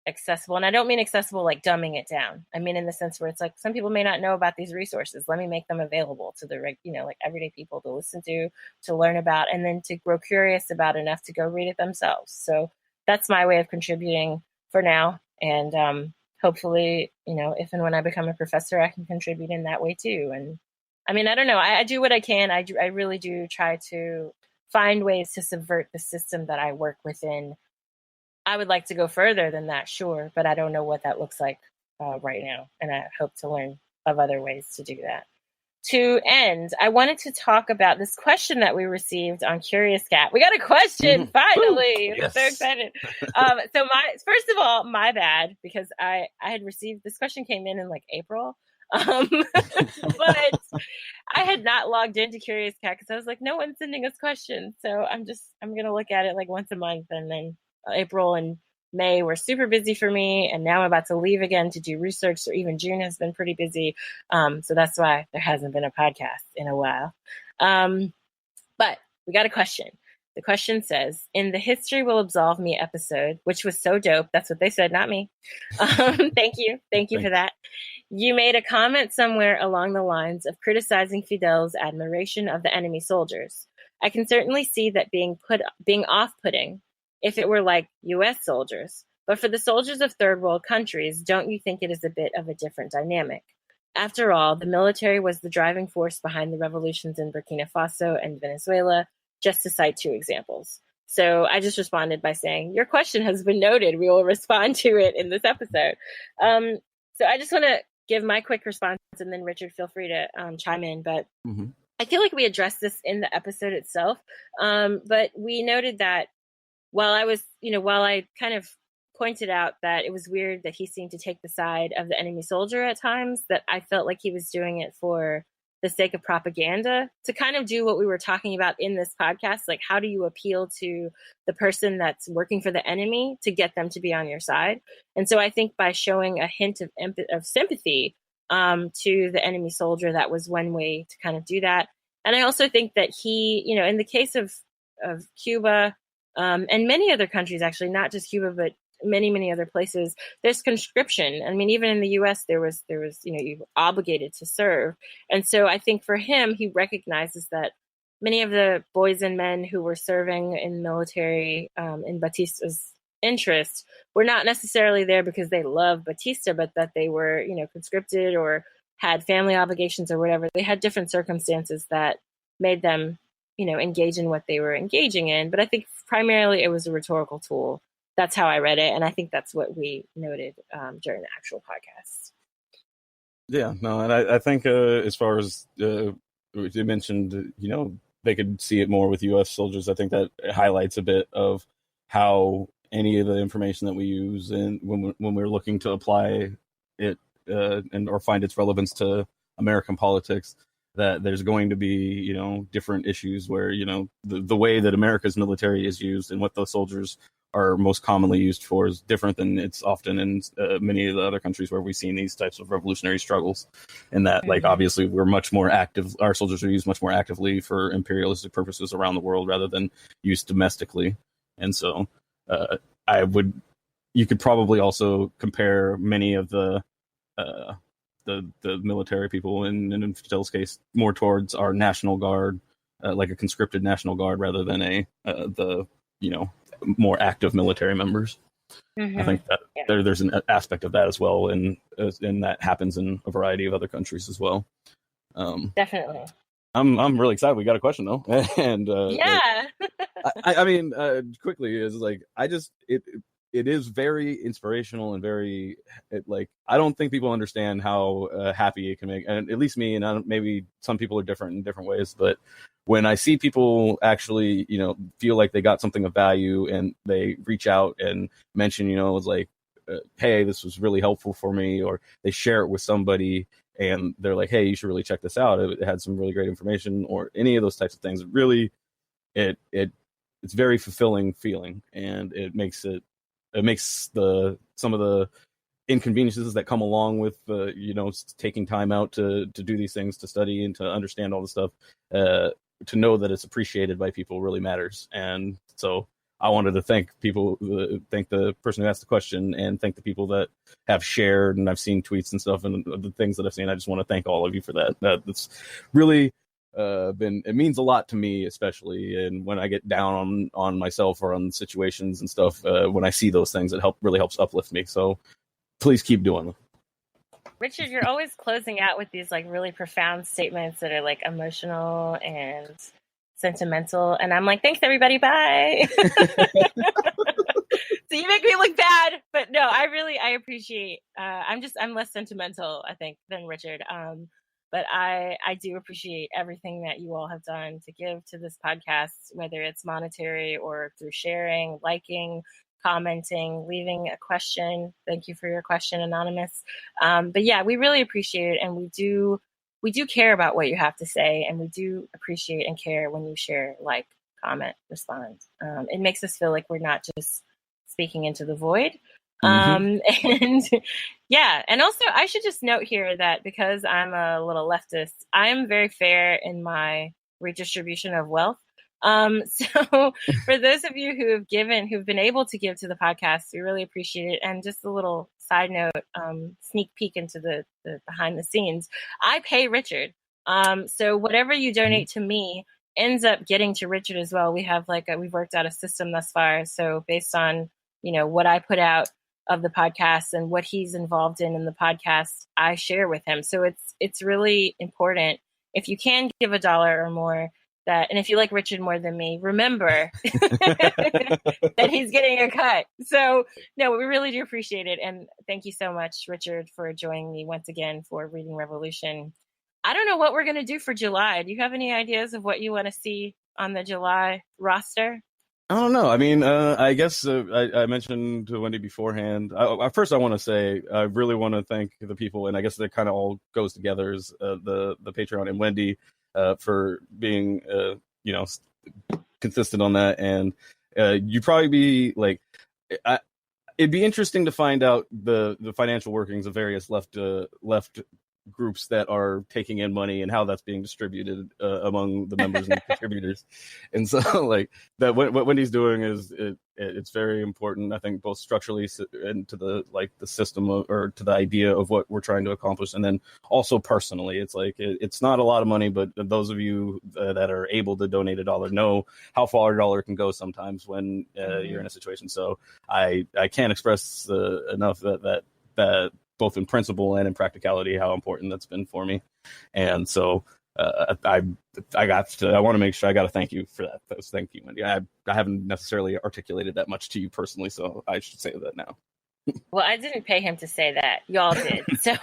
accessible. And I don't mean accessible like dumbing it down. I mean in the sense where it's like, some people may not know about these resources. Let me make them available to the, you know, like, everyday people to listen to learn about, and then to grow curious about enough to go read it themselves. So that's my way of contributing for now. And hopefully, you know, if and when I become a professor, I can contribute in that way too. And I mean, I don't know. I do what I can. I really do try to find ways to subvert the system that I work within. I would like to go further than that, sure, but I don't know what that looks like right now. And I hope to learn of other ways to do that. To end, I wanted to talk about this question that we received on Curious Cat. We got a question, finally. I'm so excited. So first of all, my bad, because I had received, this question came in like April. But I had not logged into Curious Cat because I was like, no one's sending us questions. So I'm going to look at it like once a month. And then April and May were super busy for me. And now I'm about to leave again to do research. So even June has been pretty busy. So that's why there hasn't been a podcast in a while. But we got a question. The question says, in the History Will Absolve Me episode, which was so dope. That's what they said, not me. Thank you. Thank you for that. You made a comment somewhere along the lines of criticizing Fidel's admiration of the enemy soldiers. I can certainly see that being off-putting if it were like U.S. soldiers. But for the soldiers of third world countries, don't you think it is a bit of a different dynamic? After all, the military was the driving force behind the revolutions in Burkina Faso and Venezuela, just to cite two examples. So I just responded by saying, your question has been noted. We will respond to it in this episode. So I just want to give my quick response, and then Richard, feel free to chime in. But I feel like we addressed this in the episode itself. But we noted that while I kind of pointed out that it was weird that he seemed to take the side of the enemy soldier at times, that I felt like he was doing it for the sake of propaganda, to kind of do what we were talking about in this podcast. Like, how do you appeal to the person that's working for the enemy to get them to be on your side? And so I think by showing a hint of sympathy to the enemy soldier, that was one way to kind of do that. And I also think that he, in the case of Cuba and many other countries, actually, not just Cuba, but many other places, there's conscription. I mean, even in the US, there was you were obligated to serve. And so I think for him, he recognizes that many of the boys and men who were serving in the military in Batista's interest were not necessarily there because they loved Batista, but that they were, conscripted or had family obligations or whatever. They had different circumstances that made them, engage in what they were engaging in. But I think primarily it was a rhetorical tool. That's how I read it, and I think that's what we noted during the actual podcast. Yeah, no, and I think as far as you mentioned, they could see it more with U.S. soldiers. I think that highlights a bit of how any of the information that we use when we're looking to apply it or find its relevance to American politics, that there's going to be different issues where the way that America's military is used and what the soldiers are most commonly used for is different than it's often in many of the other countries where we've seen these types of revolutionary struggles. And that, like, obviously we're much more active. Our soldiers are used much more actively for imperialistic purposes around the world rather than used domestically. And so you could probably also compare many of the military people in Fidel's case more towards our National Guard, like a conscripted National Guard rather than the more active military members. I think that there's an aspect of that as well, and that happens in a variety of other countries as well. Definitely. I'm really excited. We got a question though, and I mean, quickly is like it is very inspirational and very I don't think people understand how happy it can make, and at least me, and maybe some people are different in different ways, but when I see people actually, feel like they got something of value and they reach out and mention, it's like, hey, this was really helpful for me, or they share it with somebody and they're like, hey, you should really check this out. It had some really great information, or any of those types of things. Really, it's very fulfilling feeling, and it makes some of the inconveniences that come along with taking time out to do these things, to study and to understand all the stuff, to know that it's appreciated by people really matters. And so I wanted to thank the person who asked the question, and thank the people that have shared, and I've seen tweets and stuff and the things that I've seen. I just want to thank all of you for that. That's really it means a lot to me, especially, and when I get down on myself or on situations and stuff, when I see those things, it really helps uplift me. So please keep doing them. Richard, you're always closing out with these really profound statements that are emotional and sentimental, and I'm like, thanks everybody, bye. So you make me look bad, but no, I appreciate. I'm less sentimental, I think, than Richard. But I do appreciate everything that you all have done to give to this podcast, whether it's monetary or through sharing, liking, commenting, leaving a question. Thank you for your question, Anonymous. But yeah, we really appreciate it. And we do care about what you have to say. And we do appreciate and care when you share, like, comment, respond. It makes us feel like we're not just speaking into the void. And yeah, and also I should just note here that because I'm a little leftist, I am very fair in my redistribution of wealth. So for those of you who've been able to give to the podcast, we really appreciate it. And just a little side note, sneak peek into the behind the scenes, I pay Richard. So whatever you donate to me ends up getting to Richard as well. We have we've worked out a system thus far. So based on, what I put out of the podcast and what he's involved in the podcast, I share with him. So it's really important, if you can give $1 or more, and if you like Richard more than me, remember that he's getting a cut. So no, we really do appreciate it. And thank you so much, Richard, for joining me once again for Reading Revolution. I don't know what we're going to do for July. Do you have any ideas of what you want to see on the July roster? I don't know. I mean, I guess I mentioned to Wendy beforehand. First, I want to say I really want to thank the people, and I guess that kind of all goes together, is the Patreon and Wendy for being consistent on that. And you'd probably be like, it'd be interesting to find out the financial workings of various left groups that are taking in money and how that's being distributed among the members and contributors. And so like that, what Wendy's doing is it's very important, I think, both structurally and to the system or to the idea of what we're trying to accomplish. And then also personally, it's like, it's not a lot of money, but those of you that are able to donate $1 know how far $1 can go sometimes when you're in a situation. So I can't express enough that both in principle and in practicality, how important that's been for me. And so I want to make sure I got to thank you for that. Thank you, Wendy. I haven't necessarily articulated that much to you personally, so I should say that now. Well, I didn't pay him to say that. Y'all did. So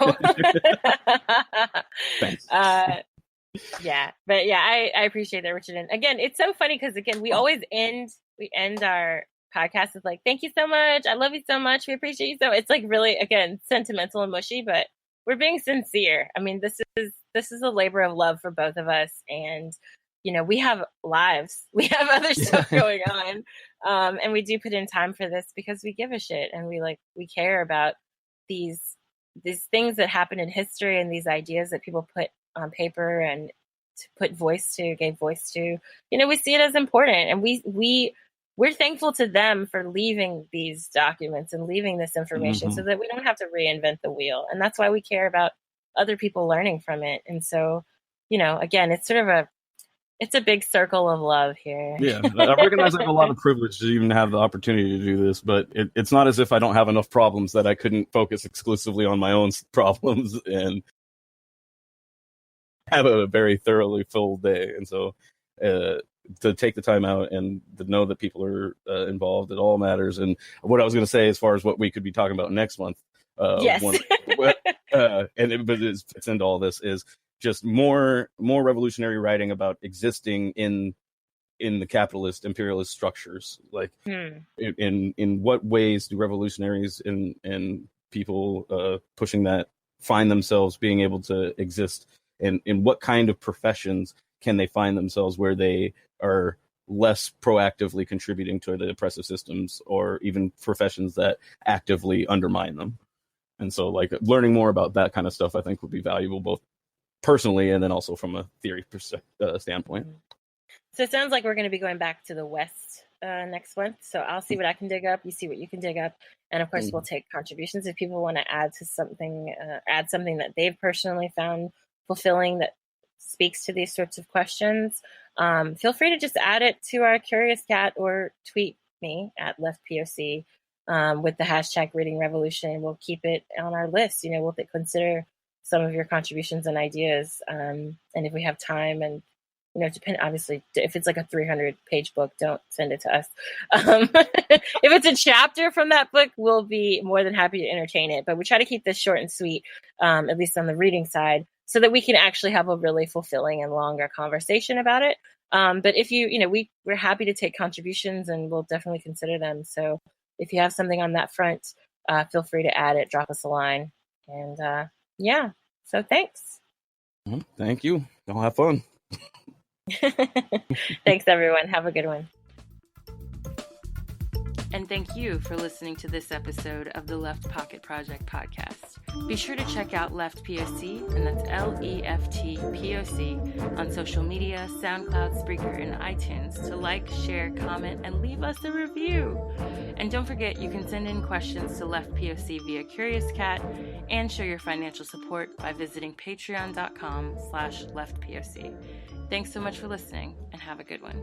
thanks. Yeah, but yeah, I appreciate that, Richard. And again, it's so funny because again, we end our podcast is like, thank you so much, I love you so much, we appreciate you so much. It's like really, again, sentimental and mushy, but we're being sincere. I mean, this is a labor of love for both of us, and we have lives, we have other stuff going on, and we do put in time for this because we give a shit, and we care about these things that happen in history and these ideas that people put on paper and gave voice to. We see it as important, and we're thankful to them for leaving these documents and leaving this information so that we don't have to reinvent the wheel. And that's why we care about other people learning from it. And so, again, it's sort of it's a big circle of love here. Yeah, I recognize I have a lot of privilege to even have the opportunity to do this, but it's not as if I don't have enough problems that I couldn't focus exclusively on my own problems and have a very thoroughly full day. And so, to take the time out and to know that people are involved, it all matters. And what I was going to say, as far as what we could be talking about next month, yes, but it fits into all this, is just more revolutionary writing about existing in the capitalist imperialist structures. Like in what ways do revolutionaries and people pushing that find themselves being able to exist, and in what kind of professions can they find themselves where they are less proactively contributing to the oppressive systems, or even professions that actively undermine them. And so learning more about that kind of stuff, I think, would be valuable, both personally and then also from a theory standpoint. So it sounds like we're going to be going back to the West next month. So I'll see what I can dig up. You see what you can dig up. And of course, we'll take contributions. If people want to add something that they've personally found fulfilling that speaks to these sorts of questions, feel free to just add it to our Curious Cat or tweet me at leftpoc with the hashtag Reading Revolution. We'll keep it on our list. We'll consider some of your contributions and ideas, and if we have time, and depend, obviously, if it's like a 300-page book, don't send it to us. If it's a chapter from that book, we'll be more than happy to entertain it, but we try to keep this short and sweet, at least on the reading side, so that we can actually have a really fulfilling and longer conversation about it. But if we're happy to take contributions, and we'll definitely consider them. So if you have something on that front, feel free to add it, drop us a line. And yeah, so thanks. Thank you. Y'all have fun. Thanks, everyone. Have a good one. And thank you for listening to this episode of the Left Pocket Project podcast. Be sure to check out Left POC, and that's LEFT POC, on social media, SoundCloud, Spreaker, and iTunes to like, share, comment, and leave us a review. And don't forget, you can send in questions to Left POC via Curious Cat and show your financial support by visiting patreon.com/leftpoc. Thanks so much for listening, and have a good one.